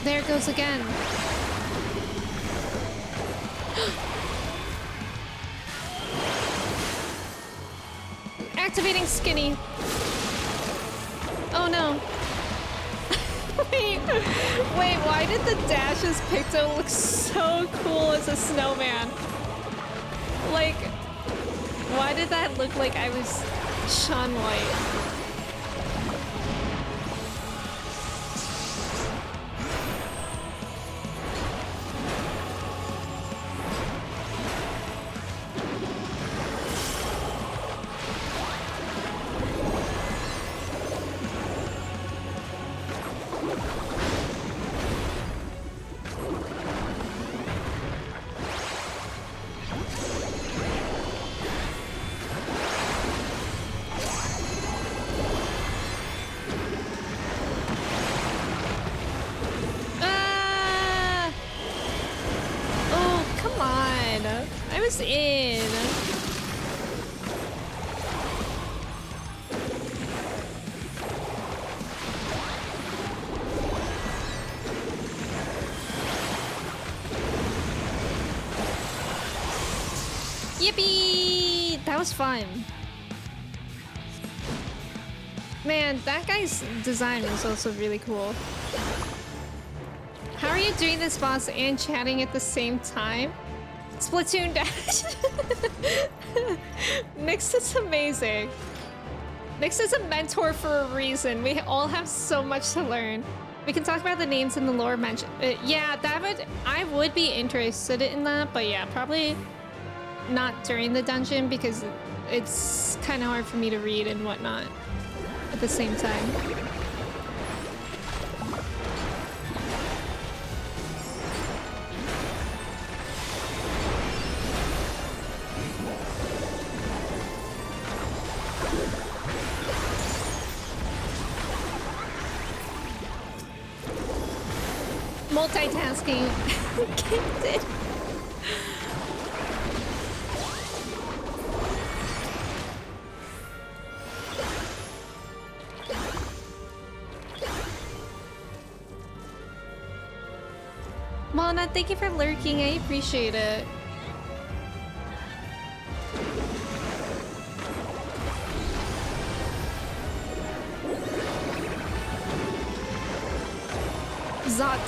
There it goes again. getting skinny. Oh no. Wait, why did the Dash's Picto look so cool as a snowman? Like, why did that look like I was Shaun White? In. Yippee! That was fun. Man, that guy's design was also really cool. How are you doing this, boss, and chatting at the same time? Splatoon Dash. Nyx is amazing. Nyx is a mentor for a reason. We all have so much to learn. We can talk about the names in the lore mention. Yeah, I would be interested in that, but yeah, probably not during the dungeon because it's kind of hard for me to read and whatnot at the same time. Multitasking. Kicked it. Mona, thank you for lurking. I appreciate it. Zot.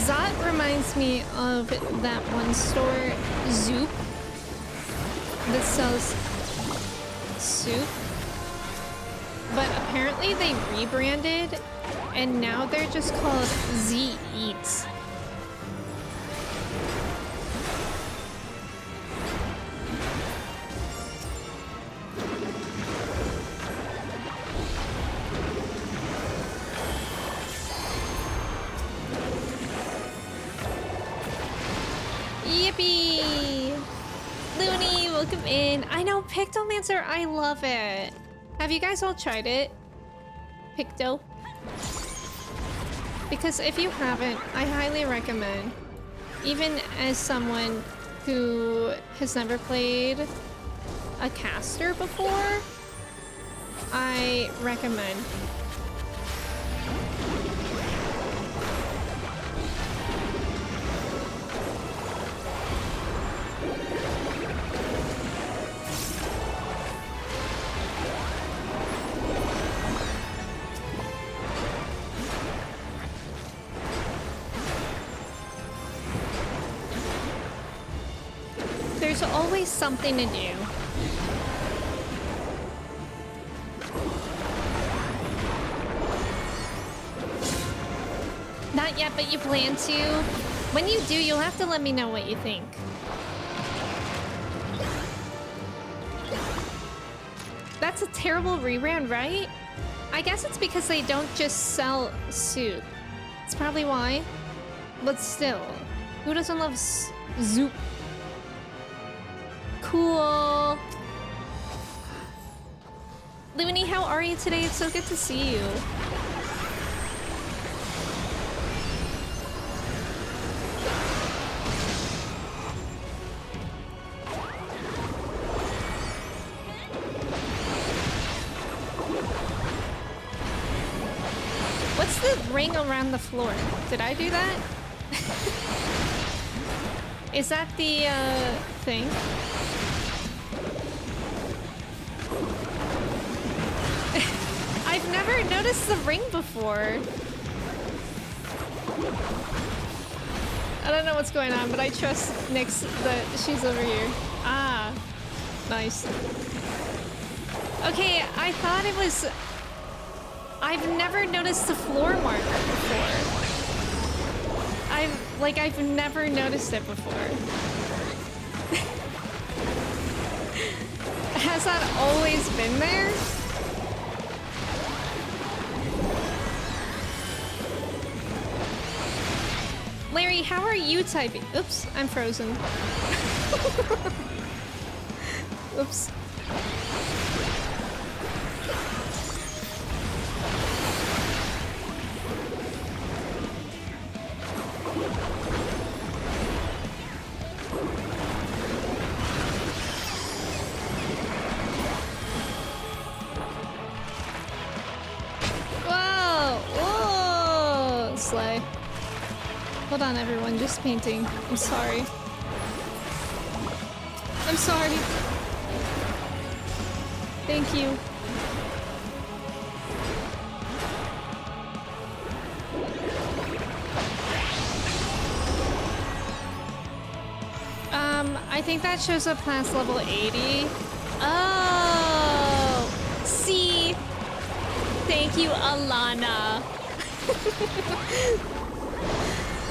Zot reminds me of that one store, Zoop, that sells soup. But apparently they rebranded and now they're just called Z Eats. Yippee! Looney, welcome in. I know, Pictomancer, I love it. Have you guys all tried it? Picto? Because if you haven't, I highly recommend. Even as someone who has never played a caster before, I recommend. There's always something to do. Not yet, but you plan to. When you do, you'll have to let me know what you think. That's a terrible rebrand, right? I guess it's because they don't just sell soup. It's probably why. But still, who doesn't love Zoop? Cool. Looney, how are you today? It's so good to see you. What's the ring around the floor? Did I do that? Is that the thing? I've never noticed the ring before. I don't know what's going on, but I trust Nyx that she's over here. Ah, nice. Okay, I thought it was... I've never noticed the floor marker before. I've never noticed it before. Has that always been there? Larry, how are you typing? Oops, I'm frozen. Oops. Whoa! Whoa! Slay. Hold on, everyone. Just painting. I'm sorry. I'm sorry. Thank you. I think that shows up past level 80. Oh! See? Thank you, Alana.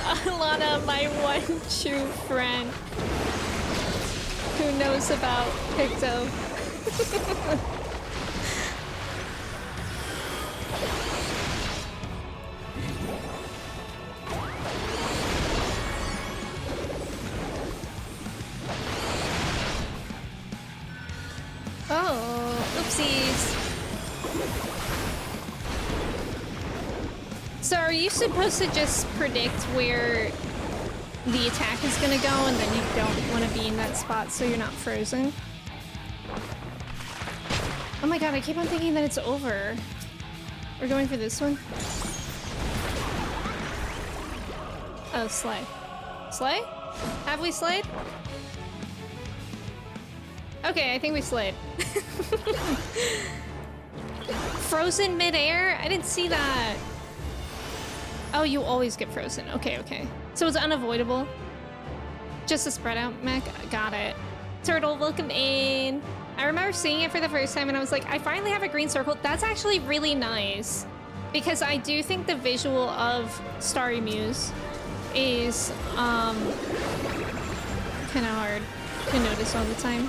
Alana, my one true friend who knows about Picto. Oh, oopsies. So are you supposed to just predict where the attack is gonna go and then you don't want to be in that spot so you're not frozen? Oh my god, I keep on thinking that it's over. We're going for this one? Oh, slay. Slay? Have we slayed? Okay, I think we slayed. Frozen midair? I didn't see that. Oh, you always get frozen. Okay, okay. So it's unavoidable. Just a spread out mech. Got it. Turtle, welcome in. I remember seeing it for the first time and I was like, I finally have a green circle. That's actually really nice. Because I do think the visual of Starry Muse is kind of hard to notice all the time.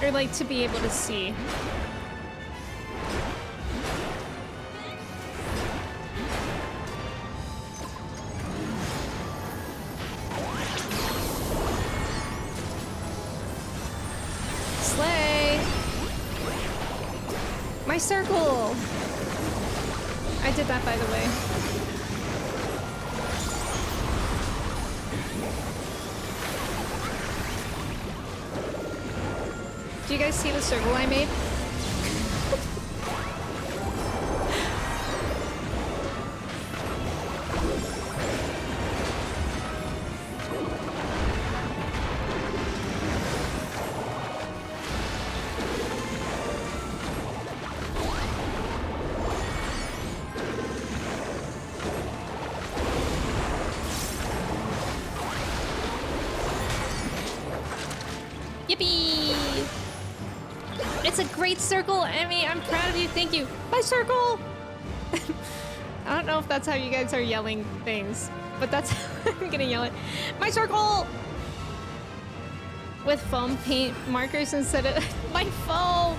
Or like to be able to see. Slay! My circle! I did that, by the way. Do you guys see the circle I made? Yippee! It's a great circle, Emmy. I'm proud of you. Thank you. My circle! I don't know if that's how you guys are yelling things, but that's how I'm gonna yell it. My circle! With foam paint markers instead of my foam!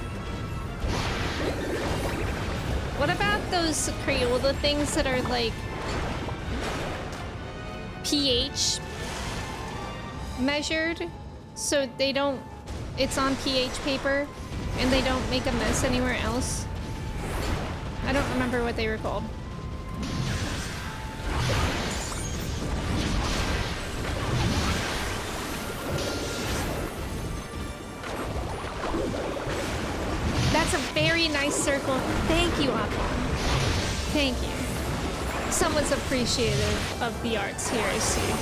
What about those Crayola things that are like pH measured? So they don't, it's on pH paper and they don't make a mess anywhere else. I don't remember what they were called. That's a very nice nice circle. Thank you, Aquan. Thank you. Someone's appreciative of the arts here, I see.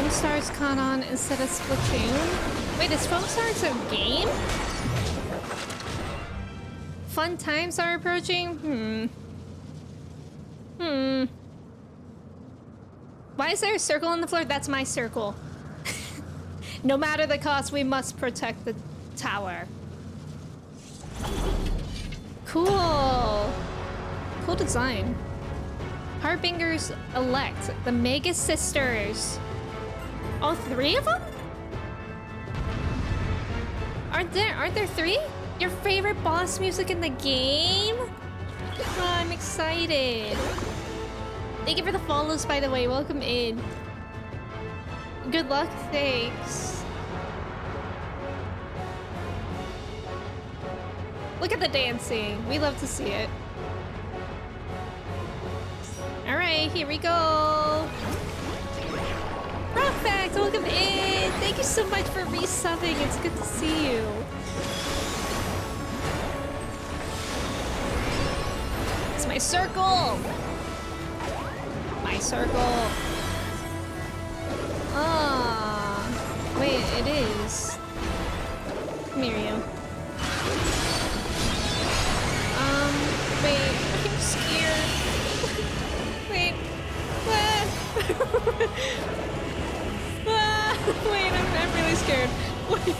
Stars caught on instead of Splatoon? Wait, is Foam Stars a game? Fun times are approaching? Why is there a circle on the floor? That's my circle. No matter the cost, we must protect the tower. Cool. Cool design. Harbingers elect the Mega Sisters. All three of them? Aren't there three? Your favorite boss music in the game? Oh, I'm excited. Thank you for the follows, by the way. Welcome in. Good luck, thanks. Look at the dancing. We love to see it. All right, here we go. Rockfact, welcome in! Thank you so much for resubbing. It's good to see you. It's my circle! My circle. Ah, wait, it is. Come here, you. Wait, I'm scared. Wait, what? Wait, I'm really scared. Wait.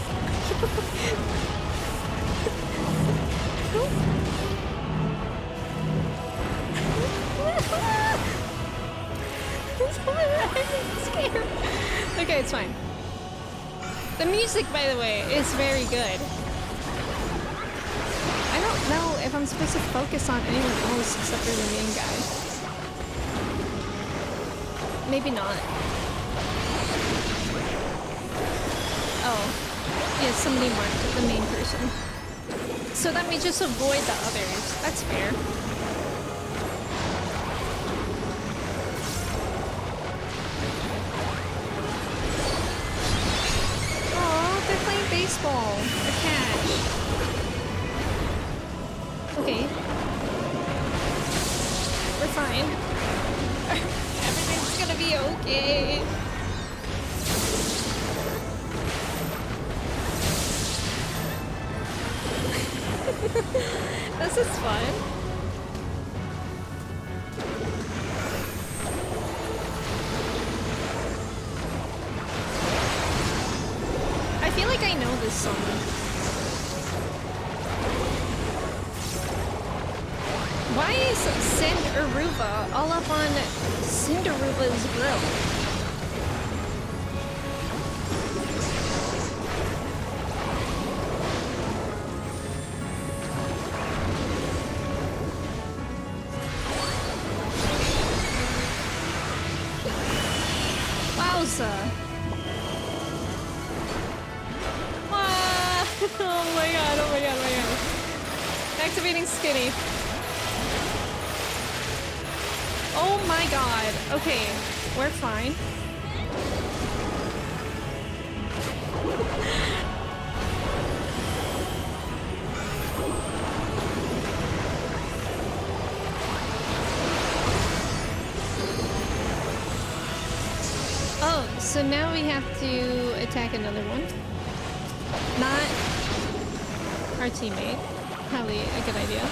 I'm scared. Okay, it's fine. The music, by the way, is very good. I don't know if I'm supposed to focus on anyone else except for the main guy. Maybe not. Oh, yeah, somebody marked the main person. So that we just avoid the others. That's fair. Aw, they're playing baseball. A catch. Okay. We're fine. Everything's gonna be okay. This is fun. I feel like I know this song. Why is Cinderuba all up on Cinderuba's grill? Wowza. Ah, oh my god, oh my god, oh my god. Activating Skinny. Oh my god. Okay, we're fine. Oh, so now we have to attack another one. Not our teammate. Probably a good idea.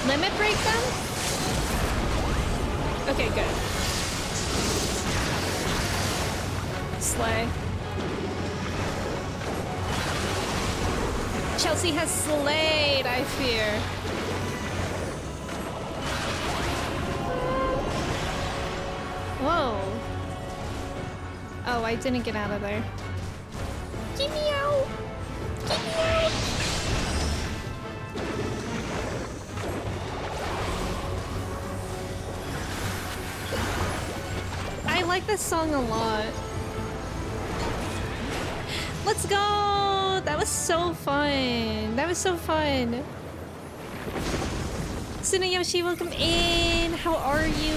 Limit break them? Okay, good. Slay. Chelsea has slayed, I fear. Whoa. Oh, I didn't get out of there. Get me out! Get me out! I like this song a lot. Let's go! That was so fun. That was so fun. Tsunayoshi, welcome in. How are you?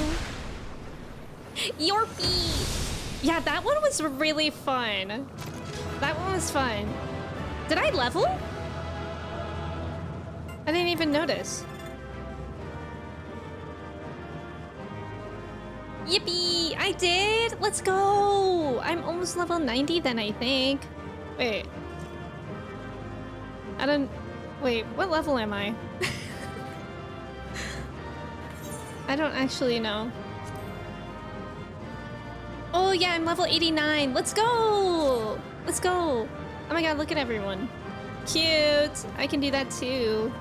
Yorpie! Yeah, that one was really fun. That one was fun. Did I level? I didn't even notice. Yippee! I did! Let's go! I'm almost level 90 then, I think. Wait. I don't... Wait, what level am I? I don't actually know. Oh yeah, I'm level 89. Let's go! Let's go! Oh my god, look at everyone. Cute! I can do that too.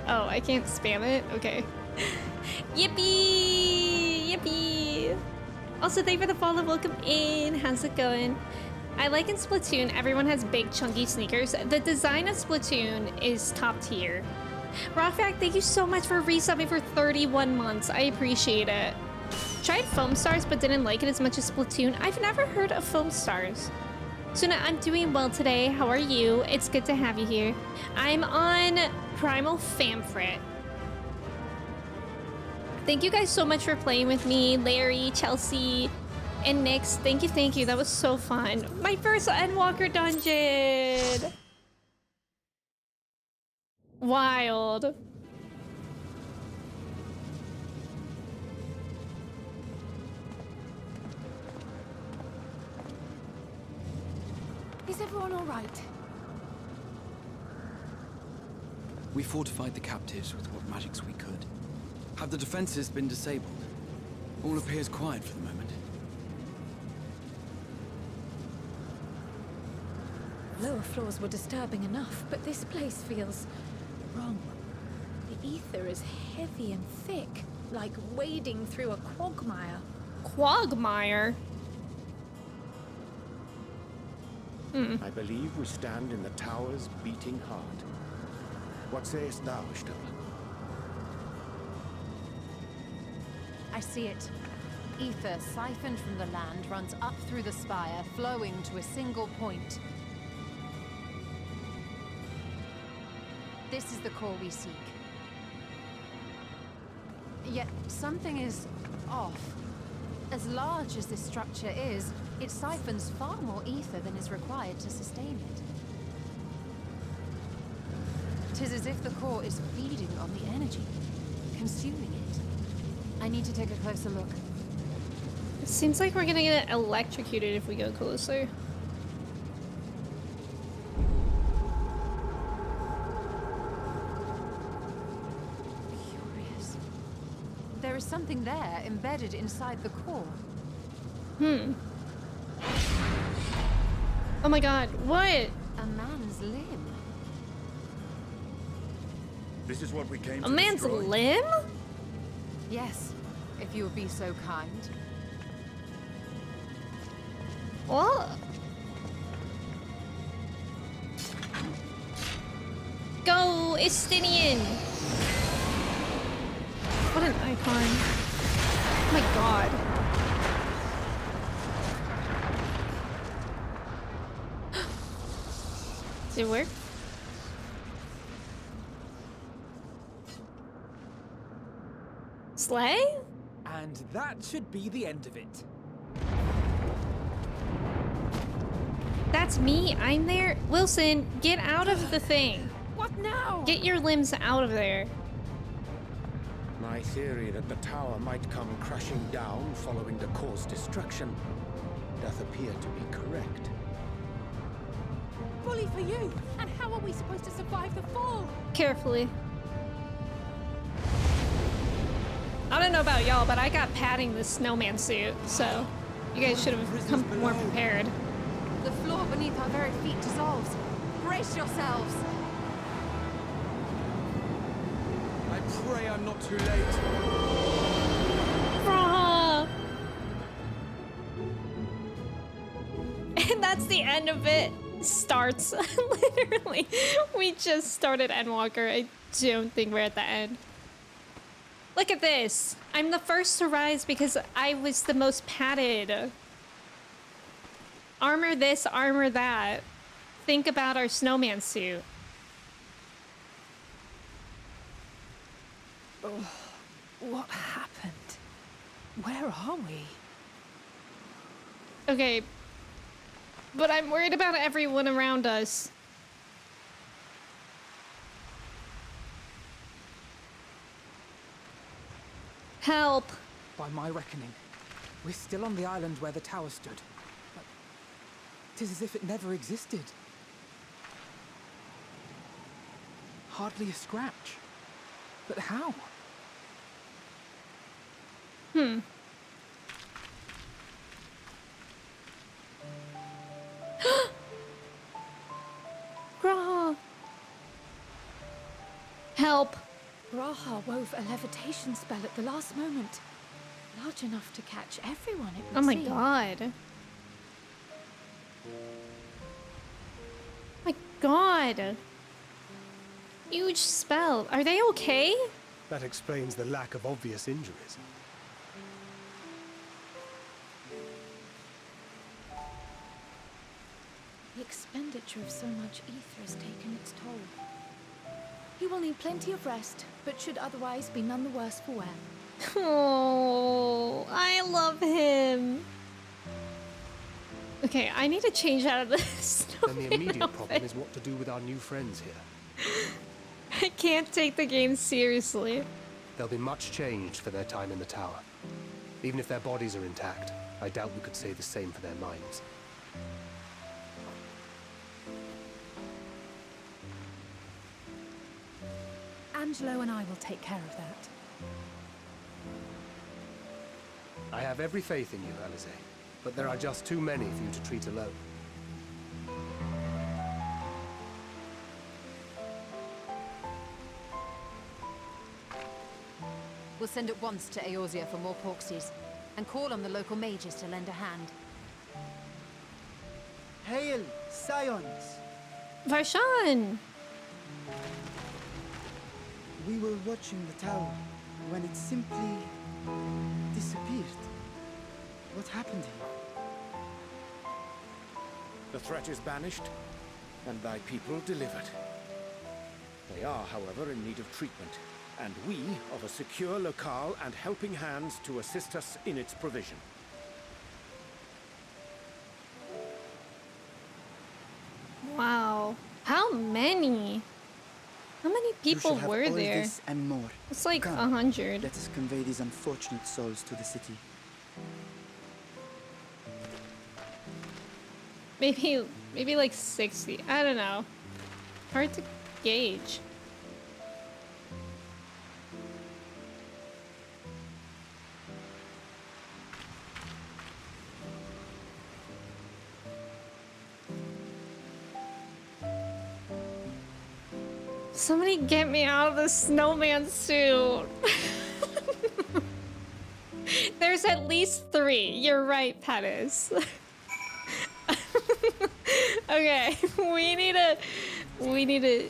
Oh, I can't spam it? Okay. Yippee! Yippee! Also, thank you for the follow. Welcome in. How's it going? I like in Splatoon, everyone has big, chunky sneakers. The design of Splatoon is top tier. Rockfact, thank you so much for resubbing for 31 months. I appreciate it. Tried Foam Stars, but didn't like it as much as Splatoon. I've never heard of Foam Stars. Suna, I'm doing well today. How are you? It's good to have you here. I'm on Primal Famfrit. Thank you guys so much for playing with me. Larry, Chelsea, and Nyx. Thank you. That was so fun. My first Endwalker dungeon! Wild. Is everyone all right? We fortified the captives with what magics we could. Have the defenses been disabled? All appears quiet for the moment. Lower floors were disturbing enough, but this place feels wrong. The ether is heavy and thick, like wading through a quagmire. Quagmire? I believe we stand in the tower's beating heart. What sayest thou, Ishtar? I see it. Ether siphoned from the land runs up through the spire, flowing to a single point. This is the core we seek. Yet something is off. As large as this structure is, it siphons far more ether than is required to sustain it. 'Tis as if the core is feeding on the energy, consuming it. I need to take a closer look. It seems like we're gonna get electrocuted if we go closer. Curious. There is something there embedded inside the core. Oh my god, what? A man's limb. This is what we came to A man's destroy. limb? Yes, if you would be so kind. What? Go, Estinian! What an icon. Oh my god. Does it work? Slay? And that should be the end of it. That's me. I'm there. Wilson, get out of the thing. What now? Get your limbs out of there. My theory that the tower might come crashing down following the core's destruction doth appear to be correct. Bully for you! And how are we supposed to survive the fall? Carefully. I don't know about y'all, but I got padding the snowman suit, so you guys should have come more prepared. The floor beneath our very feet dissolves. brace yourselves! I pray I'm not too late. Bruh. And that's the end of it. Starts. Literally. We just started Endwalker. I don't think we're at the end. Look at this. I'm the first to rise because I was the most padded. Armor this, armor that. Think about our snowman suit. Oh, what happened? Where are we? Okay. But I'm worried about everyone around us. Help. By my reckoning, we're still on the island where the tower stood. But 'tis as if it never existed. Hardly a scratch. But how? Graha. Help. Graha wove a levitation spell at the last moment. Large enough to catch everyone, it would Oh my seem. god. My god. Huge spell. Are they okay? That explains the lack of obvious injuries. The expenditure of so much ether has taken its toll. He will need plenty of rest, but should otherwise be none the worse for wear. Oh, I love him. Okay, I need to change out of this. Then the immediate problem is what to do with our new friends here. I can't take the game seriously. They'll be much changed for their time in the tower. Even if their bodies are intact, I doubt we could say the same for their minds. Angelo and I will take care of that. I have every faith in you, Alize, but there are just too many for you to treat alone. We'll send at once to Eorzea for more porksies, and call on the local mages to lend a hand. Hail, Scions! Varshan! We were watching the tower when it simply disappeared. What happened here? The threat is banished, and thy people delivered. They are, however, in need of treatment, and we of a secure locale and helping hands to assist us in its provision. Wow. How many? How many people You shall have were all there? this and more. It's like Come, 100. Let us convey these unfortunate souls to the city. Maybe like 60. I don't know. Hard to gauge. Somebody get me out of the snowman suit. There's at least 3. You're right, Pettis. Okay, we need to.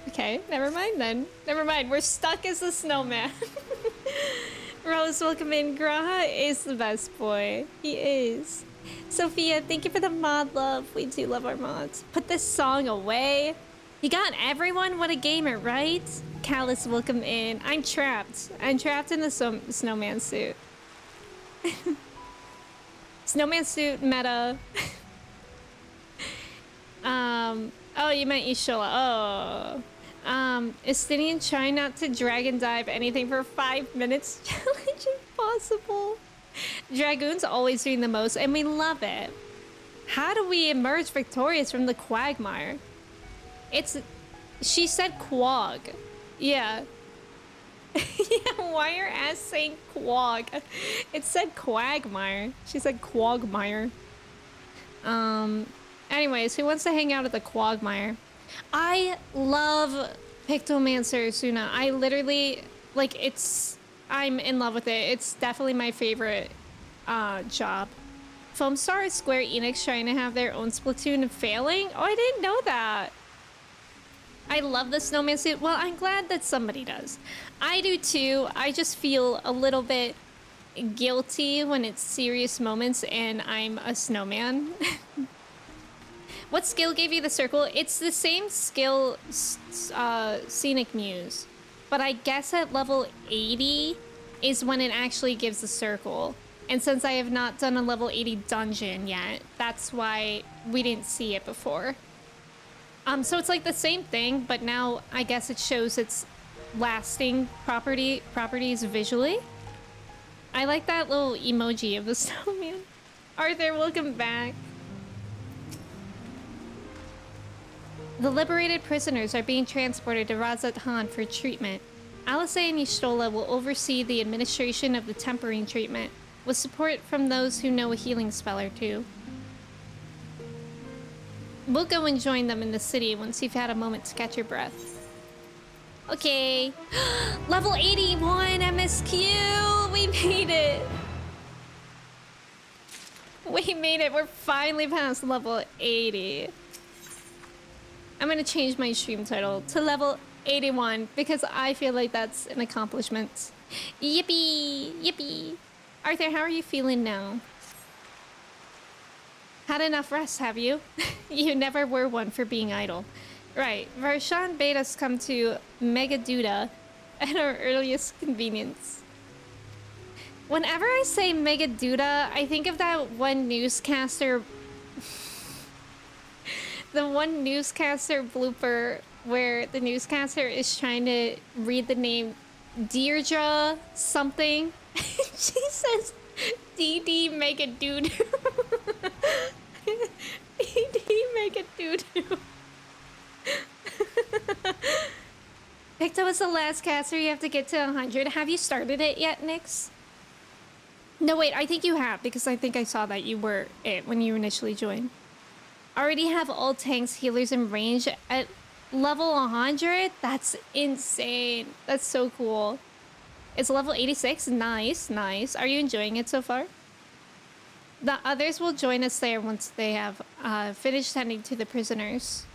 Okay, never mind then. Never mind, we're stuck as a snowman. Rose, welcome in. Graha is the best boy. He is. Sophia, thank you for the mod love. We do love our mods. Put this song away. You got everyone? What a gamer, right? Callus, welcome in. I'm trapped. I'm trapped in the snowman suit. Snowman suit meta. Oh, you meant Ishola. Oh. Estinian trying not to dragon dive anything for 5 minutes. Challenge impossible. Dragoon's always doing the most, and we love it. How do we emerge victorious from the quagmire? She said quag. Yeah. Yeah, why are ass saying quag? It said quagmire. She said quagmire. Anyways, who wants to hang out at the Quagmire? I love Pictomancer Suna. I literally, like, I'm in love with it. It's definitely my favorite job. Foamstar is Square Enix trying to have their own Splatoon and failing? Oh, I didn't know that. I love the snowman suit. Well, I'm glad that somebody does. I do too. I just feel a little bit guilty when it's serious moments and I'm a snowman. What skill gave you the circle? It's the same skill, Scenic Muse. But I guess at level 80 is when it actually gives the circle. And since I have not done a level 80 dungeon yet, that's why we didn't see it before. So it's like the same thing, but now I guess it shows its lasting properties visually. I like that little emoji of the snowman. Arthur, welcome back. The liberated prisoners are being transported to Razat Han for treatment. Alice and Yshtola will oversee the administration of the tempering treatment, with support from those who know a healing spell or two. We'll go and join them in the city once you've had a moment to catch your breath. Okay. Level 81 MSQ! We made it! We made it! We're finally past level 80. I'm gonna change my stream title to level 81 because I feel like that's an accomplishment. Yippee! Yippee! Arthur, how are you feeling now? Had enough rest, have you? You never were one for being idle. Right, Varshan bade us come to Megaduda at our earliest convenience. Whenever I say Megaduda, I think of that one newscaster... the one newscaster blooper where the newscaster is trying to read the name Deirdre something. She says, DD make a doo-doo. DD make a doo-doo. Picto is the last caster. You have to get to 100. Have you started it yet, Nyx? No, wait, I think you have, because I think I saw that you were it when you initially joined. Already have all tanks, healers, and range at level 100? That's insane. That's so cool. It's level 86. Nice, nice. Are you enjoying it so far? The others will join us there once they have finished tending to the prisoners.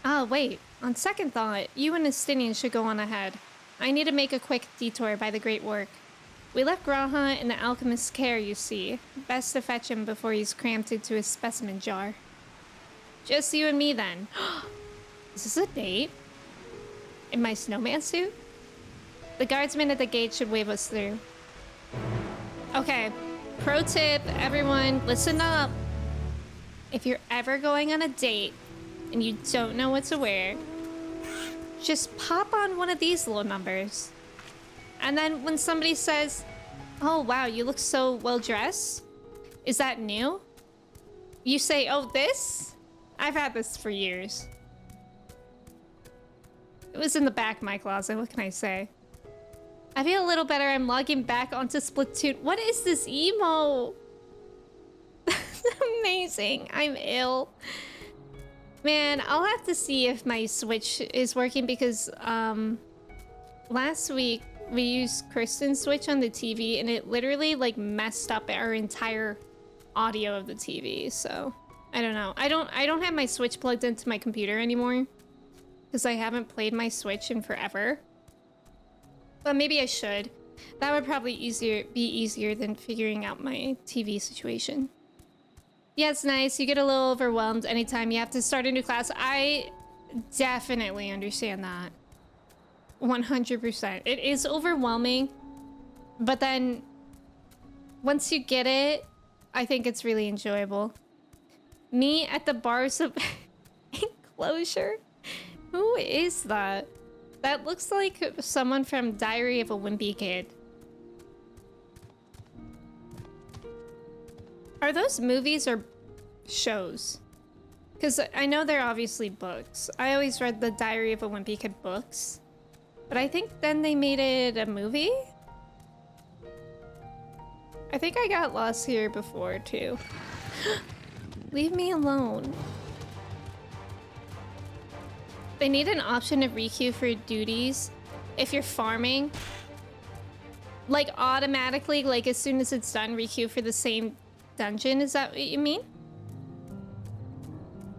Oh, wait. On second thought, you and Estinian should go on ahead. I need to make a quick detour by the Great Work. We left Graha in the alchemist's care, you see. Best to fetch him before he's cramped into his specimen jar. Just you and me, then. Is this a date? In my snowman suit? The guardsman at the gate should wave us through. Okay. Pro tip, everyone, listen up. If you're ever going on a date and you don't know what to wear, just pop on one of these little numbers. And then when somebody says, oh, wow, you look so well dressed. Is that new? You say, oh, this? I've had this for years. It was in the back of my closet. What can I say? I feel a little better. I'm logging back onto Splatoon. What is this emo? That's amazing. I'm ill. Man, I'll have to see if my Switch is working because last week we used Kristen's Switch on the TV and it literally like messed up our entire audio of the TV. So I don't know. I don't have my Switch plugged into my computer anymore because I haven't played my Switch in forever. But maybe I should. That would probably be easier than figuring out my TV situation. Yeah, it's nice. You get a little overwhelmed anytime you have to start a new class. I definitely understand that. 100%. It is overwhelming. But then once you get it, I think it's really enjoyable. Me at the bars of enclosure? Who is that? That looks like someone from Diary of a Wimpy Kid. Are those movies or shows? Because I know they're obviously books. I always read the Diary of a Wimpy Kid books. But I think then they made it a movie? I think I got lost here before, too. Leave me alone. They need an option to requeue for duties if you're farming. Like automatically, like as soon as it's done, requeue for the same dungeon. Is that what you mean?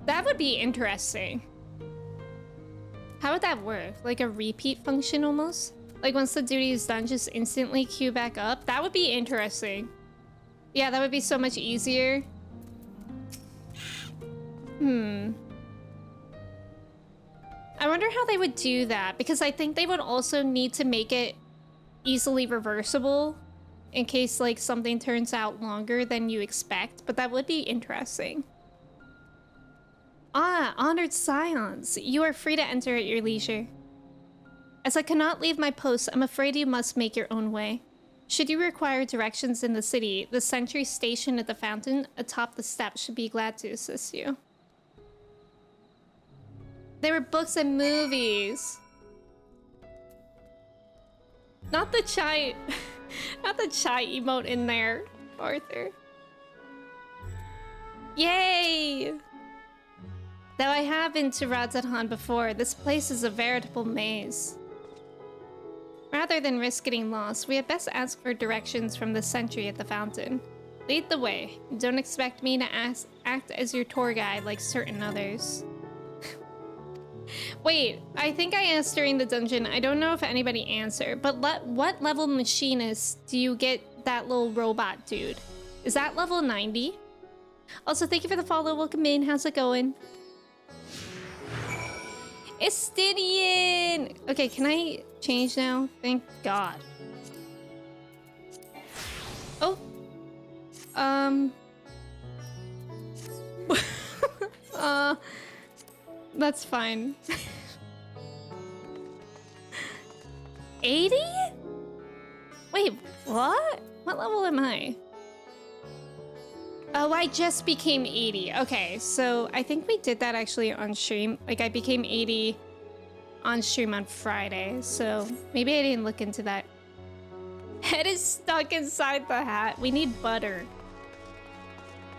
That would be interesting. How would that work? Like a repeat function almost? Like once the duty is done, just instantly queue back up? That would be interesting. Yeah, that would be so much easier. I wonder how they would do that, because I think they would also need to make it easily reversible in case like something turns out longer than you expect, but that would be interesting. Ah, honored scions, you are free to enter at your leisure. As I cannot leave my post, I'm afraid you must make your own way. Should you require directions in the city, the sentry stationed at the fountain atop the steps should be glad to assist you. There were books and movies. Not the chai, not the chai emote in there, Arthur. Yay! Though I have been to Radzadhan before, this place is a veritable maze. Rather than risk getting lost, we had best ask for directions from the sentry at the fountain. Lead the way. Don't expect me to act as your tour guide like certain others. Wait, I think I asked during the dungeon. I don't know if anybody answered, but what level machinist do you get that little robot dude? Is that level 90? Also, thank you for the follow. Welcome in. How's it going? Estidian! Okay, can I change now? Thank God. Oh. That's fine. 80? Wait, what? What level am I? Oh, I just became 80. Okay, so I think we did that actually on stream. Like, I became 80 on stream on Friday, so maybe I didn't look into that. Head is stuck inside the hat. We need butter.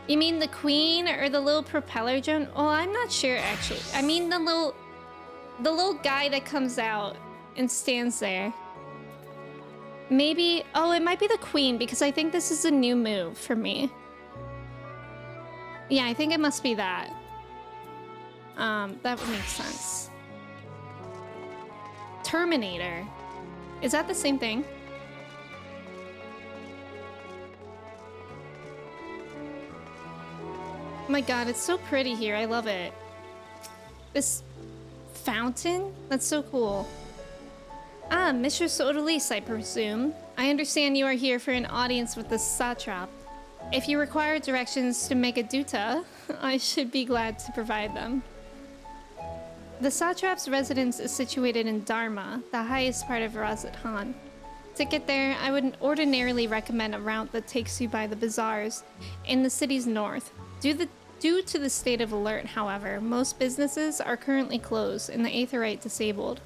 You mean the queen or the little propeller drone? Oh, I'm not sure actually. I mean the little guy that comes out and stands there. Maybe, oh, it might be the queen because I think this is a new move for me. Yeah, I think it must be that. That would make sense. Terminator. Is that the same thing? Oh my god, it's so pretty here. I love it. This fountain? That's so cool. Ah, Mistress Odalise, I presume. I understand you are here for an audience with the satrap. If you require directions to make a duta, I should be glad to provide them. The satrap's residence is situated in Dharma, the highest part of Radzadhan. To get there, I would ordinarily recommend a route that takes you by the bazaars in the city's north. Due to the state of alert, however, most businesses are currently closed and the Aetherite disabled.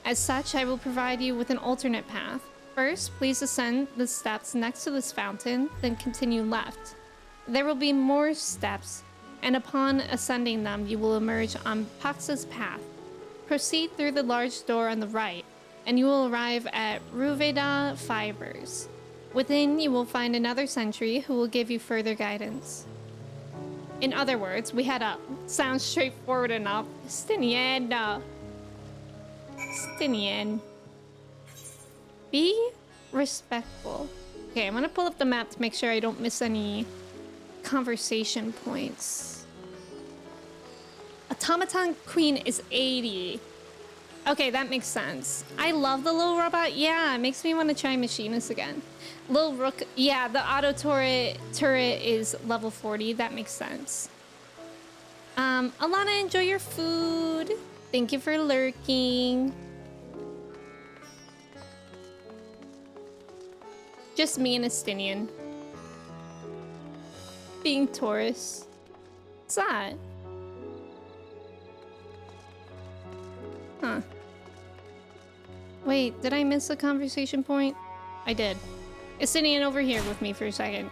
As such, I will provide you with an alternate path. First, please ascend the steps next to this fountain, then continue left. There will be more steps, and upon ascending them, you will emerge on Paxa's path. Proceed through the large door on the right, and you will arrive at Ruveda Fibers. Within, you will find another sentry who will give you further guidance. In other words, we head up. Sounds straightforward enough. Stinian. Stinian. Be respectful. Okay, I'm gonna pull up the map to make sure I don't miss any conversation points. Automaton Queen is 80. Okay, that makes sense. I love the little robot. Yeah, it makes me want to try Machinist again. Little Rook. Yeah, the auto turret is level 40. That makes sense. Alana, enjoy your food. Thank you for lurking. Just me and Estinian. Being Taurus. What's that? Huh. Wait, did I miss a conversation point? I did. Estinian over here with me for a second.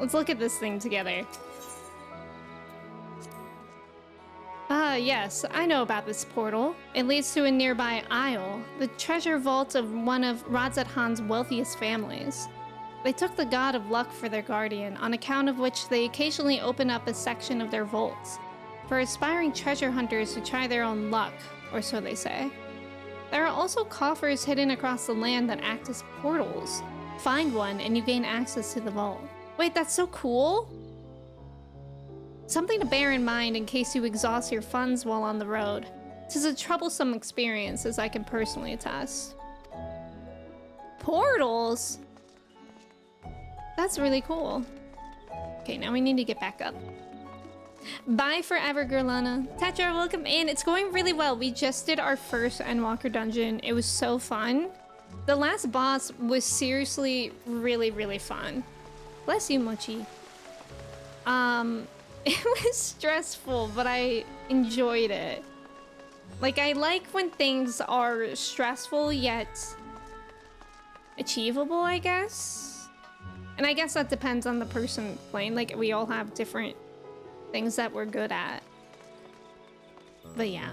Let's look at this thing together. Ah, yes, I know about this portal. It leads to a nearby isle, the treasure vault of one of Radzat Han's wealthiest families. They took the god of luck for their guardian, on account of which they occasionally open up a section of their vaults for aspiring treasure hunters to try their own luck, or so they say. There are also coffers hidden across the land that act as portals. Find one and you gain access to the vault. Wait, that's so cool! Something to bear in mind in case you exhaust your funds while on the road. 'Tis a troublesome experience, as I can personally attest. Portals? That's really cool. Okay, now we need to get back up. Bye forever, Gerlana. Tetra, welcome in. It's going really well. We just did our first Endwalker dungeon. It was so fun. The last boss was seriously really, really fun. Bless you, Mochi. It was stressful, but I enjoyed it. Like, I like when things are stressful yet achievable, I guess. And I guess that depends on the person playing. Like, we all have different things that we're good at. But yeah.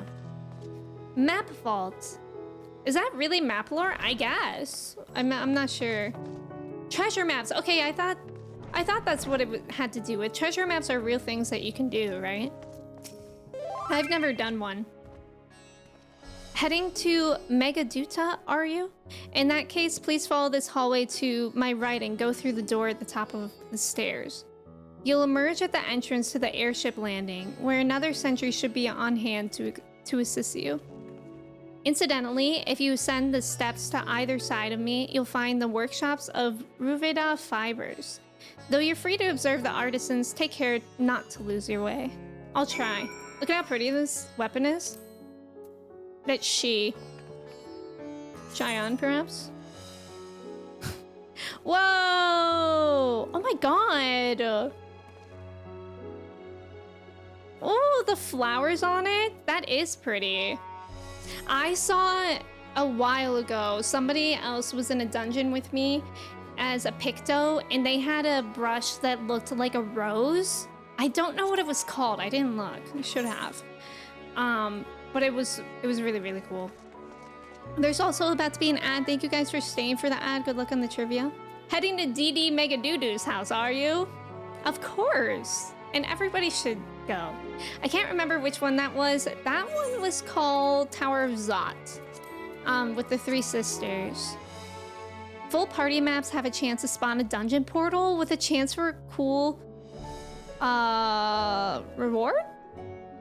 Map vault. Is that really map lore? I guess. I'm not sure. Treasure maps. Okay, I thought that's what it had to do with. Treasure maps are real things that you can do, right? I've never done one. Heading to Megaduta, are you? In that case, please follow this hallway to my right and go through the door at the top of the stairs. You'll emerge at the entrance to the airship landing, where another sentry should be on hand to assist you. Incidentally, if you ascend the steps to either side of me, you'll find the workshops of Ruveda Fibers. Though you're free to observe the artisans, take care not to lose your way. I'll try. Look at how pretty this weapon is. That's she. Cheyenne, perhaps? Whoa! Oh my god! Oh, the flowers on it? That is pretty. I saw it a while ago. Somebody else was in a dungeon with me as a Picto, and they had a brush that looked like a rose. I don't know what it was called. I didn't look. I should have. But it was really, really cool. There's also about to be an ad. Thank you guys for staying for the ad. Good luck on the trivia. Heading to DD Megadudu's house, are you? Of course. And everybody should go. I can't remember which one that was. That one was called Tower of Zot. With the three sisters. Full party maps have a chance to spawn a dungeon portal with a chance for a cool reward?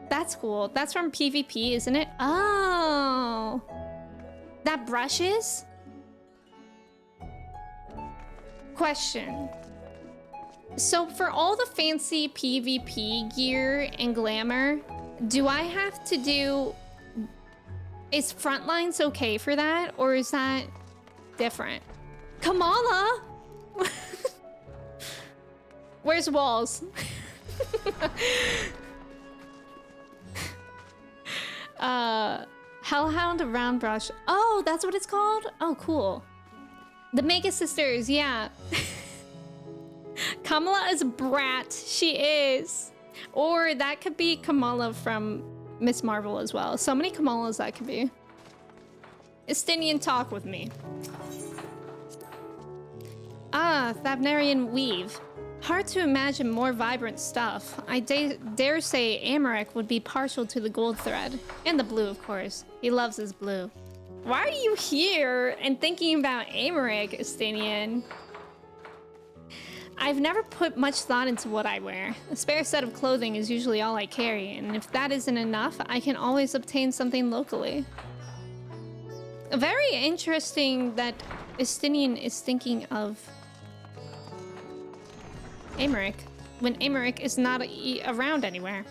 That's cool. That's from PvP, isn't it? Oh. That brush is? Question. So for all the fancy PvP gear and glamour, do I have to do... Is Frontlines okay for that? Or is that different? Kamala! Where's Walls? Hellhound Round Brush. Oh, that's what it's called? Oh, cool. The Mega Sisters, yeah. Kamala is Brat. She is. Or that could be Kamala from Miss Marvel as well. So many Kamalas that could be. Estinian, talk with me. Ah, Thavnarian Weave. Hard to imagine more vibrant stuff. I dare say Amaric would be partial to the gold thread. And the blue, of course. He loves his blue. Why are you here and thinking about Amaric, Estinian? I've never put much thought into what I wear. A spare set of clothing is usually all I carry, and if that isn't enough, I can always obtain something locally. Very interesting that Estinian is thinking of Amaric when Amaric is not around anywhere.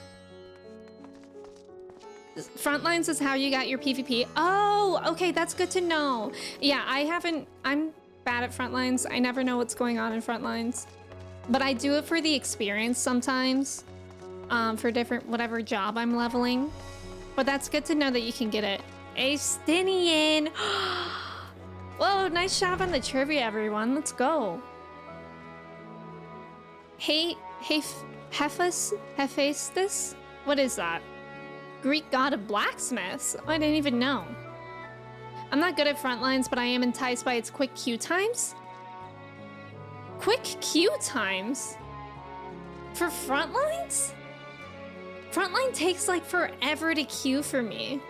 Frontlines is how you got your PvP. Oh, okay, that's good to know. Yeah, I'm bad at Frontlines. I never know what's going on in Frontlines. But I do it for the experience sometimes. For different, whatever job I'm leveling. But that's good to know that you can get it. Astinian! Whoa, nice job on the trivia, everyone. Let's go. Hephaestus? What is that? Greek god of blacksmiths? I didn't even know. I'm not good at front lines, but I am enticed by its quick queue times. Quick queue times? For front lines? Frontline takes like forever to queue for me.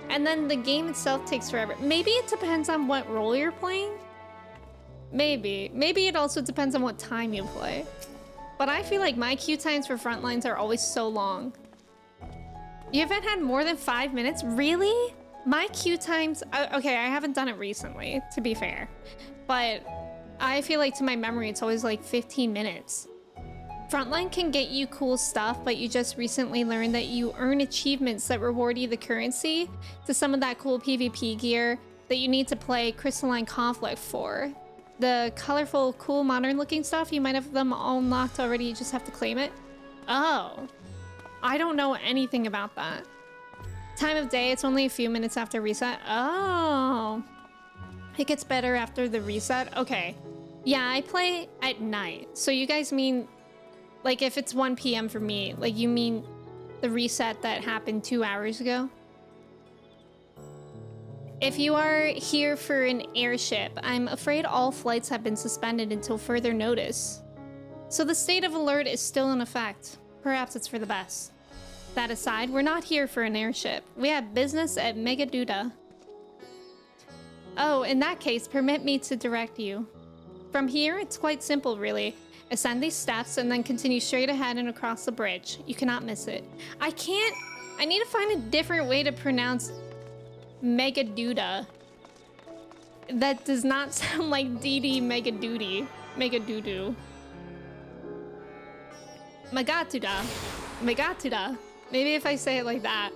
And then the game itself takes forever. Maybe it depends on what role you're playing. Maybe. Maybe it also depends on what time you play. But I feel like my queue times for frontlines are always so long. You haven't had more than 5 minutes? Really? My queue times... okay, I haven't done it recently, to be fair. But I feel like to my memory, it's always like 15 minutes. Frontline can get you cool stuff, but you just recently learned that you earn achievements that reward you the currency to some of that cool PvP gear that you need to play Crystalline Conflict for. The colorful, cool, modern-looking stuff, you might have them all unlocked already, you just have to claim it. Oh. I don't know anything about that. Time of day, it's only a few minutes after reset. Oh. It gets better after the reset? Okay. Yeah, I play at night. So you guys mean, like if it's 1 p.m. for me, like you mean the reset that happened 2 hours ago? If you are here for an airship, I'm afraid all flights have been suspended until further notice. So the state of alert is still in effect. Perhaps it's for the best. That aside, we're not here for an airship. We have business at Megaduda. Oh, in that case, permit me to direct you. From here, it's quite simple, really. Ascend these steps and then continue straight ahead and across the bridge. You cannot miss it. I need to find a different way to pronounce Megaduda. That does not sound like DD Megaduty. Megadudu. Megatuda. Megatuda. Maybe if I say it like that.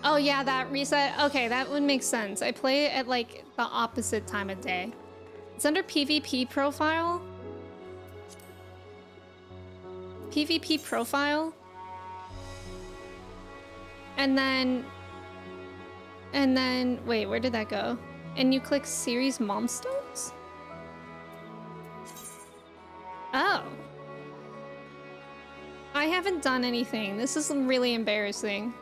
Oh yeah, that reset. Okay, that would make sense. I play it at like the opposite time of day. It's under PvP profile. PvP profile. And then, wait, where did that go? And you click series milestones? Oh. I haven't done anything. This is really embarrassing.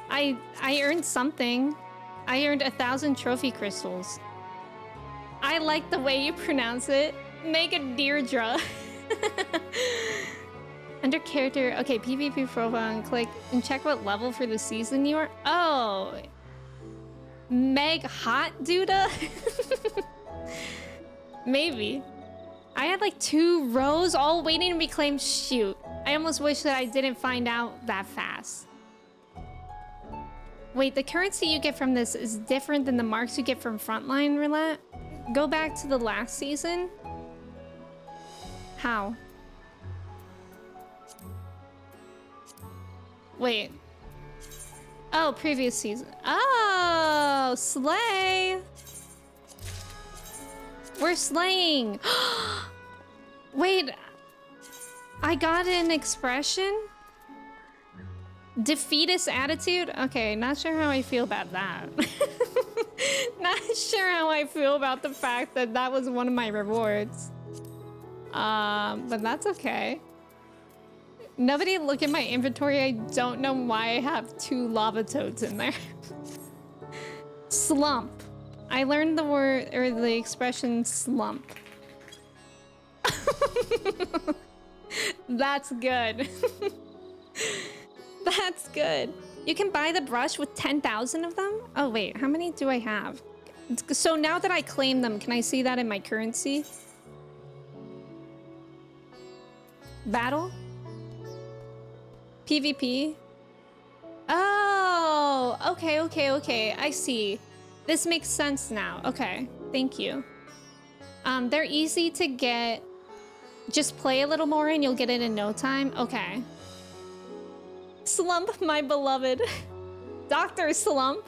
I earned something. I earned 1,000 trophy crystals. I like the way you pronounce it. Mega Deirdre. Under character, okay, PvP profile and click and check what level for the season you are. Oh. Meg Hot Duda? Maybe. I had like 2 rows all waiting to be claimed. Shoot. I almost wish that I didn't find out that fast. Wait, the currency you get from this is different than the marks you get from Frontline Roulette? Go back to the last season? How? Wait. Oh, previous season. Oh, slay! We're slaying! Wait, I got an expression? Defeatist attitude? Okay, not sure how I feel about that. Not sure how I feel about the fact that that was one of my rewards. But that's okay. Nobody look at my inventory. I don't know why I have 2 lava toads in there. Slump. I learned the word, or the expression slump. That's good. That's good. You can buy the brush with 10,000 of them? Oh wait, how many do I have? So now that I claim them, can I see that in my currency? Battle? PvP? Oh, okay. I see. This makes sense now. Okay, thank you. They're easy to get. Just play a little more and you'll get it in no time. Okay. Slump, my beloved. Dr. Slump.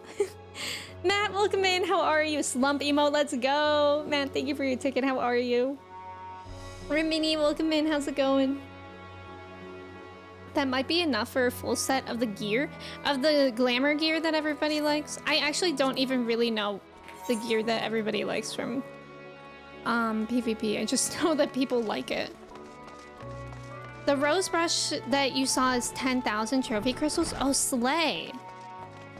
Matt, welcome in. How are you? Slump emo, let's go. Matt, thank you for your ticket. How are you? Rimini, welcome in. How's it going? That might be enough for a full set of the gear, of the glamour gear that everybody likes. I actually don't even really know the gear that everybody likes from PvP. I just know that people like it. The rose brush that you saw is 10,000 trophy crystals. Oh, slay.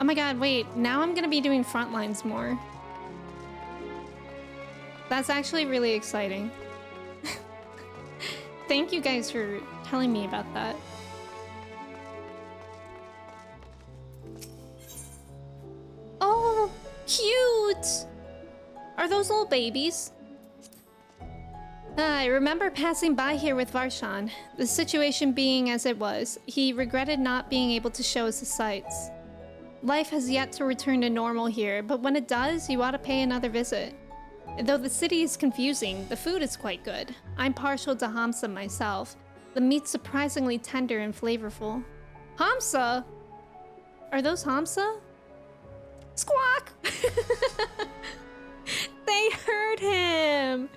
Oh my god, wait. Now I'm gonna be doing front lines more. That's actually really exciting. Thank you guys for telling me about that. Oh, cute! Are those little babies? I remember passing by here with Varshan. The situation being as it was, he regretted not being able to show us the sights. Life has yet to return to normal here, but when it does, you ought to pay another visit. Though the city is confusing, the food is quite good. I'm partial to Hamsa myself. The meat's surprisingly tender and flavorful. Hamsa? Are those Hamsa? Squawk! They heard him!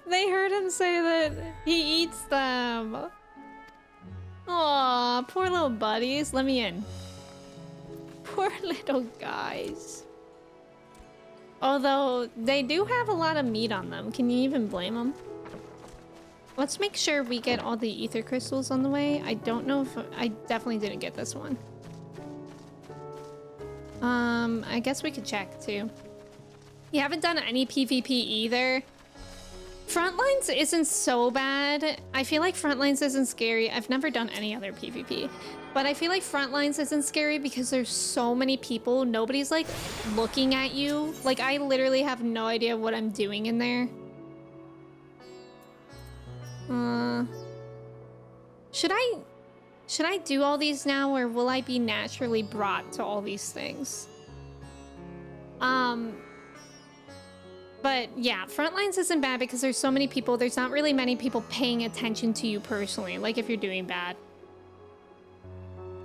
They heard him say that he eats them. Aw, poor little buddies. Let me in. Poor little guys. Although, they do have a lot of meat on them. Can you even blame them? Let's make sure we get all the ether crystals on the way. I don't know if... I definitely didn't get this one. I guess we could check, too. You haven't done any PvP either. Frontlines isn't so bad. I feel like Frontlines isn't scary. I've never done any other PvP. But I feel like Frontlines isn't scary because there's so many people. Nobody's like looking at you. Like I literally have no idea what I'm doing in there. Should I do all these now or will I be naturally brought to all these things? But yeah, Frontlines isn't bad because there's so many people. There's not really many people paying attention to you personally, like if you're doing bad.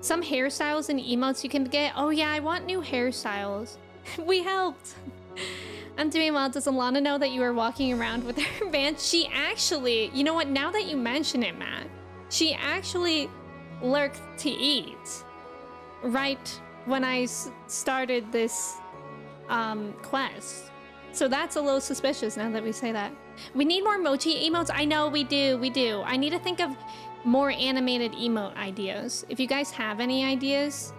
Some hairstyles and emotes you can get. Oh yeah, I want new hairstyles. We helped. I'm doing well. Does Alana know that you are walking around with her band? She actually, you know what? Now that you mention it, Matt, she actually lurked to eat right when I started this quest. So that's a little suspicious now that we say that. We need more mochi emotes. I know we do. I need to think of more animated emote ideas. If you guys have any ideas,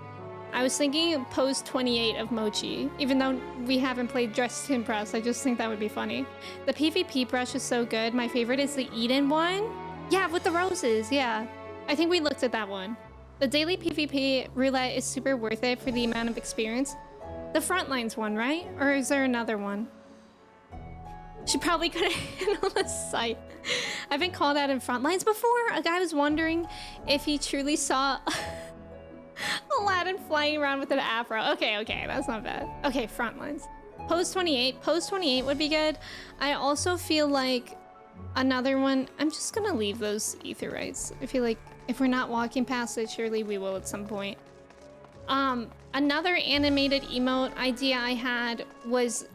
I was thinking pose 28 of mochi. Even though we haven't played Dress to Impress, I just think that would be funny. The PvP brush is so good. My favorite is the Eden one. Yeah, with the roses, yeah. I think we looked at that one. The daily PvP roulette is super worth it for the amount of experience. The Frontlines one, right? Or is there another one? She probably couldn't handle the sight. I've been called out in Frontlines before. A guy was wondering if he truly saw Aladdin flying around with an afro. Okay, that's not bad. Okay, Frontlines. Pose 28. Pose 28 would be good. I also feel like another one... I'm just gonna leave those Aetherites. I feel like if we're not walking past it, surely we will at some point. Another animated emote idea I had was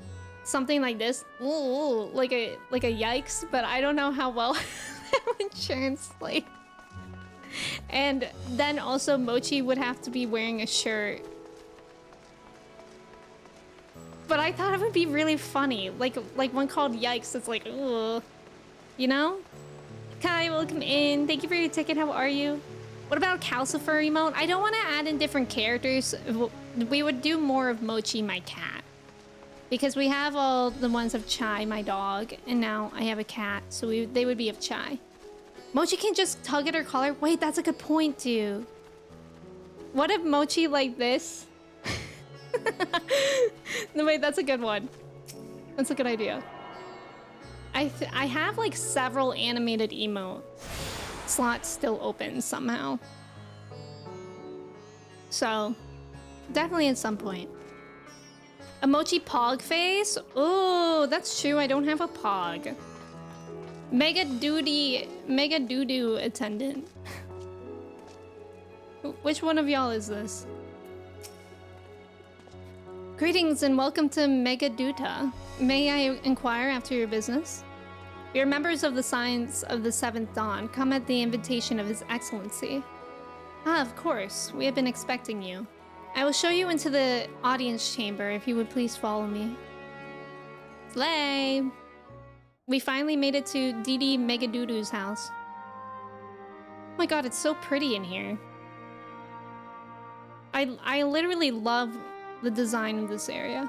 something like this. Ooh, like a yikes, but I don't know how well that would translate. And then also Mochi would have to be wearing a shirt. But I thought it would be really funny. Like one called Yikes, it's like, ooh. You know? Kai, welcome in. Thank you for your ticket. How are you? What about Calcifer emote? I don't want to add in different characters. We would do more of Mochi, my cat. Because we have all the ones of Chai, my dog, and now I have a cat, so they would be of Chai. Mochi can just tug at her collar. Wait, that's a good point, too. What if Mochi like this? No, wait, that's a good one. That's a good idea. I have like several animated emote slots still open somehow. So, definitely at some point. A Mochi Pog face? Oh, that's true. I don't have a Pog. Mega doo-doo attendant. Which one of y'all is this? Greetings and welcome to Mega Duta. May I inquire after your business? We are members of the Science of the Seventh Dawn. Come at the invitation of His Excellency. Ah, of course. We have been expecting you. I will show you into the audience chamber if you would please follow me. Slay! We finally made it to Didi Megadoodoo's house. Oh my god, it's so pretty in here. I literally love the design of this area.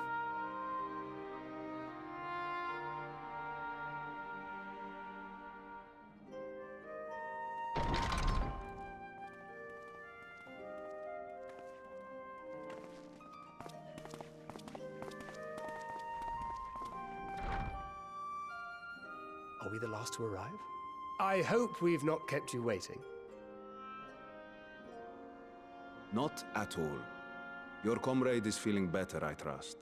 Are we the last to arrive? I hope we've not kept you waiting. Not at all. Your comrade is feeling better, I trust.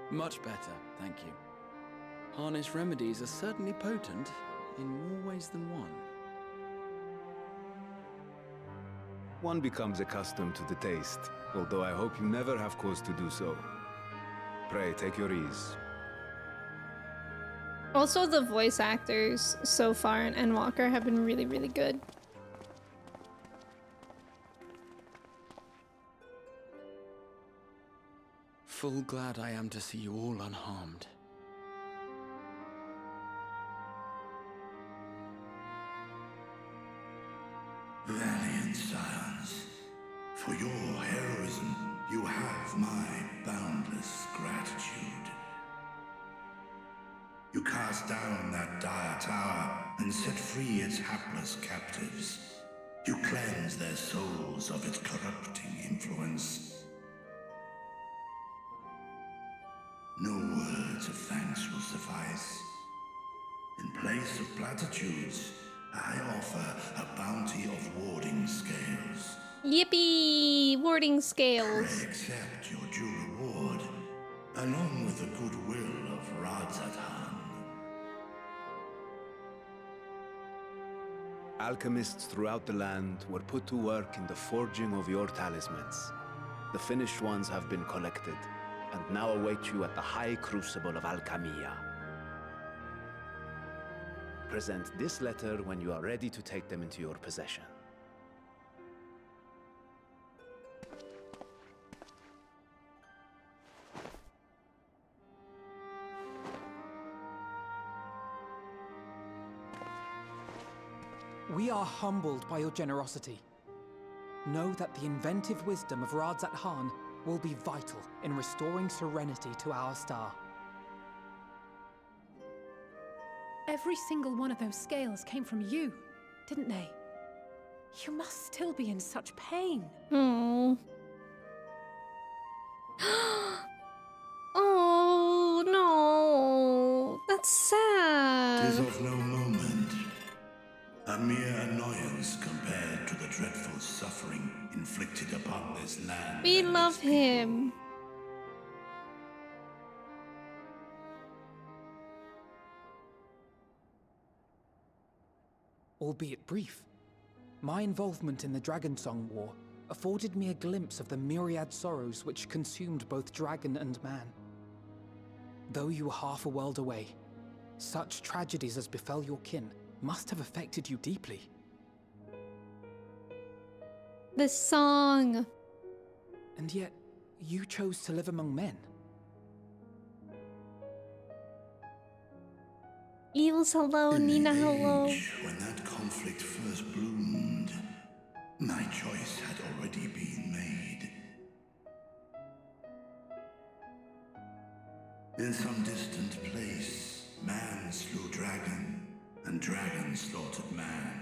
Much better, thank you. Harness remedies are certainly potent, in more ways than one. One becomes accustomed to the taste, although I hope you never have cause to do so. Pray, take your ease. Also, the voice actors so far in Endwalker have been really, really good. Full glad I am to see you all unharmed. Valiant scions, for your heroism, you have my boundless gratitude. You cast down that dire tower and set free its hapless captives. You cleanse their souls of its corrupting influence. No words of thanks will suffice. In place of platitudes, I offer a bounty of warding scales. Yippee! Warding scales. Pray accept your due reward, along with the goodwill of Radzat-Han. Alchemists throughout the land were put to work in the forging of your talismans. The finished ones have been collected, and now await you at the High Crucible of Alchemia. Present this letter when you are ready to take them into your possession. We are humbled by your generosity. Know that the inventive wisdom of Radzat-Han will be vital in restoring serenity to our star. Every single one of those scales came from you, didn't they? You must still be in such pain. Oh. Oh no. That's sad. 'Tis of no moment. A mere annoyance compared to the dreadful suffering inflicted upon this land. We and love its people. him. Albeit brief, my involvement in the Dragonsong War afforded me a glimpse of the myriad sorrows which consumed both dragon and man. Though you were half a world away, such tragedies as befell your kin must have affected you deeply. The song. And yet, you chose to live among men. Eels, hello. In the Nina, hello. age when that conflict first bloomed, my choice had already been made. In some distant place, man slew dragon, and dragon slaughtered man.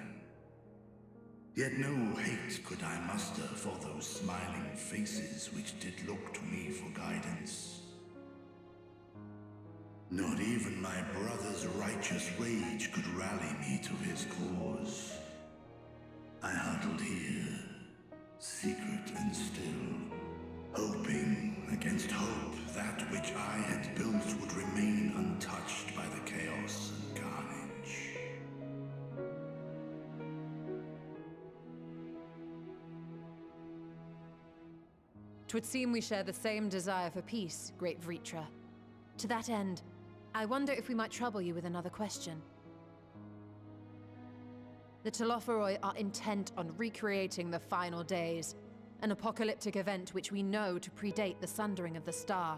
Yet no hate could I muster for those smiling faces which did look to me for guidance. Not even my brother's righteous rage could rally me to his cause. I huddled here, secret and still, hoping against hope that which I had built would remain untouched by the chaos and carnage. Twould seem we share the same desire for peace, great Vritra. To that end, I wonder if we might trouble you with another question. The Telophoroi are intent on recreating the final days, an apocalyptic event which we know to predate the sundering of the star.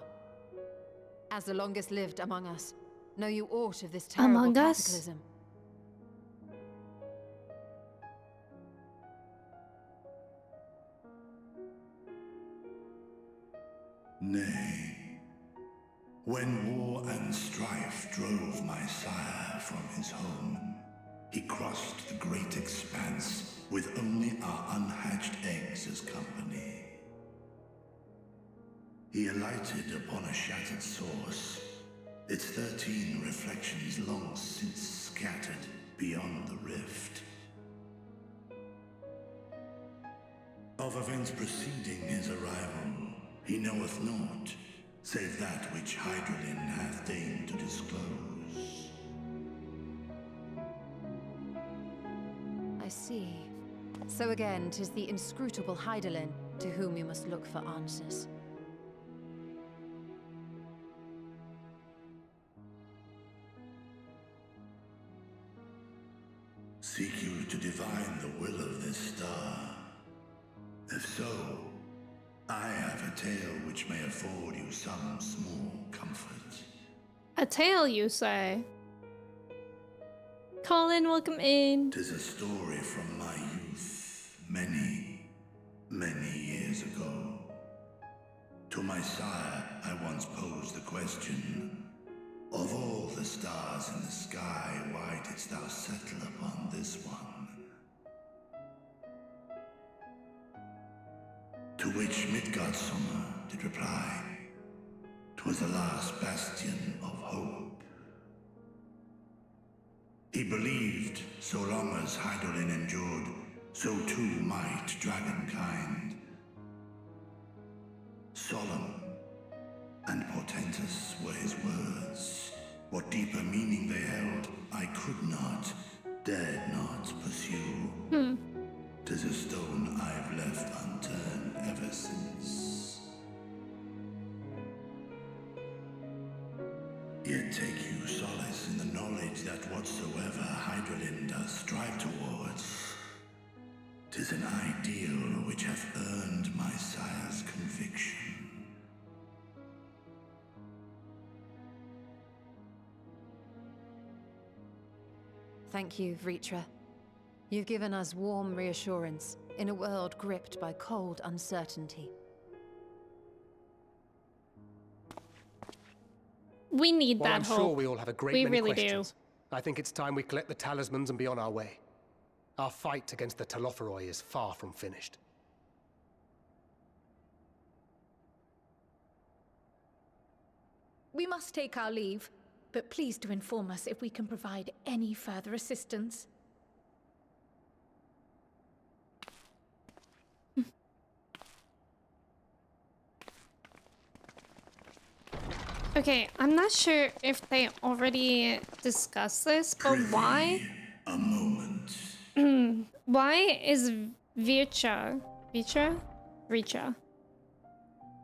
As the longest lived among us, Know you aught of this terrible Among Us? cataclysm? Nay. When war and strife drove my sire from his home, he crossed the great expanse with only our unhatched eggs as company. He alighted upon a shattered source, its 13 reflections long since scattered beyond the rift. Of events preceding his arrival, he knoweth naught, save that which Hydralin hath deigned to disclose. I see. So again, 'tis the inscrutable Hydaelyn to whom you must look for answers. Seek you to divine the will of this star? If so, I have a tale which may afford you some small comfort. A tale, you say? Colin, welcome in. 'Tis a story from my youth, many, many years ago. To my sire, I once posed the question, of all the stars in the sky, why didst thou settle upon this one? To which Midgardsummer did reply, 'twas the last bastion of hope. He believed so long as Hydaelyn endured, so too might dragonkind. Solemn and portentous were his words. What deeper meaning they held, I could not, dared not pursue. 'Tis a stone I've left unturned ever since. Yet take you solace in the knowledge that whatsoever Hydaelyn does strive towards, 'tis an ideal which hath earned my sire's conviction. Thank you, Vritra. You've given us warm reassurance in a world gripped by cold uncertainty. We need Well, that I'm hope. sure we all have a great We many really questions. I think it's time we collect the talismans and be on our way. Our fight against the Telophoroi is far from finished. We must take our leave, but please do inform us if we can provide any further assistance. Okay, I'm not sure if they already discussed this, but why? A moment. Why is Richa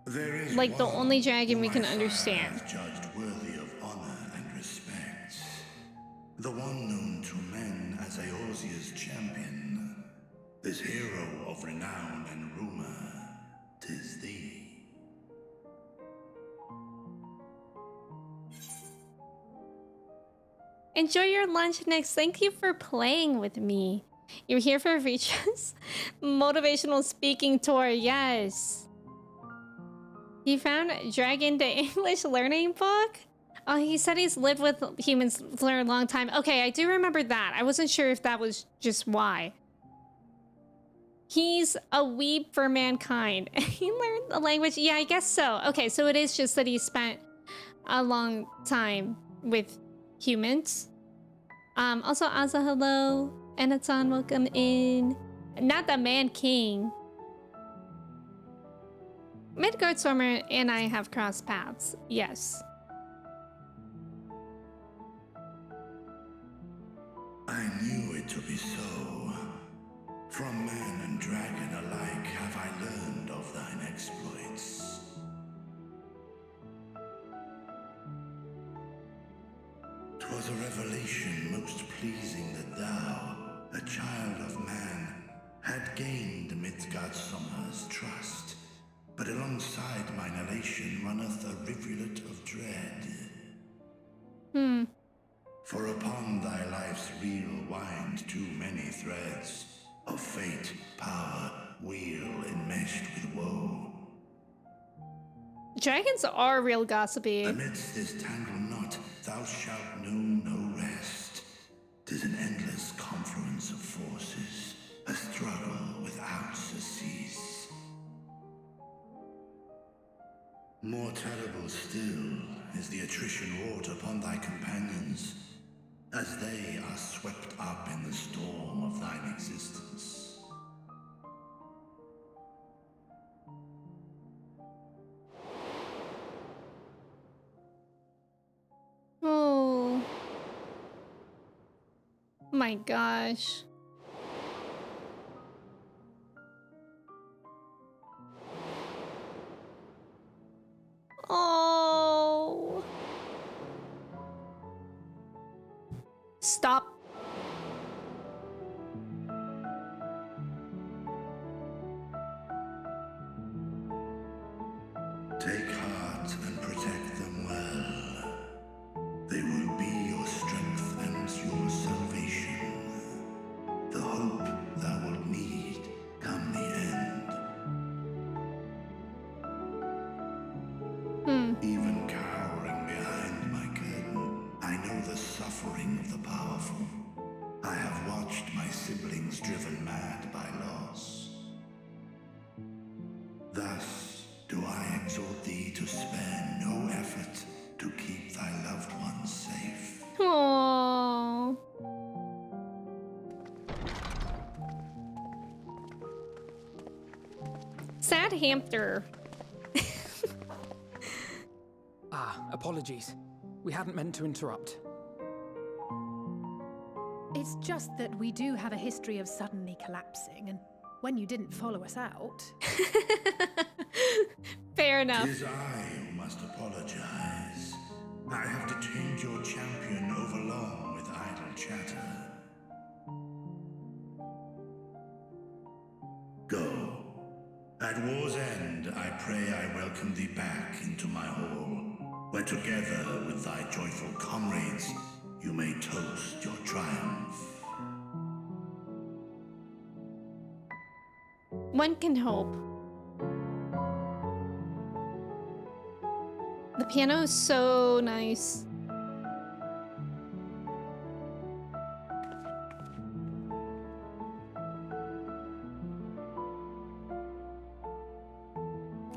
There is like the one only dragon we whom can my understand? sire hath judged worthy of honor and respect. The one known to men as Eorzea's champion. This hero of renown and rumor, 'tis thee. Enjoy your lunch next. Thank you for playing with me. You're here for Richa's motivational speaking tour. Yes. You found Dragon the English learning book? Oh, he said he's lived with humans for a long time. Okay, I do remember that. I wasn't sure if that was just why. He's a weeb for mankind. He learned the language. Yeah, I guess so. Okay, so it is just that he spent a long time with humans. Also, Asa, hello. Enatan, welcome in. Not the Man King. Midgardsummer and I have crossed paths. Yes. I knew it to be so. From man and dragon alike have I learned of thine exploits. 'Twas a revelation most pleasing that thou, a child of man, had gained Midgardsummer's trust. But alongside mine elation runneth a rivulet of dread. For upon thy life's reel wind too many threads of fate, power, wheel enmeshed with woe. Dragons are real gossipy. Amidst this tangled knot, thou shalt know no rest. 'Tis an endless confluence of forces, a struggle without surcease. More terrible still is the attrition wrought upon thy companions, as they are swept up in the storm of thine existence. Oh my gosh. Oh. Stop. Take heart and protect them well. They will be your strength and your salvation. The hope thou wilt need come the end. Even cowering behind my curtain, I know the suffering of the powerful. I have watched my siblings driven mad by loss. Thus do I exhort thee to spare no effort to keep thy loved ones safe. Oh. Sad hamster. Apologies. We hadn't meant to interrupt. It's just that we do have a history of suddenly collapsing, and when you didn't follow us out... Fair enough. 'Tis I who must apologize. I have detained your champion overlong with idle chatter. Go. At war's end, I pray I welcome thee back into my hall, where together with thy joyful comrades, you may toast your triumph. One can hope. The piano is so nice.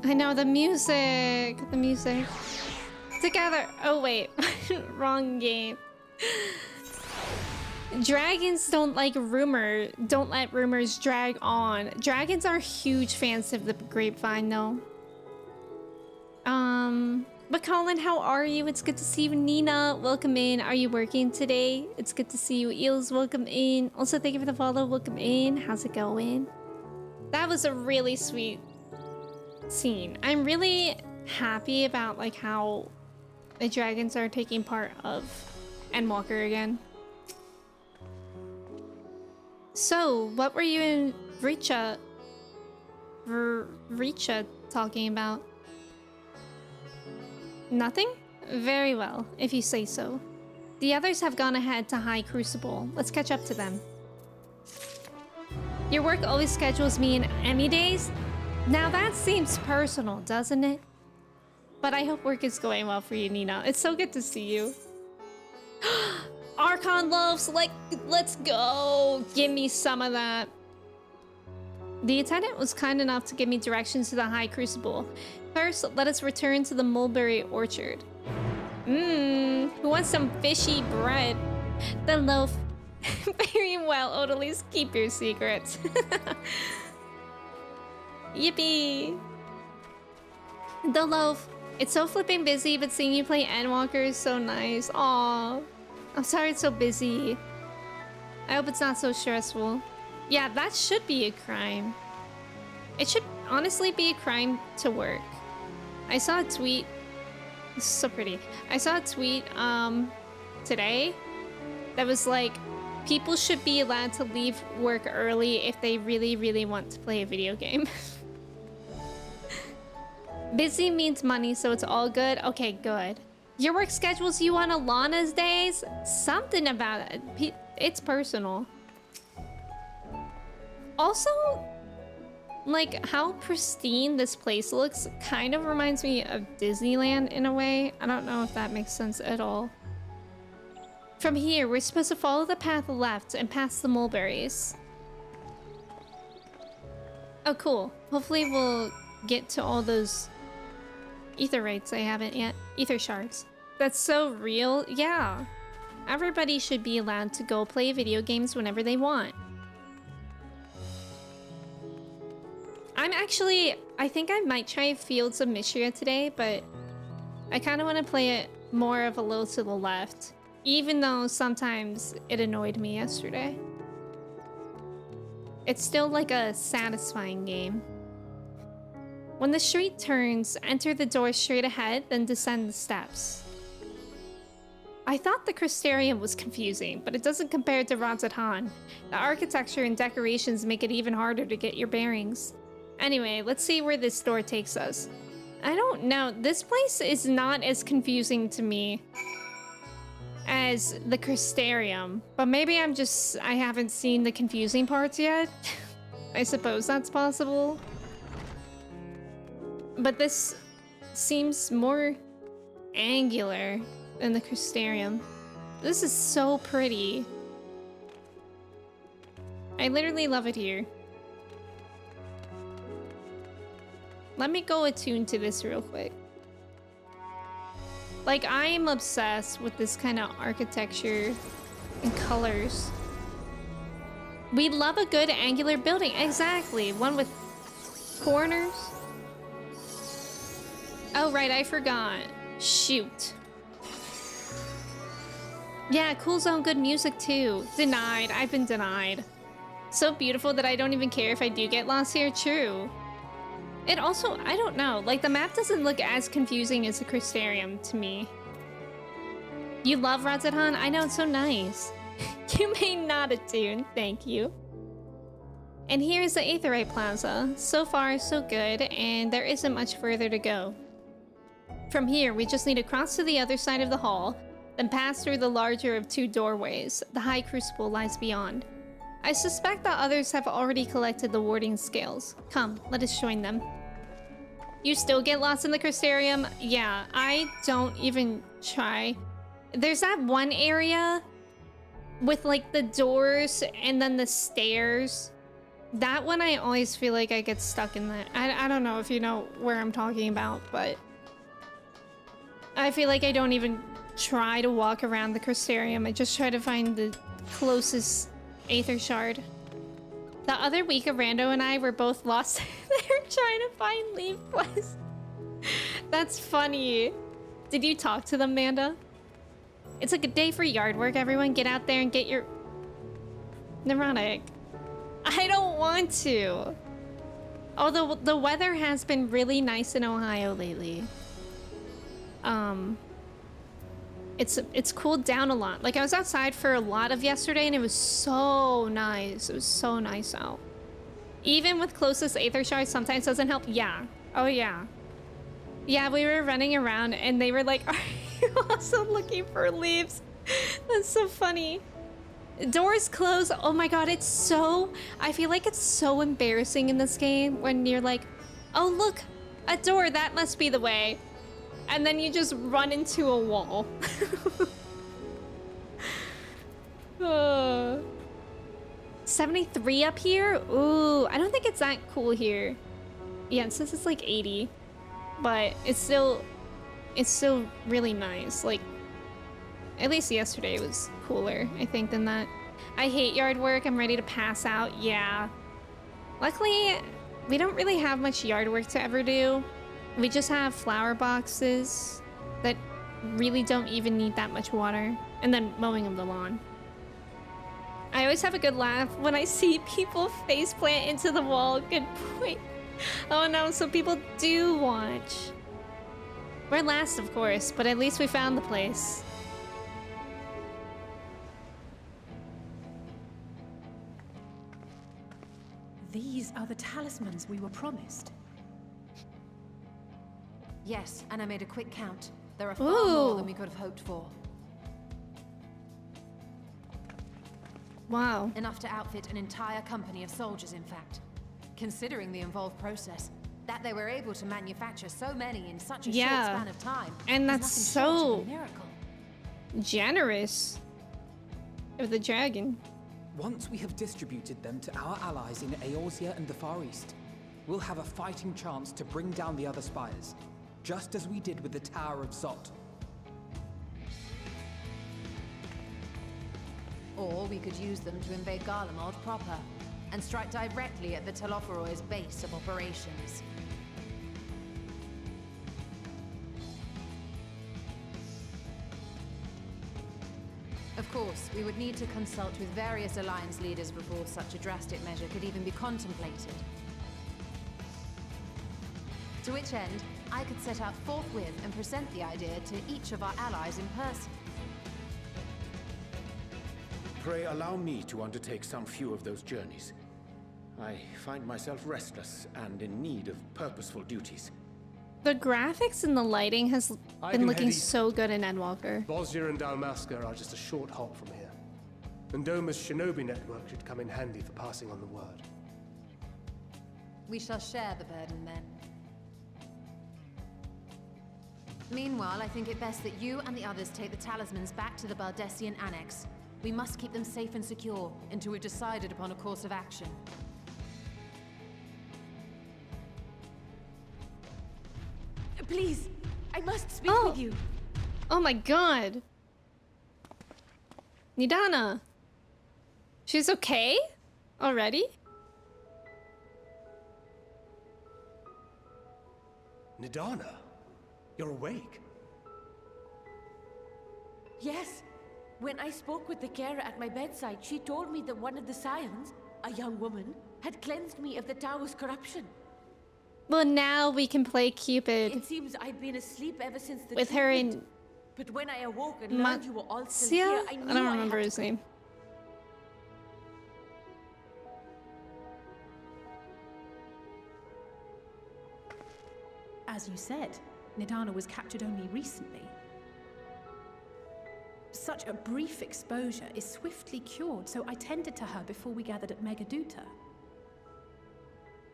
I know the music. The music. Together. Oh wait, wrong game. Dragons don't like rumor. Don't let rumors drag on. Dragons are huge fans of the grapevine, though. But Colin, how are you? It's good to see you. Nina, welcome in. Are you working today? It's good to see you. Eels, welcome in. Also, thank you for the follow. Welcome in. How's it going? That was a really sweet scene. I'm really happy about like how the dragons are taking part of Endwalker again. So, what were you and Richa talking about? Nothing? Very well, if you say so. The others have gone ahead to High Crucible. Let's catch up to them. Your work always schedules me in Emmy days? Now that seems personal, doesn't it? But I hope work is going well for you, Nina. It's so good to see you. Archon loaves, let's go. Give me some of that. The attendant was kind enough to give me directions to the High Crucible. First, let us return to the mulberry orchard. Who wants some fishy bread? The loaf. Very well, Odalise, keep your secrets. Yippee. The loaf. It's so flipping busy, but seeing you play Endwalker is so nice. Aw. I'm sorry it's so busy. I hope it's not so stressful. Yeah, that should be a crime. It should honestly be a crime to work. I saw a tweet. This is so pretty. I saw a tweet today that was like, people should be allowed to leave work early if they really, really want to play a video game. Busy means money, so it's all good. Okay, good. Your work schedules you on Alana's days? Something about it. It's personal. Also, like, how pristine this place looks kind of reminds me of Disneyland in a way. I don't know if that makes sense at all. From here, we're supposed to follow the path left and past the mulberries. Oh, cool. Hopefully we'll get to all those Aetherytes I haven't yet. Aether shards. That's so real. Yeah. Everybody should be allowed to go play video games whenever they want. I think I might try Fields of Mishra today, but I kind of want to play it more of a little to the left, even though sometimes it annoyed me yesterday. It's still like a satisfying game. When the street turns, enter the door straight ahead, then descend the steps. I thought the Crystarium was confusing, but it doesn't compare to Radzatan. The architecture and decorations make it even harder to get your bearings. Anyway, let's see where this door takes us. I don't know, this place is not as confusing to me as the Crystarium, but maybe I haven't seen the confusing parts yet. I suppose that's possible. But this seems more angular than the Crystarium. This is so pretty. I literally love it here. Let me go attune to this real quick. Like, I am obsessed with this kind of architecture and colors. We love a good angular building. Exactly. One with corners. Oh, right. I forgot. Shoot. Yeah, cool zone, good music too. Denied. I've been denied. So beautiful that I don't even care if I do get lost here. True. It also, I don't know, like the map doesn't look as confusing as the Crystarium to me. You love Radzatan? I know, it's so nice. You may not attune, thank you. And here's the Aetheryte Plaza. So far, so good, and there isn't much further to go. From here, we just need to cross to the other side of the hall, then pass through the larger of two doorways. The High Crucible lies beyond. I suspect that others have already collected the warding scales. Come, let us join them. You still get lost in the Crystarium? Yeah, I don't even try. There's that one area with like the doors and then the stairs. That one I always feel like I get stuck in that. I don't know if you know where I'm talking about, but I feel like I don't even try to walk around the Crystarium. I just try to find the closest Aether shard. The other week, Rando and I were both lost there trying to find Leaf Quest. That's funny. Did you talk to them, Manda? It's a good day for yard work. Everyone get out there and get your... Neurotic. I don't want to. Although the weather has been really nice in Ohio lately. It's cooled down a lot. Like, I was outside for a lot of yesterday and it was so nice. It was so nice out. Even with closest Aether shards sometimes doesn't help. Yeah. Oh, yeah. Yeah, we were running around and they were like, are you also looking for leaves? That's so funny. Doors close. Oh my god, it's so... I feel like it's so embarrassing in this game when you're like, oh, look, a door. That must be the way. And then you just run into a wall. 73 up here? Ooh, I don't think it's that cool here. Yeah, it says it's like 80. But it's still really nice. Like, at least yesterday was cooler, I think, than that. I hate yard work. I'm ready to pass out. Yeah. Luckily, we don't really have much yard work to ever do. We just have flower boxes that really don't even need that much water. And then mowing of the lawn. I always have a good laugh when I see people faceplant into the wall. Good point. Oh no, so people do watch. We're last, of course, but at least we found the place. These are the talismans we were promised. Yes, and I made a quick count. There are far more than we could have hoped for. Wow. Enough to outfit an entire company of soldiers, in fact. Considering the involved process, that they were able to manufacture so many in such a short span of time. And that's so miracle. generous of the dragon. Once we have distributed them to our allies in Eorzea and the Far East, we'll have a fighting chance to bring down the other spires, just as we did with the Tower of Zot. Or we could use them to invade Garlemald proper, and strike directly at the Telophoroid's base of operations. Of course, we would need to consult with various Alliance leaders before such a drastic measure could even be contemplated. To which end, I could set out forthwith and present the idea to each of our allies in person. Pray allow me to undertake some few of those journeys. I find myself restless and in need of purposeful duties. The graphics and the lighting has been looking so good in Endwalker. Bosnia and Dalmasca are just a short hop from here. And Doma's shinobi network should come in handy for passing on the word. We shall share the burden then. Meanwhile, I think it best that you and the others take the talismans back to the Baldessian Annex. We must keep them safe and secure until we've decided upon a course of action. Please, I must speak with you. Oh my god. Nidana. She's okay? Already? Nidana, you're awake. Yes. When I spoke with the carer at my bedside, she told me that one of the scions, a young woman, had cleansed me of the tower's corruption. Well, now we can play Cupid. It seems I've been asleep ever since the with her in. But when I awoke and learned you were all still here, I knew I don't remember his name. As you said, Nidana was captured only recently. Such a brief exposure is swiftly cured, so I tended to her before we gathered at Megaduta.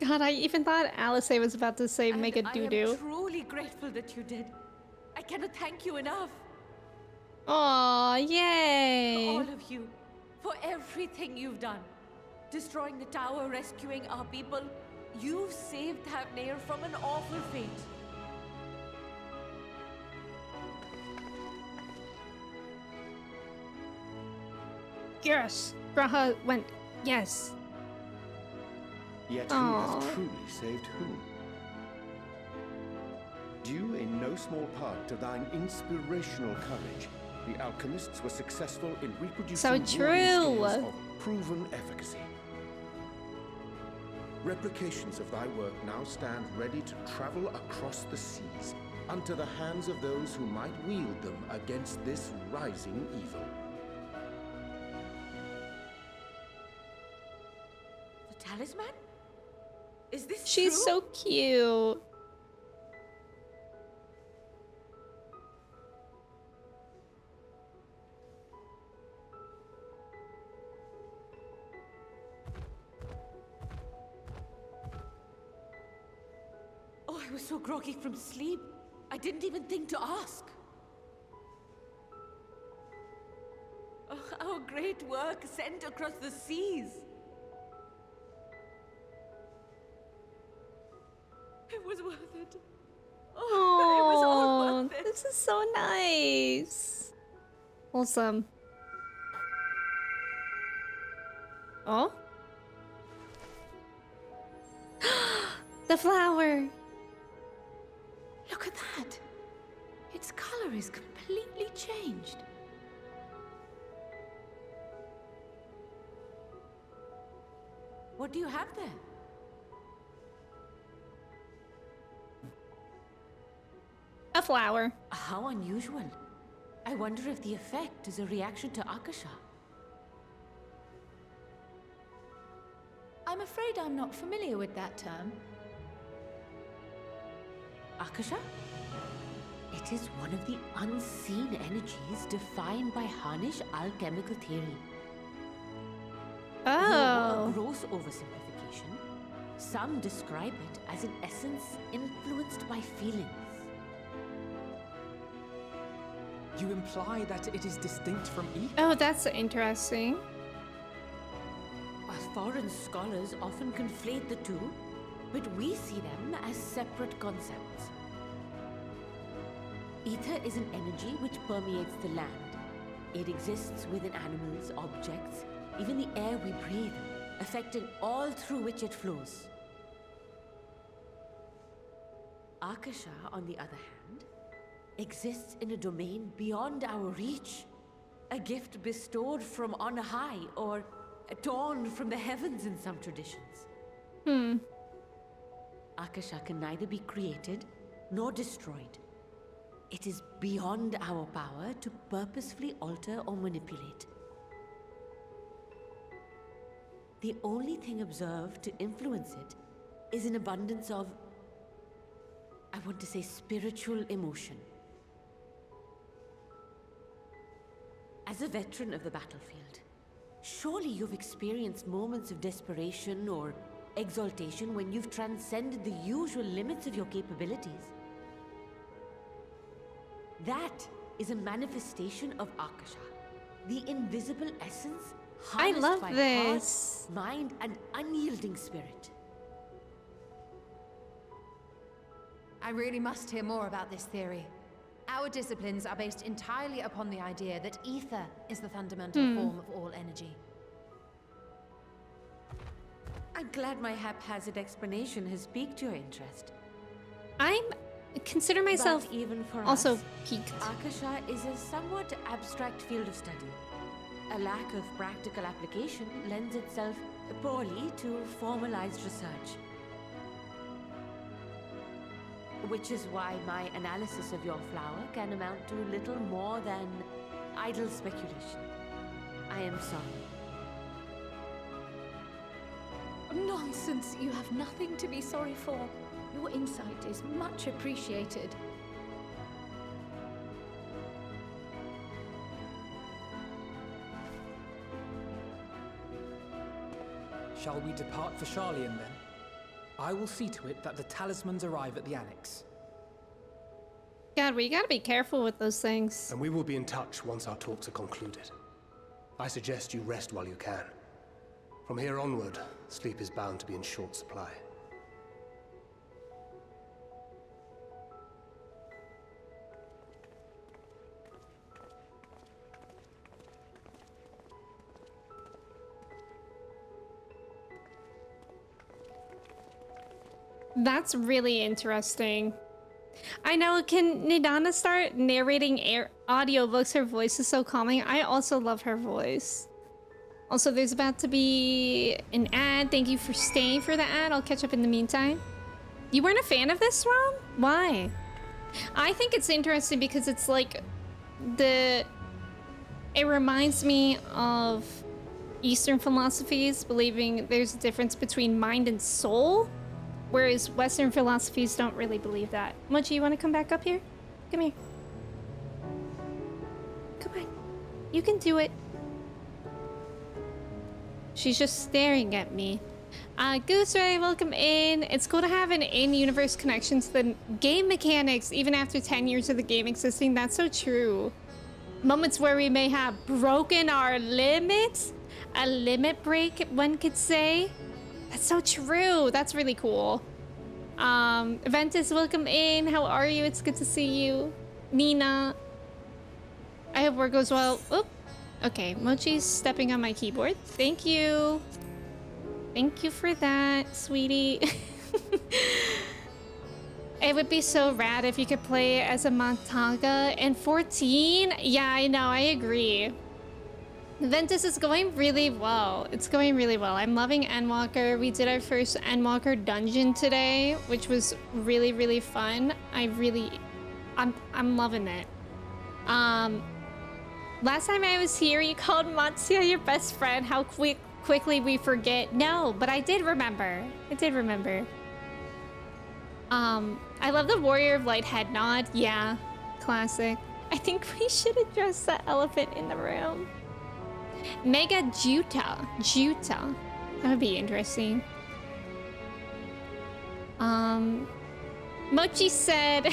God, I even thought Alice was about to say Mega Doo-doo. I am truly grateful that you did. I cannot thank you enough. Aw, yay! For all of you, for everything you've done. Destroying the tower, rescuing our people. You've saved Thavnair from an awful fate. Yes! Graha went, yes. Yet who has truly saved whom? Due in no small part to thine inspirational courage, the alchemists were successful in reproducing scales of proven efficacy. Replications of thy work now stand ready to travel across the seas, unto the hands of those who might wield them against this rising evil. The talisman? Is this She's true? so cute. Oh, I was so groggy from sleep. I didn't even think to ask. Oh, our great work sent across the seas. It was worth it. Oh, it was all worth it. This is so nice. Awesome. Oh? The flower. Look at that. Its color is completely changed. What do you have there? A flower. How unusual. I wonder if the effect is a reaction to Akasha. I'm afraid I'm not familiar with that term. Akasha? It is one of the unseen energies defined by Harnish alchemical theory. Though a gross oversimplification, some describe it as an essence influenced by feelings. You imply that it is distinct from ether? Oh, that's interesting. Foreign scholars often conflate the two, but we see them as separate concepts. Ether is an energy which permeates the land. It exists within animals, objects, even the air we breathe, affecting all through which it flows. Akasha, on the other hand, exists in a domain beyond our reach. A gift bestowed from on high, or torn from the heavens in some traditions. Akasha can neither be created nor destroyed. It is beyond our power to purposefully alter or manipulate. The only thing observed to influence it is an abundance of, I want to say, spiritual emotion. As a veteran of the battlefield, surely you've experienced moments of desperation or exaltation when you've transcended the usual limits of your capabilities. That is a manifestation of Akasha, the invisible essence harnessed by heart, mind, and unyielding spirit. I really must hear more about this theory. Our disciplines are based entirely upon the idea that ether is the fundamental form of all energy. I'm glad my haphazard explanation has piqued your interest. I'm consider myself But even for also us, piqued. Akasha is a somewhat abstract field of study. A lack of practical application lends itself poorly to formalized research. Which is why my analysis of your flower can amount to little more than idle speculation. I am sorry. Nonsense! You have nothing to be sorry for. Your insight is much appreciated. Shall we depart for Charlian then? I will see to it that the talismans arrive at the annex. God, we gotta be careful with those things. And we will be in touch once our talks are concluded. I suggest you rest while you can. From here onward, sleep is bound to be in short supply. That's really interesting. I know, can Nidana start narrating audiobooks? Her voice is so calming. I also love her voice. Also, there's about to be an ad. Thank you for staying for the ad. I'll catch up in the meantime. You weren't a fan of this, Rom? Why? I think it's interesting because it's like it reminds me of Eastern philosophies, believing there's a difference between mind and soul. Whereas Western philosophies don't really believe that. Mochi, you want to come back up here? Come here. Come on. You can do it. She's just staring at me. Goose Ray, welcome in. It's cool to have an in-universe connection to the game mechanics, even after 10 years of the game existing. That's so true. Moments where we may have broken our limits. A limit break, one could say. That's so true. That's really cool. Ventus, welcome in. How are you? It's good to see you. Nina. I hope work goes well. Oop. Okay, Mochi's stepping on my keyboard. Thank you. Thank you for that, sweetie. It would be so rad if you could play as a Montaga and 14. Yeah, I know. I agree. Ventus is going really well. It's going really well. I'm loving Endwalker. We did our first Endwalker dungeon today, which was really, really fun. I'm loving it. Last time I was here, you called Matsuya your best friend. How quickly we forget. No, but I did remember. I did remember. I love the Warrior of Light head nod. Yeah. Classic. I think we should address the elephant in the room. Mega Juta. Juta. That would be interesting. Mochi said,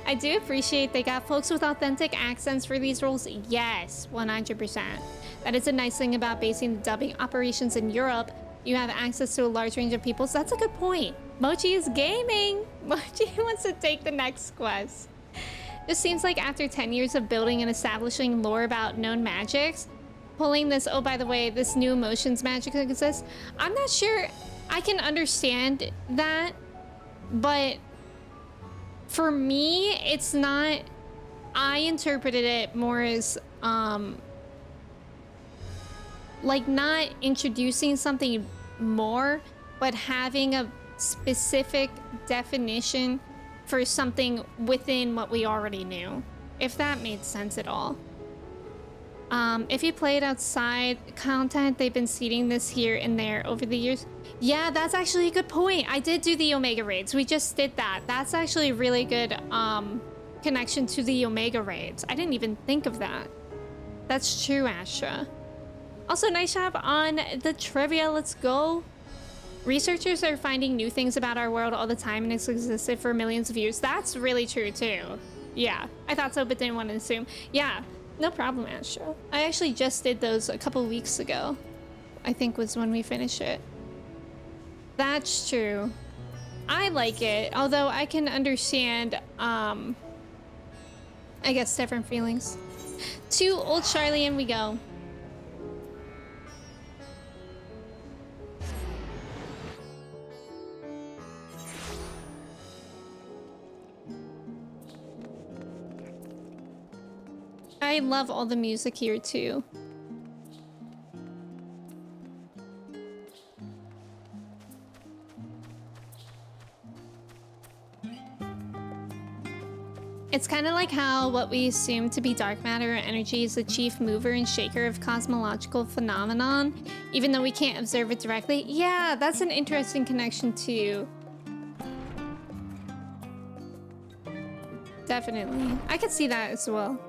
I do appreciate they got folks with authentic accents for these roles. Yes, 100%. That is a nice thing about basing the dubbing operations in Europe. You have access to a large range of people, so that's a good point. Mochi is gaming. Mochi wants to take the next quest. Just seems like after 10 years of building and establishing lore about known magics, pulling this, oh, by the way, this new emotions magic exists, I'm not sure I can understand that, but for me, it's not, I interpreted it more as, like not introducing something more, but having a specific definition for something within what we already knew, if that made sense at all. If you played outside content, they've been seeding this here and there over the years. Yeah, that's actually a good point. I did do the Omega raids. We just did that. That's actually a really good connection to the Omega raids. I didn't even think of that. That's true, Astra. Also, nice job on the trivia. Let's go. Researchers are finding new things about our world all the time, and it's existed for millions of years. That's really true, too. Yeah, I thought so, but didn't want to assume. Yeah, no problem, Astra. I actually just did those a couple weeks ago. I think was when we finished it. That's true. I like it, although I can understand, I guess, different feelings. To Old Charlie, and we go. I love all the music here too. It's kind of like how what we assume to be dark matter or energy is the chief mover and shaker of cosmological phenomenon, even though we can't observe it directly. Yeah, that's an interesting connection too. Definitely. I could see that as well.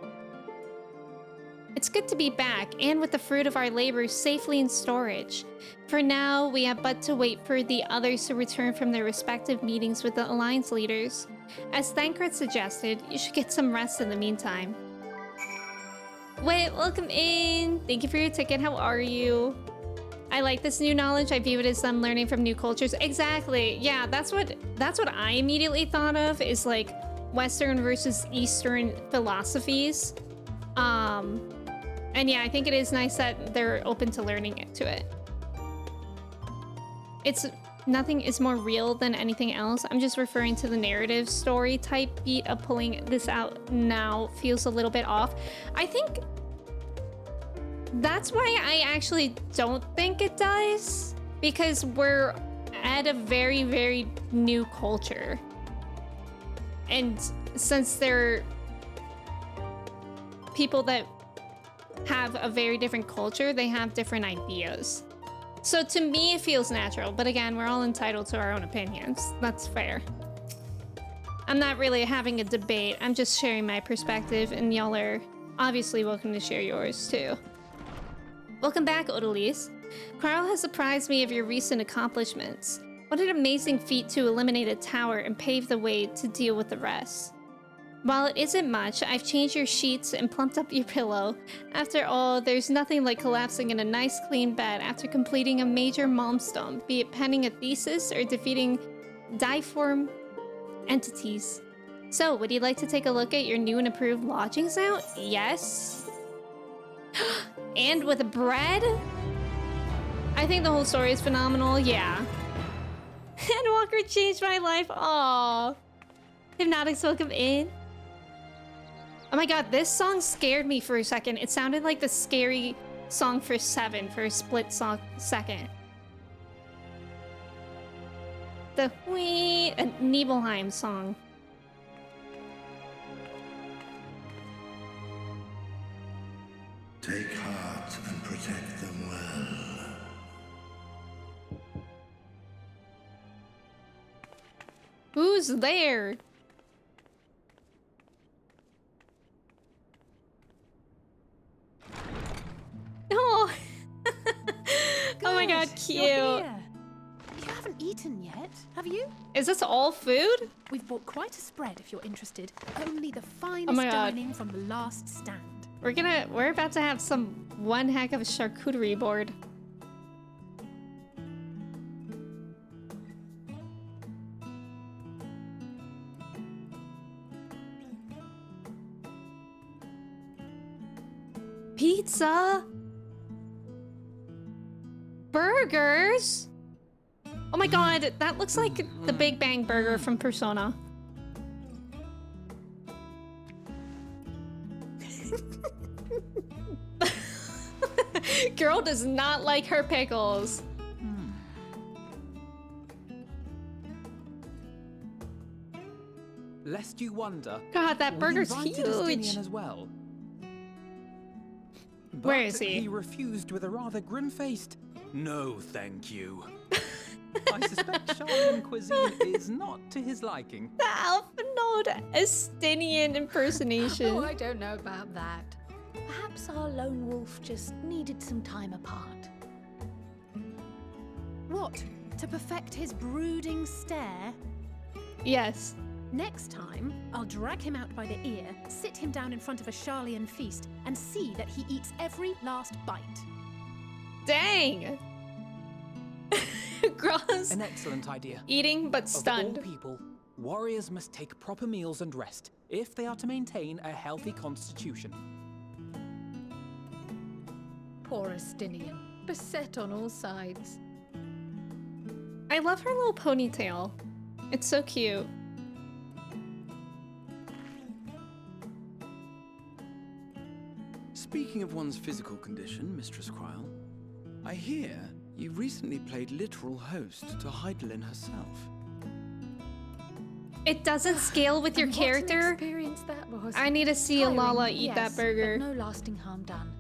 It's good to be back, and with the fruit of our labor safely in storage. For now, we have but to wait for the others to return from their respective meetings with the Alliance leaders. As Thancred suggested, you should get some rest in the meantime. Wait, welcome in! Thank you for your ticket, how are you? I like this new knowledge. I view it as them learning from new cultures. Exactly, yeah, that's what I immediately thought of, is like Western versus Eastern philosophies. And yeah, I think it is nice that they're open to learning it. Nothing is more real than anything else. I'm just referring to the narrative story type beat of pulling this out now feels a little bit off. I think that's why I actually don't think it does, because we're at a very, very new culture. And since they're people that have a very different culture, they have different ideas. So to me, it feels natural, but again, we're all entitled to our own opinions. That's fair. I'm not really having a debate. I'm just sharing my perspective, and y'all are obviously welcome to share yours too. Welcome back, Odalise. Carl has surprised me of your recent accomplishments. What an amazing feat to eliminate a tower and pave the way to deal with the rest. While it isn't much, I've changed your sheets and plumped up your pillow. After all, there's nothing like collapsing in a nice clean bed after completing a major milestone, be it penning a thesis or defeating diform entities. So, would you like to take a look at your new and improved lodgings now? Yes. And with bread? I think the whole story is phenomenal, yeah. Endwalker changed my life, aww. Hypnotics, welcome in. Oh my god, this song scared me for a second. It sounded like the scary song for 7 for a split second. The Nibelheim song. Take heart and protect them well. Who's there? god, cute. You're here. You haven't eaten yet, have you? Is this all food? We've bought quite a spread if you're interested. Only the finest my God. dining from the last stand. We're about to have one heck of a charcuterie board. Pizza? Burgers? Oh my god, that looks like the Big Bang Burger from Persona. Girl does not like her pickles. Lest you wonder, God, that we burger's invited huge. Estinian as well. Where But is he? He refused with a rather grim-faced, "No, thank you." I suspect Charlian cuisine is not to his liking. The Alphanode Estinian impersonation. Oh, I don't know about that. Perhaps our lone wolf just needed some time apart. What? To perfect his brooding stare? Yes. Next time, I'll drag him out by the ear, sit him down in front of a Charlian feast, and see that he eats every last bite. Dang. Gross. An excellent idea. Eating but stunned. Of all people, warriors must take proper meals and rest if they are to maintain a healthy constitution. Poor Estinian, beset on all sides. I love her little ponytail. It's so cute. Speaking of one's physical condition, Mistress Kryl, I hear you recently played literal host to Heidelin herself. It doesn't scale with your And what an character. experience that was. I need to see Tiring, Alala eat yes, that burger. But no lasting harm done.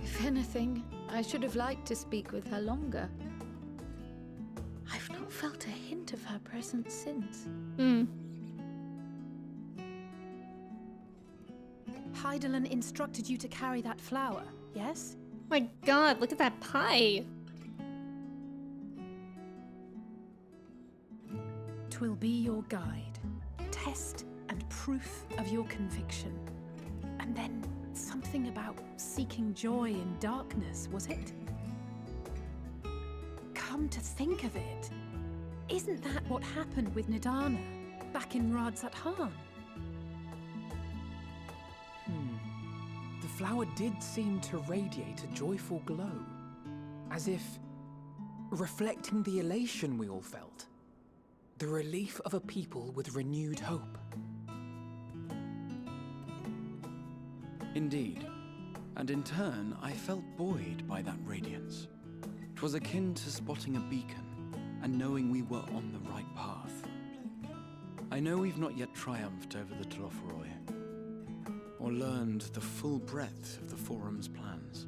If anything, I should have liked to speak with her longer. I've not felt a hint of her presence since. Heidelin instructed you to carry that flower, yes? My god, look at that pie. 'Twill be your guide, test and proof of your conviction. And then something about seeking joy in darkness, was it? Come to think of it, isn't that what happened with Nidana back in Radzat-Han? The flower did seem to radiate a joyful glow, as if reflecting the elation we all felt, the relief of a people with renewed hope. Indeed, and in turn, I felt buoyed by that radiance. 'Twas akin to spotting a beacon and knowing we were on the right path. I know we've not yet triumphed over the Telophoroi, or learned the full breadth of the Forum's plans.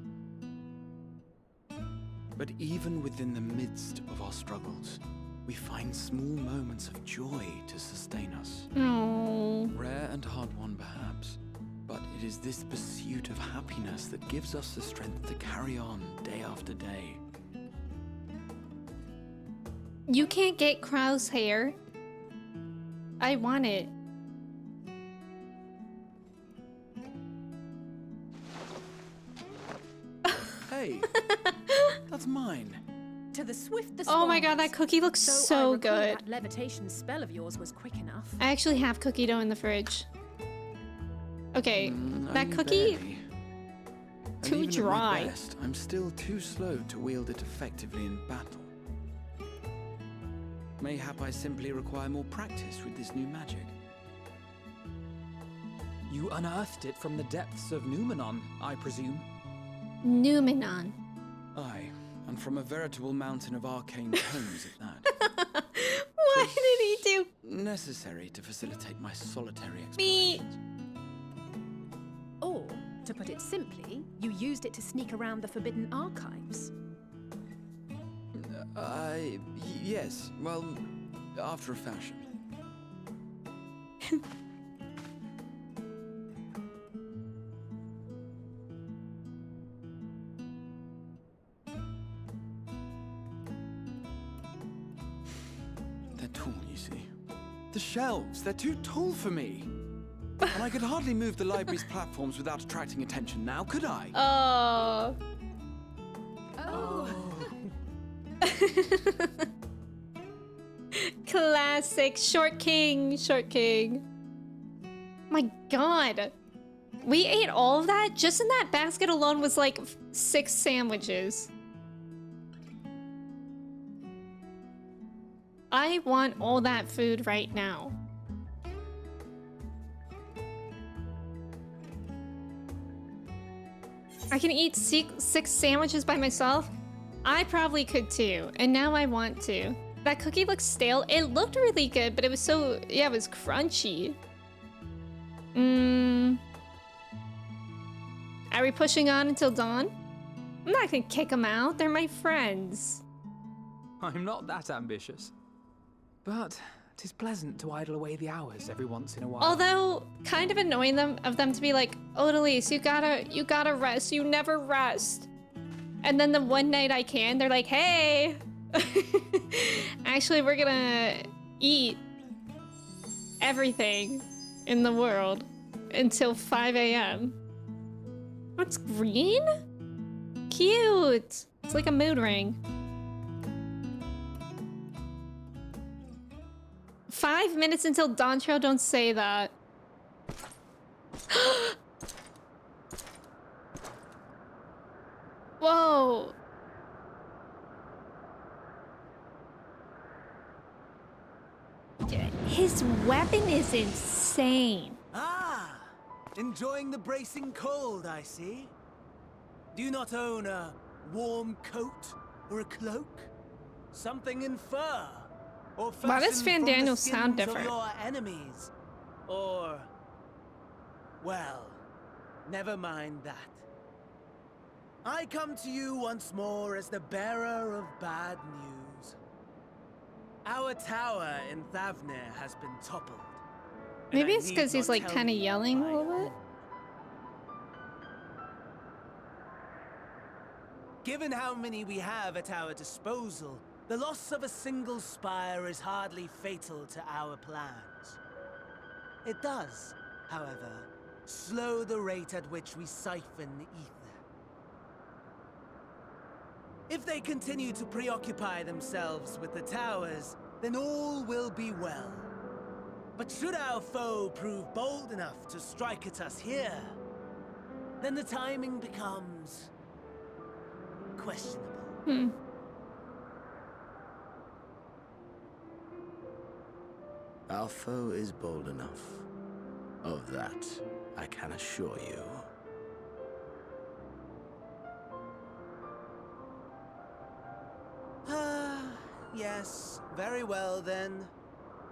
But even within the midst of our struggles, we find small moments of joy to sustain us. Oh. Rare and hard-won perhaps, but it is this pursuit of happiness that gives us the strength to carry on day after day. You can't get Krau's hair. I want it. Hey, that's mine. To the swift, the Oh my god, that swans. cookie looks Though I so recall good. That levitation spell of yours was quick enough. I actually have cookie dough in the fridge. Okay, that Only cookie, barely. And too even at my dry. best, I'm still too slow to wield it effectively in battle. Mayhap I simply require more practice with this new magic. You unearthed it from the depths of Numenon, I presume. Numenon. Aye, and from a veritable mountain of arcane tomes at that. What did he do? Necessary to facilitate my solitary Me. explorations. Or, to put it simply, you used it to sneak around the Forbidden Archives. Yes, well, after a fashion. the shelves. They're too tall for me. And I could hardly move the library's platforms without attracting attention now, could I? Oh. Oh. Classic. Short king. Short king. My god. We ate all of that? Just in that basket alone was like 6 sandwiches. I want all that food right now. I can eat 6 sandwiches by myself? I probably could too, and now I want to. That cookie looks stale. It looked really good, but it was so, yeah, it was crunchy. Are we pushing on until dawn? I'm not gonna kick them out. They're my friends. I'm not that ambitious. But 'tis pleasant to idle away the hours every once in a while. Although, kind of annoying of them to be like, Odalise, you gotta rest. You never rest. And then the one night I can, they're like, hey, actually, we're gonna eat everything in the world until 5 a.m. What's green? Cute. It's like a mood ring. 5 minutes until dawn trail, don't say that. Whoa. His weapon is insane. Ah, enjoying the bracing cold, I see. Do you not own a warm coat or a cloak? Something in fur? Or Why does Van fashioned from the Daniel sound skins different? Of your enemies? Or, well, never mind that. I come to you once more as the bearer of bad news. Our tower in Thavnir has been toppled. and Maybe I it's need because he's not like tell kind of you yelling a my little bit. own. Given how many we have at our disposal, the loss of a single spire is hardly fatal to our plans. It does, however, slow the rate at which we siphon ether. If they continue to preoccupy themselves with the towers, then all will be well. But should our foe prove bold enough to strike at us here, then the timing becomes questionable. Our foe is bold enough. Of that, I can assure you. Yes, very well then.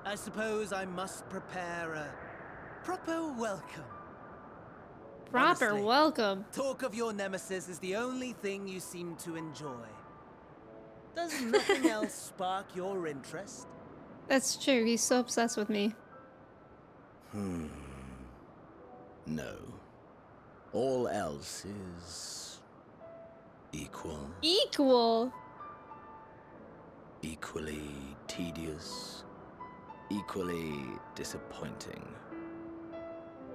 I suppose I must prepare a proper welcome. Proper Honestly, welcome. talk of your nemesis is the only thing you seem to enjoy. Does nothing else spark your interest? That's true. He's so obsessed with me. No. All else is equal. Equal. Equally tedious. Equally disappointing.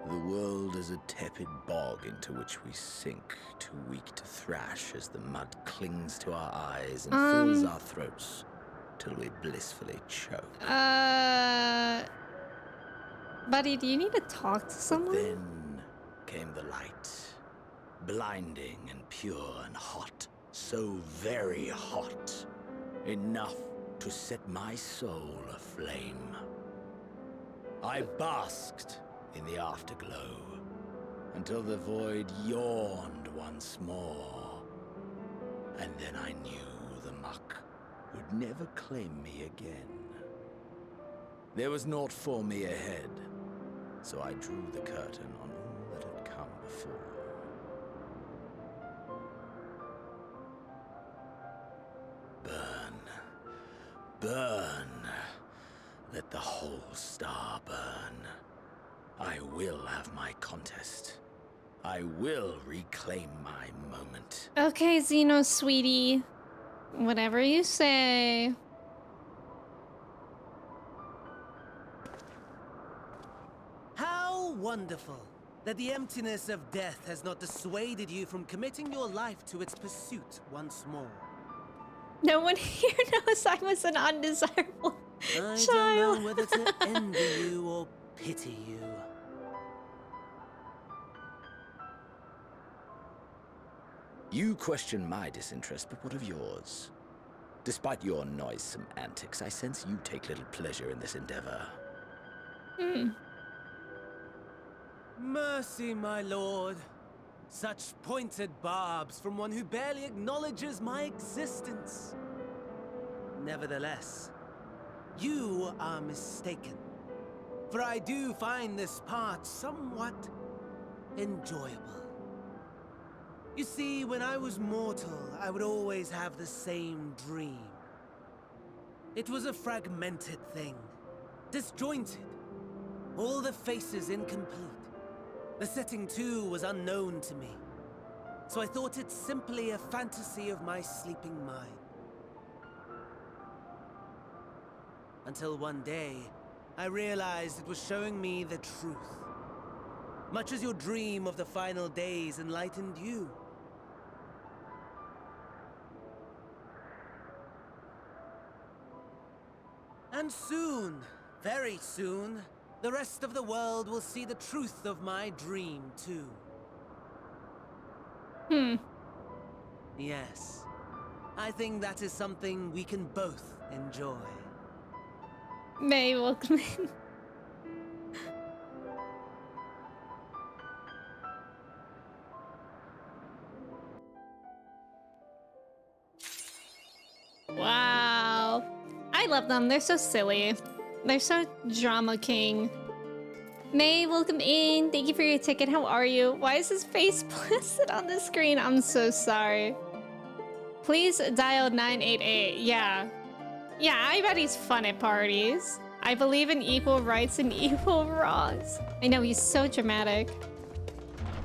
The world is a tepid bog into which we sink, too weak to thrash as the mud clings to our eyes and fills our throats till we blissfully choke. Buddy, do you need to talk to someone? But then came the light. Blinding and pure and hot. So very hot. Enough to set my soul aflame. I basked in the afterglow until the void yawned once more. And then I knew the muck would never claim me again. There was naught for me ahead, so I drew the curtain on all that had come before. Burn. Burn. Let the whole star burn. I will have my contest. I will reclaim my moment. Okay, Xeno, sweetie. Whatever you say. How wonderful that the emptiness of death has not dissuaded you from committing your life to its pursuit once more. No one here knows I was an undesirable I child. don't know whether to envy you or pity you. You question my disinterest, but what of yours? Despite your noisome antics, I sense you take little pleasure in this endeavor. Mercy, my lord. Such pointed barbs from one who barely acknowledges my existence. Nevertheless, you are mistaken. For I do find this part somewhat enjoyable. You see, when I was mortal, I would always have the same dream. It was a fragmented thing, disjointed, all the faces incomplete. The setting, too, was unknown to me, so I thought it simply a fantasy of my sleeping mind. Until one day, I realized it was showing me the truth. Much as your dream of the final days enlightened you. And soon, very soon, the rest of the world will see the truth of my dream, too. Yes. I think that is something we can both enjoy. May, welcome in. Wow. I love them. They're so silly. They're so drama king. May, welcome in. Thank you for your ticket. How are you? Why is his face placid on the screen? I'm so sorry. Please dial 988. Yeah. Yeah, I bet he's fun at parties. I believe in equal rights and equal wrongs. I know, he's so dramatic.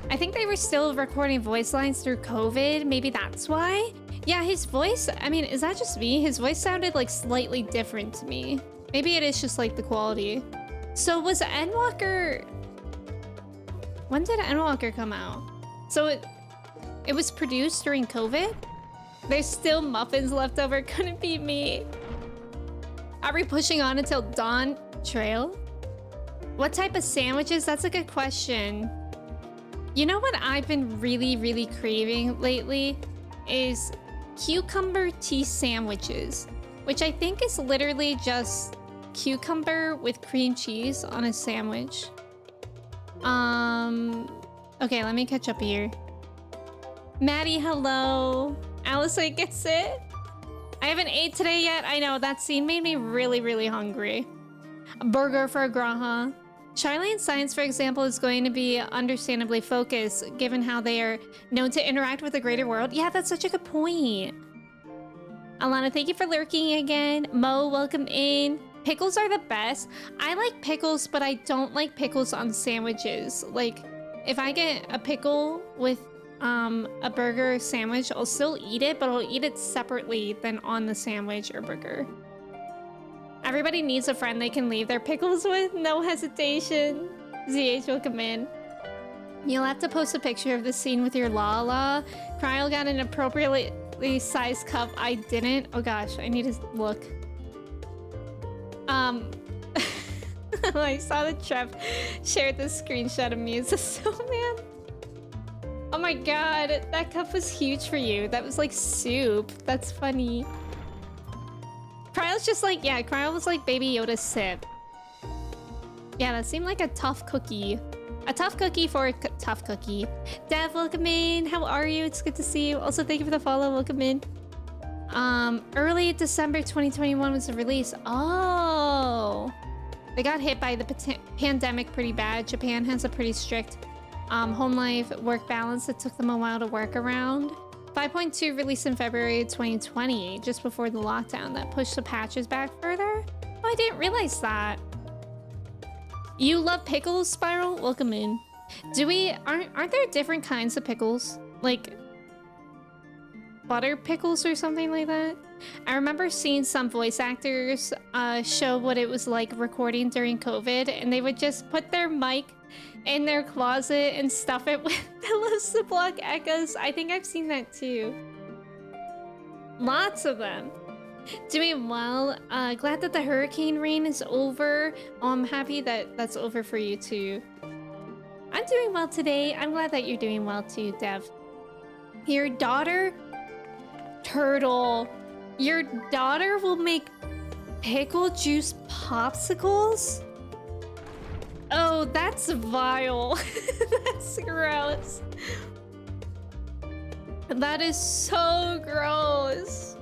I think they were still recording voice lines through COVID. Maybe that's why? Yeah, his voice, I mean, is that just me? His voice sounded like slightly different to me. Maybe it is just like the quality. So was Endwalker... When did Endwalker come out? So it was produced during COVID? There's still muffins left over. Couldn't be me. Are we pushing on until dawn? Trail? What type of sandwiches? That's a good question. You know what I've been really, really craving lately? Is cucumber tea sandwiches. Which I think is literally just cucumber with cream cheese on a sandwich. Okay, let me catch up here. Maddie, hello. Alice, I gets it. I haven't ate today yet. I know, that scene made me really, really hungry. A burger for Graha. Charlie Science, for example, is going to be understandably focused, given how they are known to interact with the greater world. Yeah, that's such a good point. Alana, thank you for lurking again. Mo, welcome in. Pickles are the best. I like pickles, but I don't like pickles on sandwiches. Like, if I get a pickle with a burger sandwich, I'll still eat it, but I'll eat it separately than on the sandwich or burger. Everybody needs a friend they can leave their pickles with, no hesitation. ZH, welcome in. You'll have to post a picture of the scene with your Lala. Cryo got an appropriately sized cup. I didn't. Oh gosh, I need to look. I saw that Trev shared this screenshot of me as a snowman. Oh my god, that cup was huge for you. That was like soup. That's funny. Cryo's just like, yeah, Cryo was like Baby Yoda's sip. Yeah, that seemed like a tough cookie. A tough cookie for a tough cookie. Dev, welcome in. How are you? It's good to see you. Also, thank you for the follow. Welcome in. Early December 2021 was the release. Oh. They got hit by the pandemic pretty bad. Japan has a pretty strict home life work balance that took them a while to work around. 5.2 released in February 2020, just before the lockdown that pushed the patches back further. Oh, I didn't realize that. You love pickles, Spiral? Welcome in. Aren't there different kinds of pickles? Like butter pickles or something like that? I remember seeing some voice actors show what it was like recording during COVID, and they would just put their mic in their closet and stuff it with pillows to block echoes. I think I've seen that too. Lots of them. Doing well. Glad that the hurricane rain is over. I'm happy that that's over for you too. I'm doing well today. I'm glad that you're doing well too, Dev. Your daughter, Turtle. Your daughter will make pickle juice popsicles? Oh, that's vile. That's gross. That is so gross.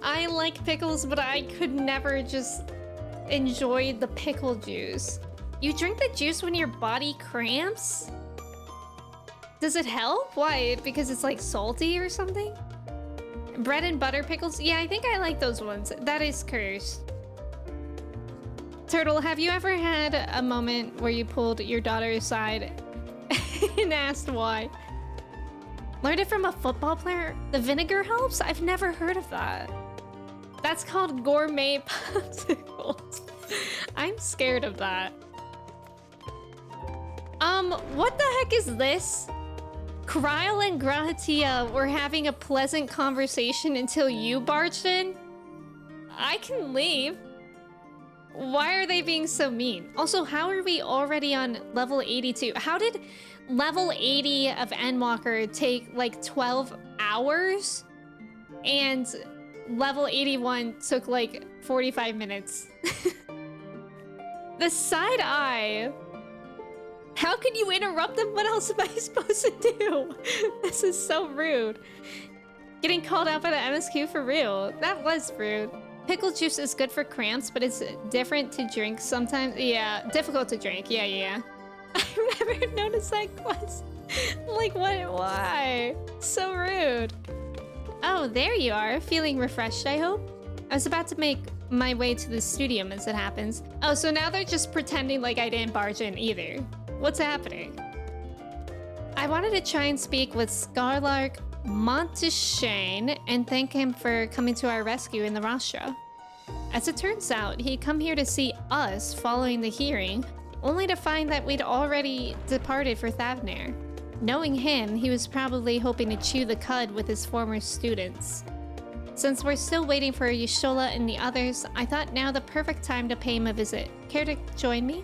I like pickles, but I could never just enjoy the pickle juice. You drink the juice when your body cramps? Does it help? Why? Because it's like salty or something? Bread and butter pickles? Yeah, I think I like those ones. That is cursed. Turtle, have you ever had a moment where you pulled your daughter aside and asked why? Learned it from a football player? The vinegar helps? I've never heard of that. That's called gourmet popsicles. I'm scared of that. What the heck is this? Kryl and Grahatia were having a pleasant conversation until you barged in? I can leave. Why are they being so mean? Also, how are we already on level 82? How did level 80 of Endwalker take like 12 hours? And level 81 took like 45 minutes. The side eye. How can you interrupt them? What else am I supposed to do? This is so rude. Getting called out by the MSQ for real. That was rude. Pickle juice is good for cramps, but it's different to drink sometimes. Yeah, difficult to drink. Yeah. I've never noticed that quest. Like, what? Why? So rude. Oh, there you are. Feeling refreshed, I hope? I was about to make my way to the studio as it happens. Oh, so now they're just pretending like I didn't barge in either. What's happening? I wanted to try and speak with Scarlark Monteshane and thank him for coming to our rescue in the rostra. As it turns out, he'd come here to see us following the hearing, only to find that we'd already departed for Thavnair. Knowing him, he was probably hoping to chew the cud with his former students. Since we're still waiting for Yashola and the others, I thought now the perfect time to pay him a visit. Care to join me?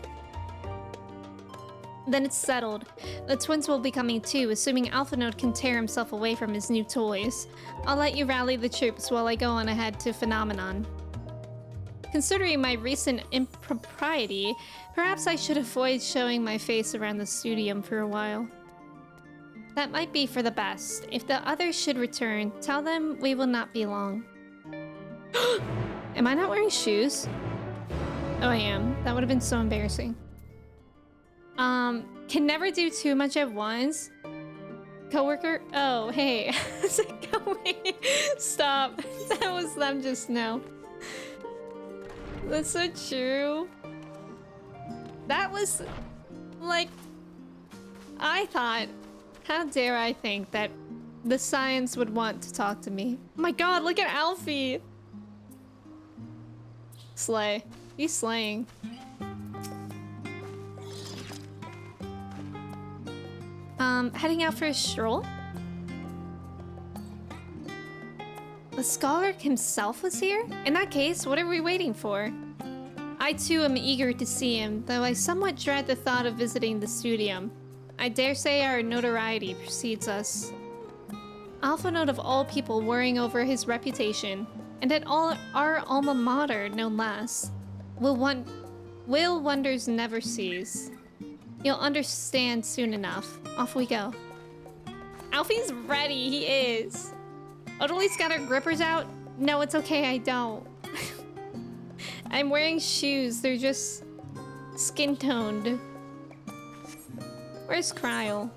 Then it's settled. The twins will be coming too, assuming Alphanode can tear himself away from his new toys. I'll let you rally the troops while I go on ahead to Phenomenon. Considering my recent impropriety, perhaps I should avoid showing my face around the studium for a while. That might be for the best. If the others should return, tell them we will not be long. Am I not wearing shoes? Oh, I am. That would have been so embarrassing. Can never do too much at once. Coworker? Oh, hey. I was like, oh, wait. Stop. That was them just now. That's so true. That was, like, I thought, how dare I think that the science would want to talk to me. Oh my god, look at Alfie! Slay. He's slaying. Heading out for a stroll? The scholar himself was here? In that case, what are we waiting for? I too am eager to see him, though I somewhat dread the thought of visiting the studium. I dare say our notoriety precedes us. Alphanode of all people worrying over his reputation, and at all our alma mater no less. Will wonders never cease. You'll understand soon enough. Off we go. Alfie's ready, he is. Odalie's got her grippers out? No, it's okay, I don't. I'm wearing shoes, they're just skin-toned. Where's Kryl?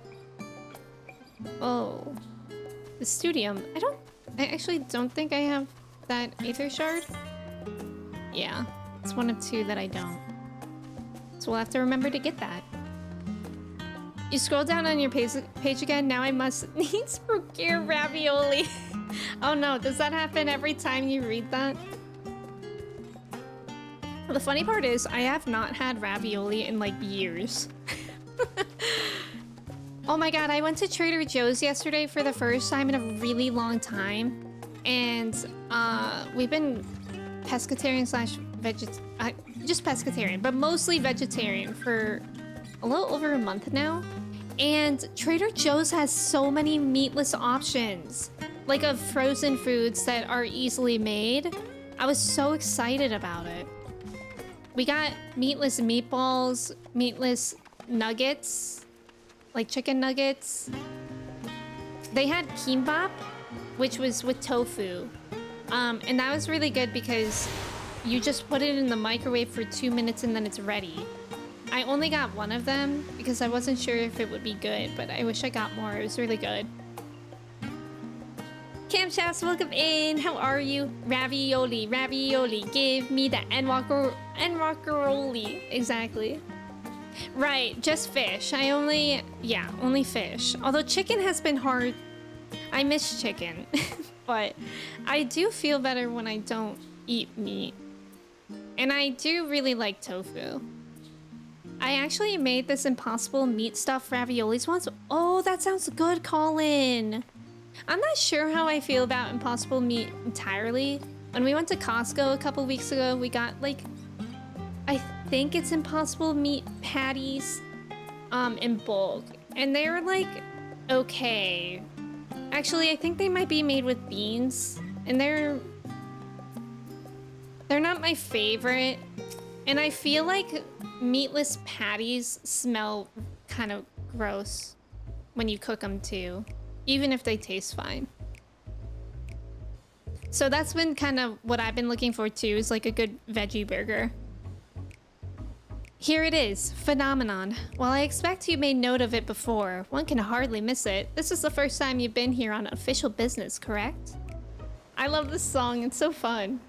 Oh. The studium. I actually don't think I have that Aether Shard. Yeah, it's one of two that I don't. So we'll have to remember to get that. You scroll down on your page again, now I must needs procure ravioli. Oh no, does that happen every time you read that? The funny part is, I have not had ravioli in like years. Oh my god, I went to Trader Joe's yesterday for the first time in a really long time. And we've been pescatarian slash just pescatarian, but mostly vegetarian for a little over a month now. And Trader Joe's has so many meatless options, like of frozen foods that are easily made. I was so excited about it. We got meatless meatballs, meatless nuggets, like chicken nuggets. They had kimbap, which was with tofu. And that was really good because you just put it in the microwave for 2 minutes and then it's ready. I only got one of them because I wasn't sure if it would be good, but I wish I got more. It was really good. Cam Chas, welcome in. How are you? Ravioli, ravioli. Give me the Endwalker-oli. Exactly. Right, just fish. Only fish. Although chicken has been hard. I miss chicken. But I do feel better when I don't eat meat. And I do really like tofu. I actually made this Impossible meat stuffed raviolis once. Oh, that sounds good, Colin. I'm not sure how I feel about Impossible meat entirely. When we went to Costco a couple weeks ago, we got like, I think it's Impossible meat patties in bulk. And they were like, okay. Actually, I think they might be made with beans. And they're not my favorite. And I feel like meatless patties smell kind of gross when you cook them too, even if they taste fine. So that's been kind of what I've been looking for too, is like a good veggie burger. Here it is, Phenomenon. While I expect you made note of it before, one can hardly miss it. This is the first time you've been here on official business, correct? I love this song, it's so fun.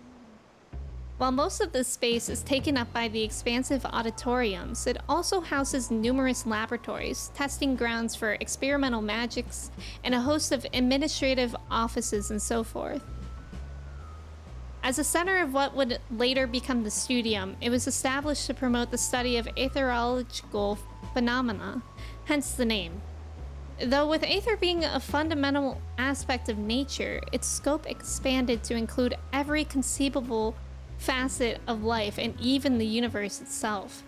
While most of this space is taken up by the expansive auditoriums, it also houses numerous laboratories, testing grounds for experimental magics, and a host of administrative offices and so forth. As a center of what would later become the Studium, it was established to promote the study of aetherological phenomena, hence the name. Though with aether being a fundamental aspect of nature, its scope expanded to include every conceivable facet of life and even the universe itself.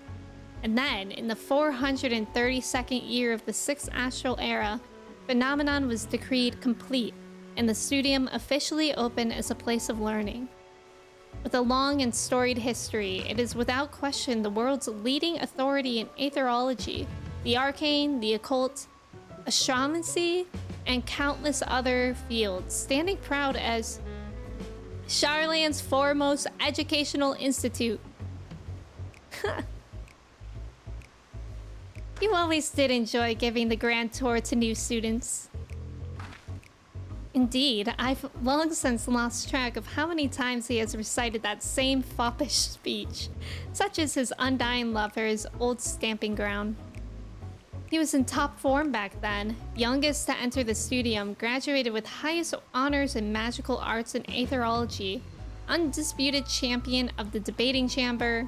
And then, in the 432nd year of the 6th astral era, Phenomenon was decreed complete, and the Studium officially opened as a place of learning. With a long and storied history, it is without question the world's leading authority in aetherology, the arcane, the occult, astromancy, and countless other fields, standing proud as Charland's foremost educational institute. You always did enjoy giving the grand tour to new students. Indeed, I've long since lost track of how many times he has recited that same foppish speech, such as his undying love for his old stamping ground. He was in top form back then, youngest to enter the Studium, graduated with highest honors in magical arts and aetherology, undisputed champion of the debating chamber.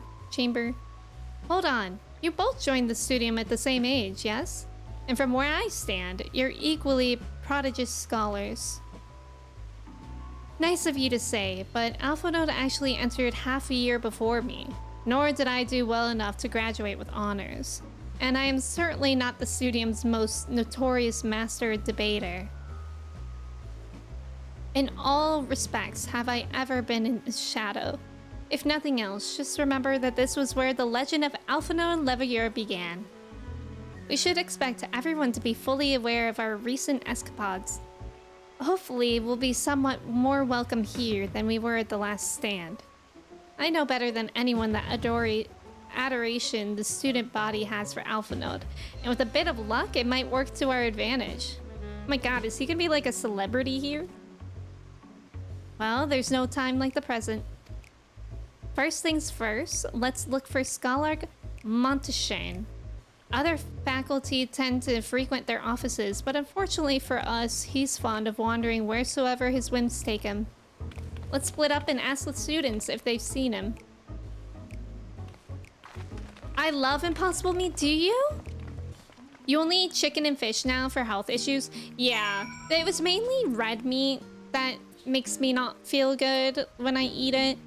Hold on, you both joined the Studium at the same age, yes? And from where I stand, you're equally prodigious scholars. Nice of you to say, but Alphanode actually entered half a year before me, nor did I do well enough to graduate with honors. And I am certainly not the Studium's most notorious master debater. In all respects have I ever been in his shadow. If nothing else, just remember that this was where the legend of Alphonode Leveilleur began. We should expect everyone to be fully aware of our recent escapades. Hopefully, we'll be somewhat more welcome here than we were at the last stand. I know better than anyone that adoration the student body has for Alphanode, and with a bit of luck, it might work to our advantage. Oh my god, is he gonna be like a celebrity here? Well, there's no time like the present. First things first, let's look for Scholar Monteshain. other faculty tend to frequent their offices, but unfortunately for us, he's fond of wandering wheresoever his whims take him. Let's split up and ask the students if they've seen him. I love Impossible Meat, do you? You only eat chicken and fish now for health issues? Yeah, it was mainly red meat that makes me not feel good when I eat it.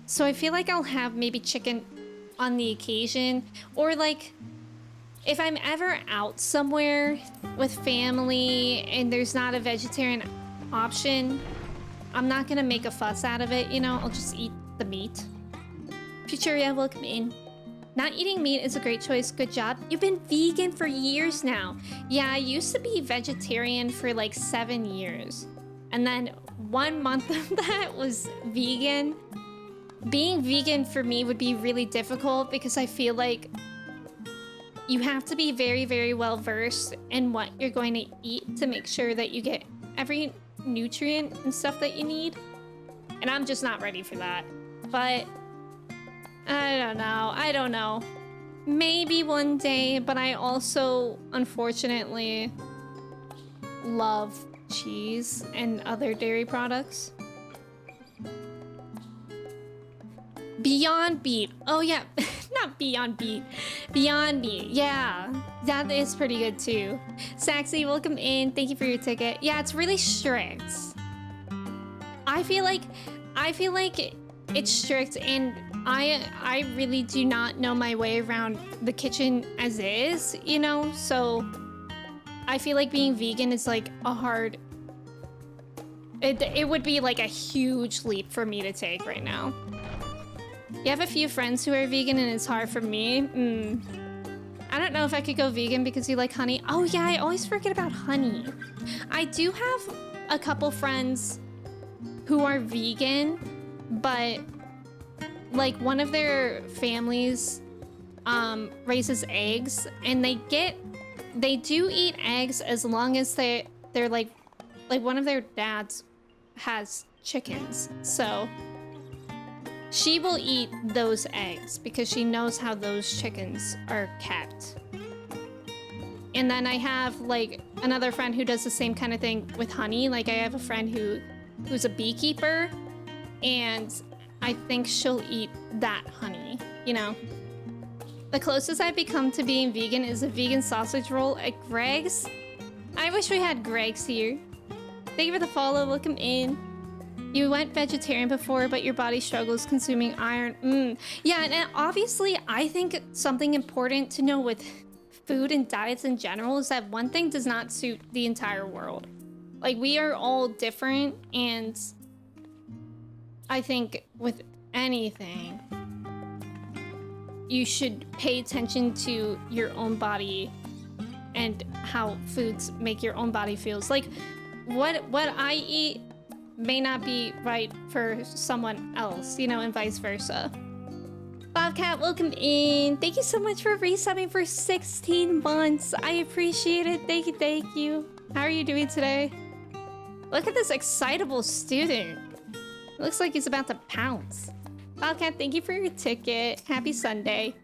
So I feel like I'll have maybe chicken on the occasion, or like if I'm ever out somewhere with family and there's not a vegetarian option, I'm not gonna make a fuss out of it, you know, I'll just eat the meat. Futuria, welcome in. Not eating meat is a great choice, good job. You've been vegan for years now. Yeah, I used to be vegetarian for like 7 years. And then 1 month of that was vegan. Being vegan for me would be really difficult because I feel like you have to be very, very well versed in what you're going to eat to make sure that you get every nutrient and stuff that you need. And I'm just not ready for that. But I don't know. Maybe one day, but I also, unfortunately, love cheese and other dairy products. Beyond Beat. Oh yeah, not Beyond Beat. Beyond Meat. Yeah, that is pretty good too. Saxy, welcome in. Thank you for your ticket. Yeah, it's really strict. I feel like it's strict, and I really do not know my way around the kitchen as is, you know? So I feel like being vegan is like a hard... It would be like a huge leap for me to take right now. You have a few friends who are vegan and it's hard for me. I don't know if I could go vegan because you like honey. Oh yeah, I always forget about honey. I do have a couple friends who are vegan, but like one of their families raises eggs, and they do eat eggs as long as they're like one of their dads has chickens, so she will eat those eggs because she knows how those chickens are kept. And then I have like another friend who does the same kind of thing with honey. Like I have a friend who's a beekeeper, and I think she'll eat that honey, you know? The closest I've become to being vegan is a vegan sausage roll at Greg's. I wish we had Greg's here. Thank you for the follow, welcome in. You went vegetarian before, but your body struggles consuming iron. Yeah, and obviously I think something important to know with food and diets in general is that one thing does not suit the entire world. Like, we are all different, and I think with anything, you should pay attention to your own body and how foods make your own body feels. Like, what I eat may not be right for someone else, you know, and vice versa. Bobcat, welcome in. Thank you so much for resubbing for 16 months. I appreciate it. Thank you. How are you doing today? Look at this excitable student. Looks like he's about to pounce. Bobcat, thank you for your ticket. Happy Sunday.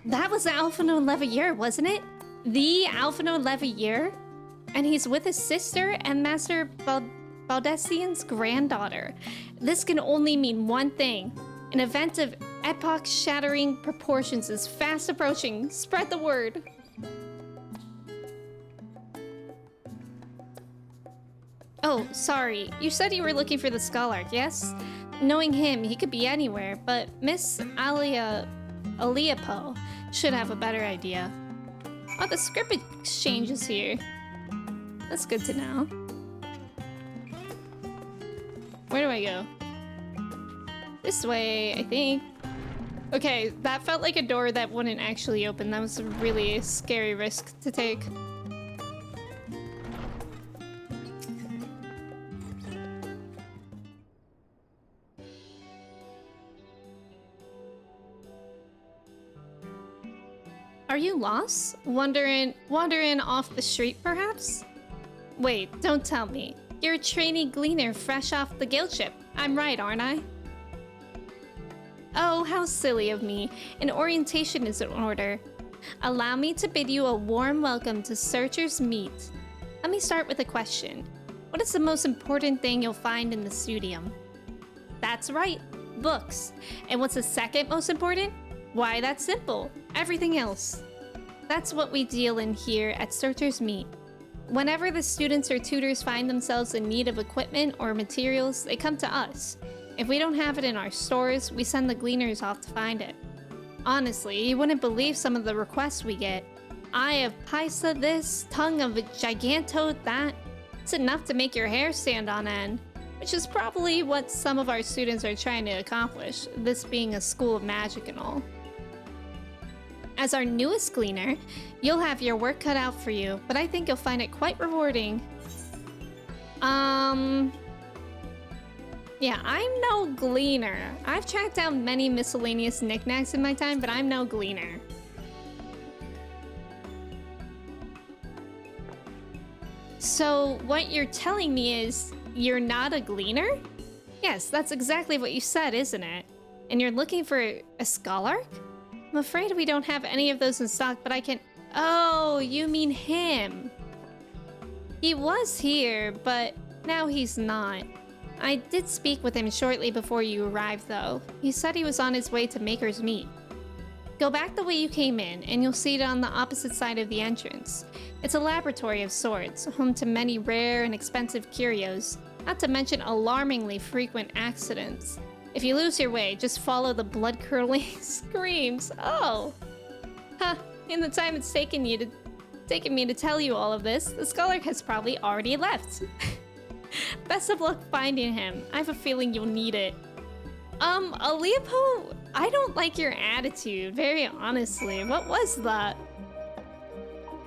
That was Alpha No Levier, wasn't it? The Alpha No Levier? And he's with his sister and Master Baldessian's granddaughter. This can only mean one thing. An event of epoch-shattering proportions is fast approaching. Spread the word. Oh, sorry. You said you were looking for the scholar, yes? Knowing him, he could be anywhere, but Miss Aliapo should have a better idea. Oh, the script exchange is here. That's good to know. Where do I go? This way, I think. Okay, that felt like a door that wouldn't actually open. That was a really scary risk to take. Are you lost? Wandering off the street, perhaps? Wait, don't tell me. You're a trainee gleaner fresh off the guild ship. I'm right, aren't I? Oh, how silly of me. An orientation is in order. Allow me to bid you a warm welcome to Searcher's Meet. Let me start with a question. What is the most important thing you'll find in the studium? That's right, books. And what's the second most important? Why, that's simple. Everything else. That's what we deal in here at Searcher's Meet. Whenever the students or tutors find themselves in need of equipment or materials, they come to us. If we don't have it in our stores, we send the gleaners off to find it. Honestly, you wouldn't believe some of the requests we get. Eye of Paisa this, tongue of a giganto that. It's enough to make your hair stand on end, which is probably what some of our students are trying to accomplish, this being a school of magic and all. As our newest gleaner, you'll have your work cut out for you, but I think you'll find it quite rewarding. Yeah, I'm no gleaner. I've tracked down many miscellaneous knickknacks in my time, but I'm no gleaner. So what you're telling me is you're not a gleaner? Yes, that's exactly what you said, isn't it? And you're looking for a scholark? I'm afraid we don't have any of those in stock, but I can... Oh, you mean him. He was here, but now he's not. I did speak with him shortly before you arrived, though. He said he was on his way to Maker's Meet. Go back the way you came in, and you'll see it on the opposite side of the entrance. It's a laboratory of sorts, home to many rare and expensive curios, not to mention alarmingly frequent accidents. If you lose your way, just follow the blood-curdling screams. Oh! Huh, in the time it's taken me to tell you all of this, the scholar has probably already left. Best of luck finding him. I have a feeling you'll need it. Aleopo, I don't like your attitude, very honestly. What was that?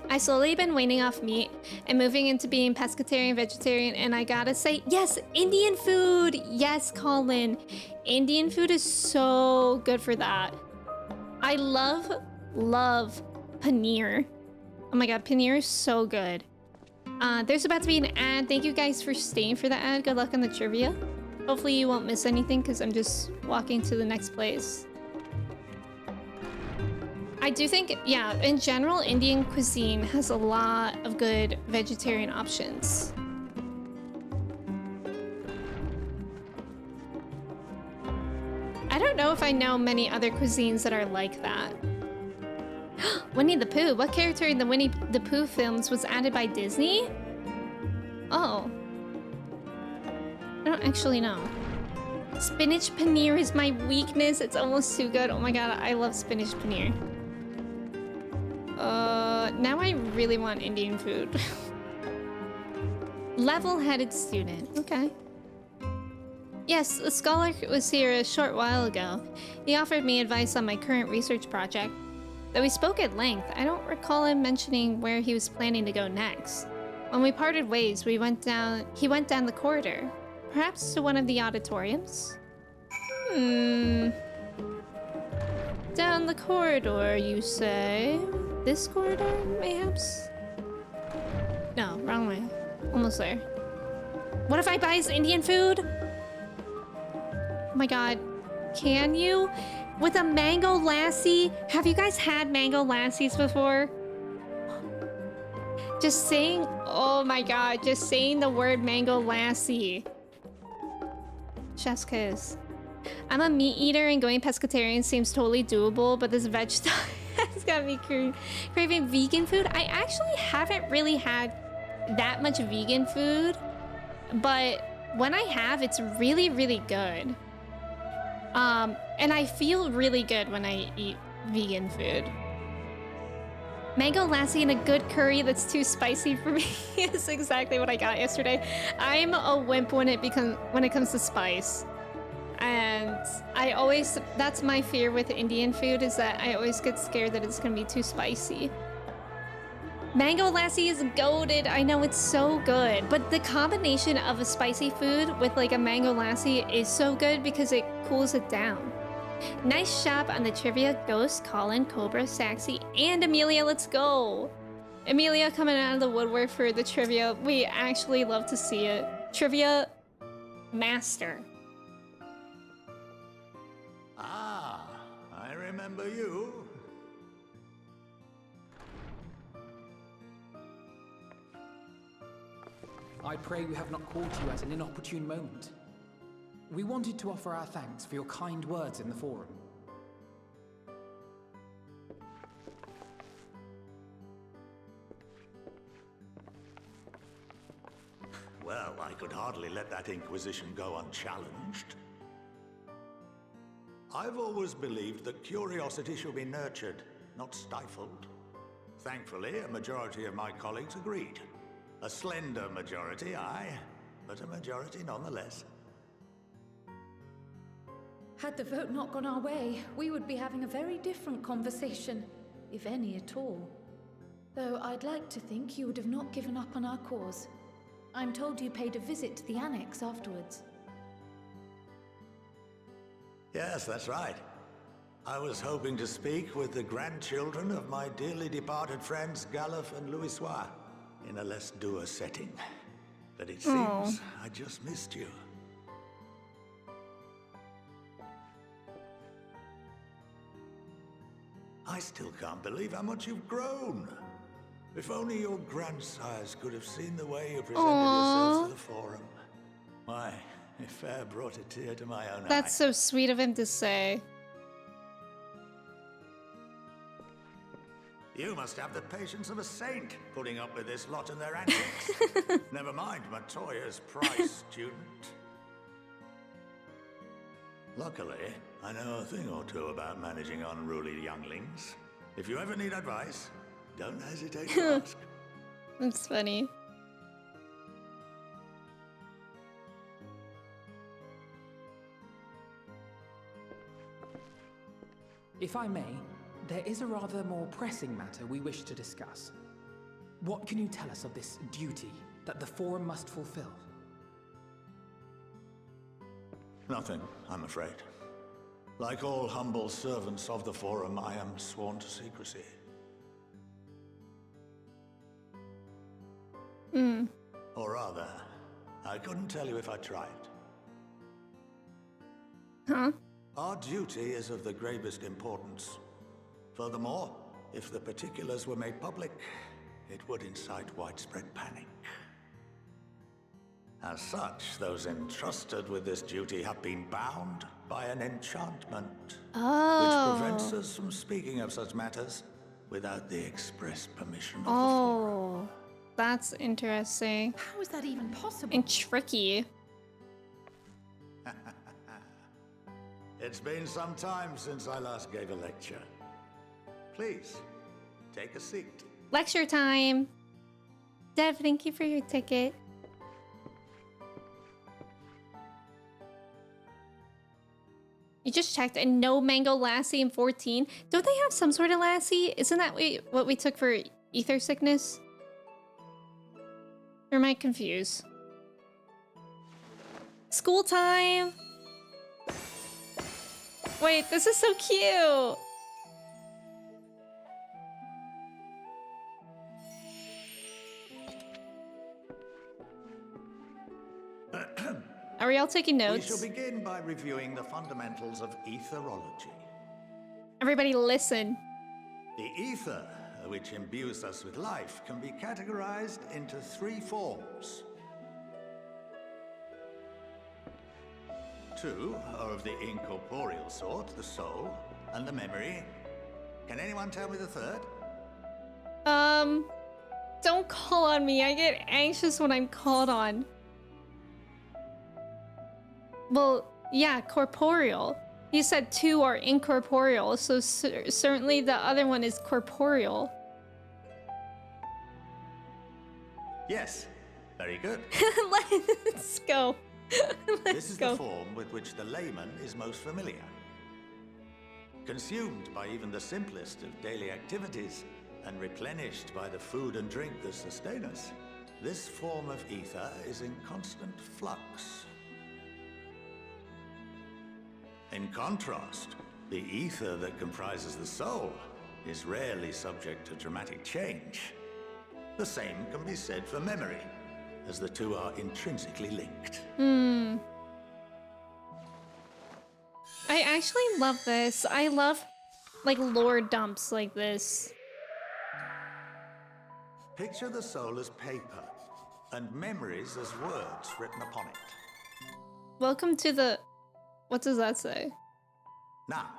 I slowly been weaning off meat and moving into being pescatarian, vegetarian, and I gotta say, yes, Indian food! Yes, Colin. Indian food is so good for that. I love paneer. Oh my god, paneer is so good. There's about to be an ad. Thank you guys for staying for the ad. Good luck on the trivia. Hopefully you won't miss anything because I'm just walking to the next place. I do think, yeah, in general, Indian cuisine has a lot of good vegetarian options. I don't know if I know many other cuisines that are like that. Winnie the Pooh. What character in the Winnie the Pooh films was added by Disney? Oh. I don't actually know. Spinach paneer is my weakness. It's almost too good. Oh my god, I love spinach paneer. Now I really want Indian food. Level-headed student. Okay. Yes, a scholar was here a short while ago. He offered me advice on my current research project. Though we spoke at length, I don't recall him mentioning where he was planning to go next. When we parted ways, he went down the corridor. Perhaps to one of the auditoriums? Down the corridor, you say? This corridor, mayhaps? No, wrong way. Almost there. What if I buy his Indian food? Oh my god. Can you? With a mango lassi? Have you guys had mango lassies before? Just saying, oh my god, just saying the word mango lassi. Chef's kiss. I'm a meat eater and going pescatarian seems totally doable, but this veg stuff has got me craving vegan food. I actually haven't really had that much vegan food, but when I have, it's really, really good. And I feel really good when I eat vegan food. Mango lassi and a good curry that's too spicy for me is exactly what I got yesterday. I'm a wimp when it comes to spice. And that's my fear with Indian food, is that I always get scared that it's gonna be too spicy. Mango lassi is goated. I know, it's so good. But the combination of a spicy food with like a mango lassi is so good because it cools it down. Nice job on the trivia, Ghost, Colin, Cobra, Saxy, and Amelia. Let's go. Amelia coming out of the woodwork for the trivia. We actually love to see it. Trivia master. Ah, remember you. I pray we have not caught you at an inopportune moment. We wanted to offer our thanks for your kind words in the forum. Well, I could hardly let that Inquisition go unchallenged. I've always believed that curiosity should be nurtured, not stifled. Thankfully, a majority of my colleagues agreed. A slender majority, aye, but a majority nonetheless. Had the vote not gone our way, we would be having a very different conversation, if any at all. Though I'd like to think you would have not given up on our cause. I'm told you paid a visit to the Annex afterwards. Yes, that's right. I was hoping to speak with the grandchildren of my dearly departed friends Galuf and Louisoix in a less dour setting. But it seems I just missed you. I still can't believe how much you've grown. If only your grandsires could have seen the way you presented yourselves to the forum. Why, it fair brought a tear to my own eye. That's so sweet of him to say. You must have the patience of a saint, putting up with this lot and their antics. Never mind Matoya's prize student. Luckily, I know a thing or two about managing unruly younglings. If you ever need advice, don't hesitate to ask. That's funny. If I may, there is a rather more pressing matter we wish to discuss. What can you tell us of this duty that the Forum must fulfill? Nothing, I'm afraid. Like all humble servants of the Forum, I am sworn to secrecy. Or rather, I couldn't tell you if I tried. Huh? Our duty is of the gravest importance. Furthermore, if the particulars were made public, it would incite widespread panic. As such, those entrusted with this duty have been bound by an enchantment, which prevents us from speaking of such matters without the express permission of the Forum. That's interesting. How is that even possible? And tricky. It's been some time since I last gave a lecture. Please, take a seat. Lecture time. Dev, thank you for your ticket. You just checked and no mango lassie in 14. Don't they have some sort of lassie? Isn't that what we took for ether sickness? Or am I confused? School time! Wait, this is so cute! Are we all taking notes? We shall begin by reviewing the fundamentals of etherology. Everybody listen. The ether, which imbues us with life, can be categorized into 3 forms. 2 are of the incorporeal sort, the soul, and the memory. Can anyone tell me the 3rd? Don't call on me. I get anxious when I'm called on. Well, yeah, corporeal. You said 2 are incorporeal, so certainly the other one is corporeal. Yes, very good. Let's go. This is the form with which the layman is most familiar. Consumed by even the simplest of daily activities, and replenished by the food and drink that sustain us, this form of ether is in constant flux. In contrast, the ether that comprises the soul is rarely subject to dramatic change. The same can be said for memory, as the 2 are intrinsically linked. I actually love this. I love like lore dumps like this. Picture the soul as paper, and memories as words written upon it. Welcome to the... What does that say? Now,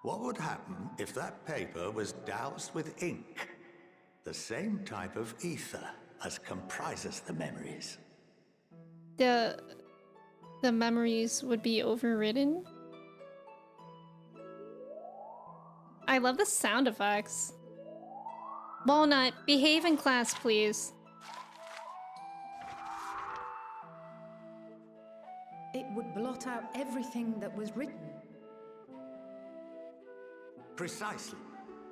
what would happen if that paper was doused with ink? The same type of ether as comprises the memories. The memories would be overridden? I love the sound effects. Walnut, behave in class, please. It would blot out everything that was written. Precisely.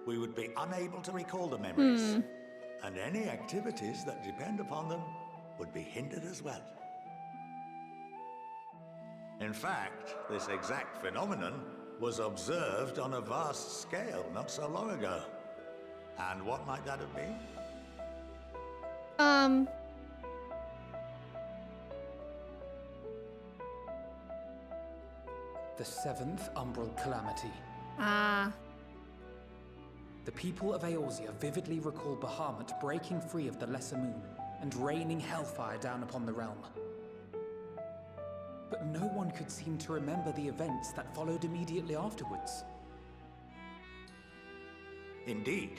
We would be unable to recall the memories. And any activities that depend upon them would be hindered as well. In fact, this exact phenomenon was observed on a vast scale not so long ago. And what might that have been? The 7th Umbral Calamity. Ah. The people of Eorzea vividly recall Bahamut breaking free of the Lesser Moon and raining hellfire down upon the realm. But no one could seem to remember the events that followed immediately afterwards. Indeed.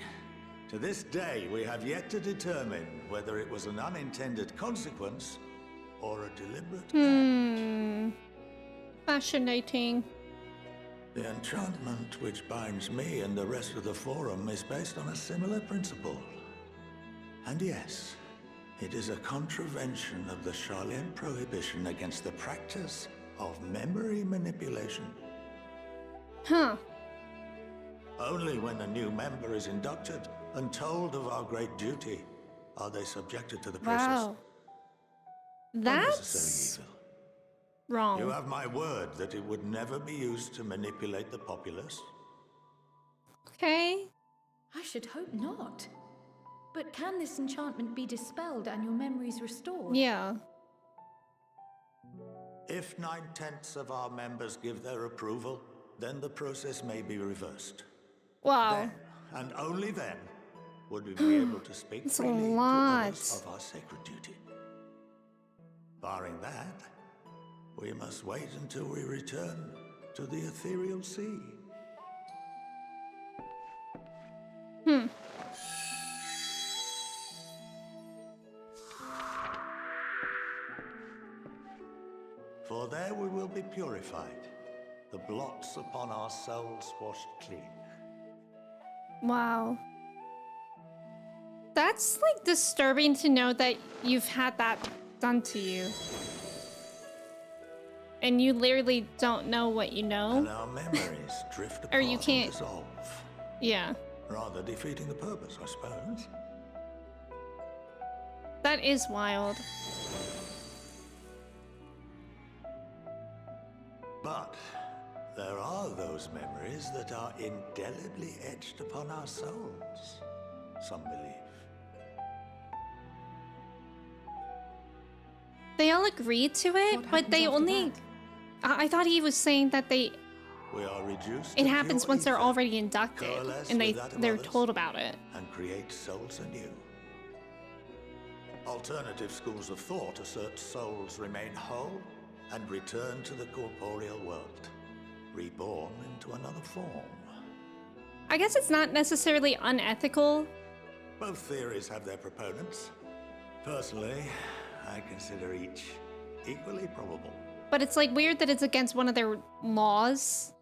To this day, we have yet to determine whether it was an unintended consequence or a deliberate act. Fascinating. The enchantment which binds me and the rest of the Forum is based on a similar principle. And yes, it is a contravention of the Sharlayan prohibition against the practice of memory manipulation. Huh. Only when a new member is inducted and told of our great duty are they subjected to the process. Wow. That's wrong. You have my word that it would never be used to manipulate the populace. Okay. I should hope not. But can this enchantment be dispelled and your memories restored? Yeah. If 9/10 of our members give their approval, then the process may be reversed. Wow. Then, and only then, would we be able to speak It's a freely to lot. others of our sacred duty. Barring that, we must wait until we return to the ethereal sea. For there we will be purified, the blots upon our souls washed clean. Wow. That's like disturbing to know that you've had that done to you. And you literally don't know what you know. And our memories drift apart Or you can't. and dissolve. Yeah. Rather defeating the purpose, I suppose. That is wild. But there are those memories that are indelibly etched upon our souls, some believe. They all agreed to it, but they only... I thought he was saying that they... We are reduced It to happens pure once they're ether, already inducted, coalesce and with that of they're others, told about it. and create souls anew. Alternative schools of thought assert souls remain whole and return to the corporeal world, reborn into another form. I guess it's not necessarily unethical. Both theories have their proponents. Personally, I consider each equally probable. But it's like weird that it's against one of their laws.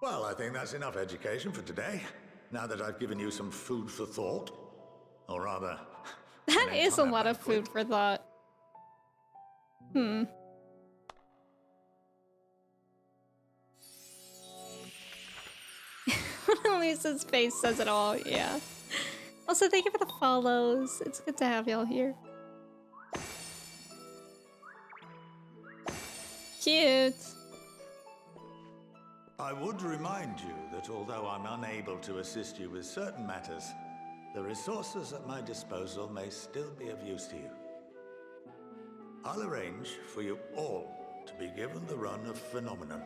Well, I think that's enough education for today. Now that I've given you some food for thought. Or rather... That is a lot of food for thought. Lisa's face says it all, yeah. Also, thank you for the follows. It's good to have y'all here. Cute. I would remind you that although I'm unable to assist you with certain matters, the resources at my disposal may still be of use to you. I'll arrange for you all to be given the run of Phenomenon.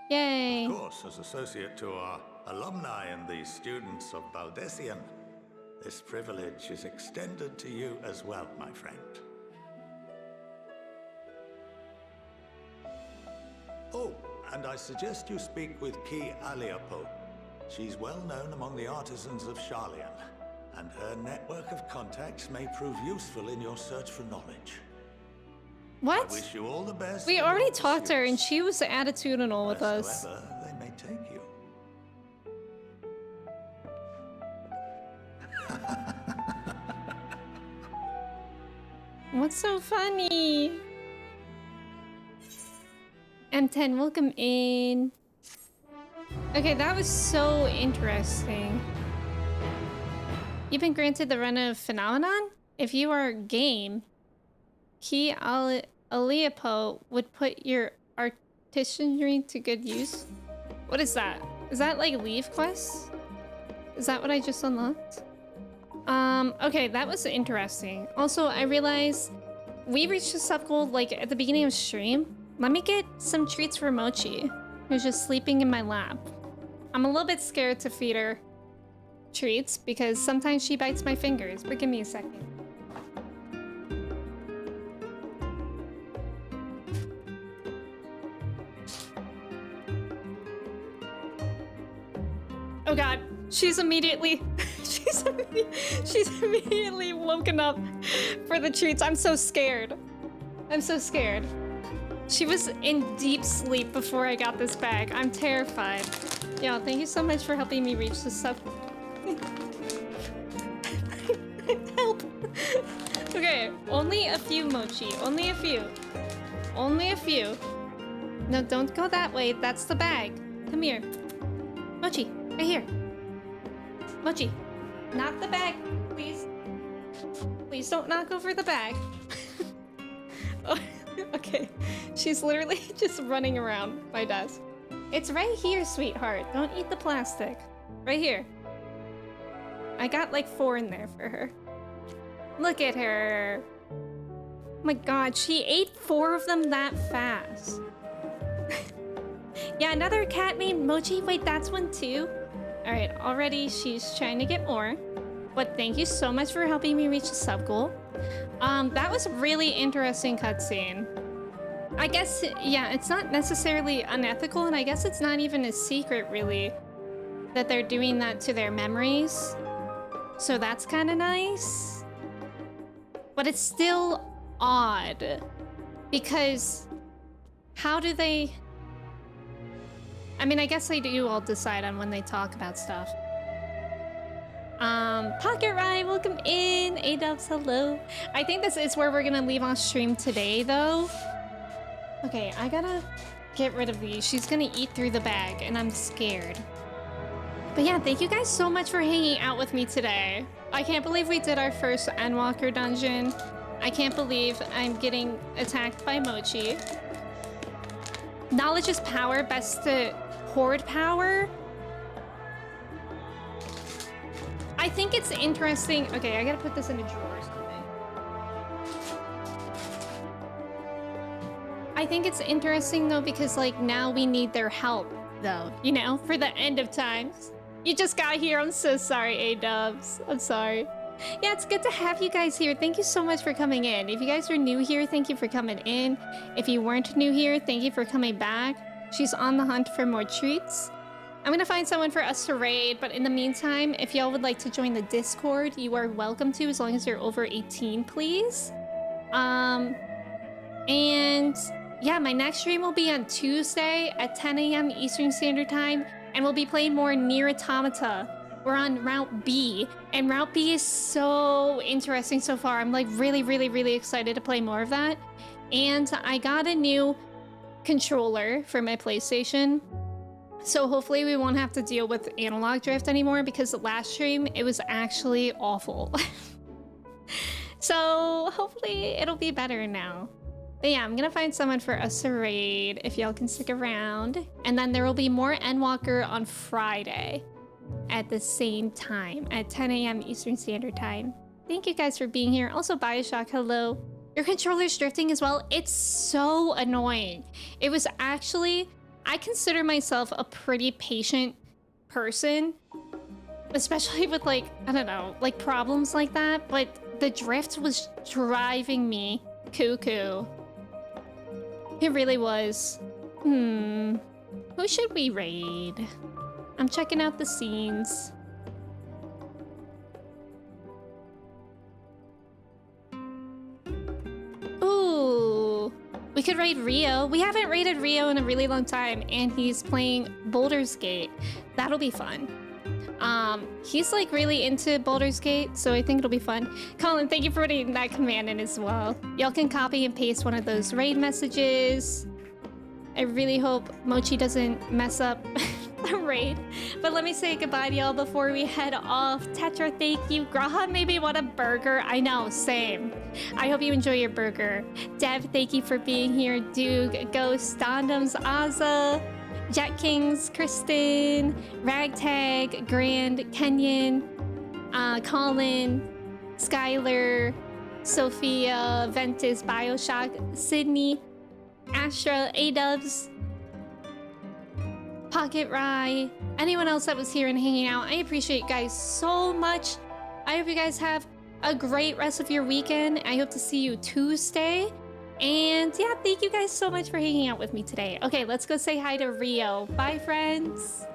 Yay! Of course, as associate to our alumni and the students of Baldessian, this privilege is extended to you as well, my friend. Oh, and I suggest you speak with Ki Aliapo. She's well known among the artisans of Sharlayan, and her network of contacts may prove useful in your search for knowledge. What? I wish you all the best. We already talked to her and she was attitudinal with us. Wheresoever they may take you. What's so funny? M10, welcome in. Okay, that was so interesting. You've been granted the run of Phenomenon? If you are game, Ki Aliapo would put your artisanry to good use. What is that? Is that like leave quests? Is that what I just unlocked? Okay, that was interesting. Also, I realized we reached the sub goal like at the beginning of stream. Let me get some treats for Mochi, who's just sleeping in my lap. I'm a little bit scared to feed her treats because sometimes she bites my fingers, but give me a second. Oh god, she's immediately woken up for the treats. I'm so scared. I'm so scared. She was in deep sleep before I got this bag. I'm terrified. Yo, thank you so much for helping me reach the sub. Help. Okay, only a few, Mochi. Only a few. Only a few. No, don't go that way. That's the bag. Come here. Mochi, right here. Mochi, not the bag, please. Please don't knock over the bag. Oh, okay, she's literally just running around my desk. It's right here, sweetheart. Don't eat the plastic. Right here. I got like 4 in there for her. Look at her. Oh my god, she ate 4 of them that fast. Yeah, another cat named Mochi. Wait, that's one too? Alright, already she's trying to get more. But thank you so much for helping me reach the sub goal. That was a really interesting cutscene. I guess, yeah, it's not necessarily unethical, and I guess it's not even a secret, really, that they're doing that to their memories. So that's kind of nice. But it's still odd. Because how do they... I mean, I guess they do all decide on when they talk about stuff. Pocket Rye, welcome in. A-dubs, hello. I think this is where we're gonna leave on stream today, though. Okay, I gotta get rid of these. She's gonna eat through the bag, and I'm scared. But yeah, thank you guys so much for hanging out with me today. I can't believe we did our first Endwalker dungeon. I can't believe I'm getting attacked by Mochi. Knowledge is power, best to hoard power. I think it's interesting. Okay, I gotta put this in a drawer or something. I think it's interesting though because like now we need their help though, you know, for the end of times. You just got here. I'm so sorry, A-dubs. I'm sorry. Yeah, it's good to have you guys here. Thank you so much for coming in. If you guys are new here, thank you for coming in. If you weren't new here, thank you for coming back. She's on the hunt for more treats. I'm gonna find someone for us to raid, but in the meantime, if y'all would like to join the Discord, you are welcome to, as long as you're over 18, please. And yeah, my next stream will be on Tuesday at 10 a.m. Eastern Standard Time, and we'll be playing more Nier Automata. We're on Route B, and Route B is so interesting so far. I'm like really excited to play more of that. And I got a new controller for my PlayStation. So hopefully we won't have to deal with analog drift anymore, because the last stream, it was actually awful. So hopefully it'll be better now. But yeah, I'm gonna find someone for us to raid if y'all can stick around. And then there will be more Endwalker on Friday at the same time at 10 a.m. Eastern Standard Time. Thank you guys for being here. Also, Bioshock, hello. Your controller's drifting as well. It's so annoying. It was actually, I consider myself a pretty patient person, especially with like, I don't know, like problems like that, but the drift was driving me cuckoo. It really was. Who should we raid? I'm checking out the scenes. Ooh, we could raid Rio. We haven't raided Rio in a really long time, and he's playing Baldur's Gate. That'll be fun. He's like really into Baldur's Gate, so I think it'll be fun. Colin, thank you for putting that command in as well. Y'all can copy and paste one of those raid messages. I really hope Mochi doesn't mess up the raid. But let me say goodbye to y'all before we head off. Tetra, thank you. Graha maybe want a burger. I know, same. I hope you enjoy your burger. Dev, thank you for being here. Duke, Ghost, Dondoms, Aza, Jet Kings, Kristen, Ragtag, Grand, Kenyon, Colin, Skylar, Sophia, Ventus, Bioshock, Sydney, Astra, A-Dubs, Pocket Rye, anyone else that was here and hanging out. I appreciate you guys so much. I hope you guys have a great rest of your weekend. I hope to see you Tuesday. And yeah, thank you guys so much for hanging out with me today. Okay, let's go say hi to Rio. Bye, friends.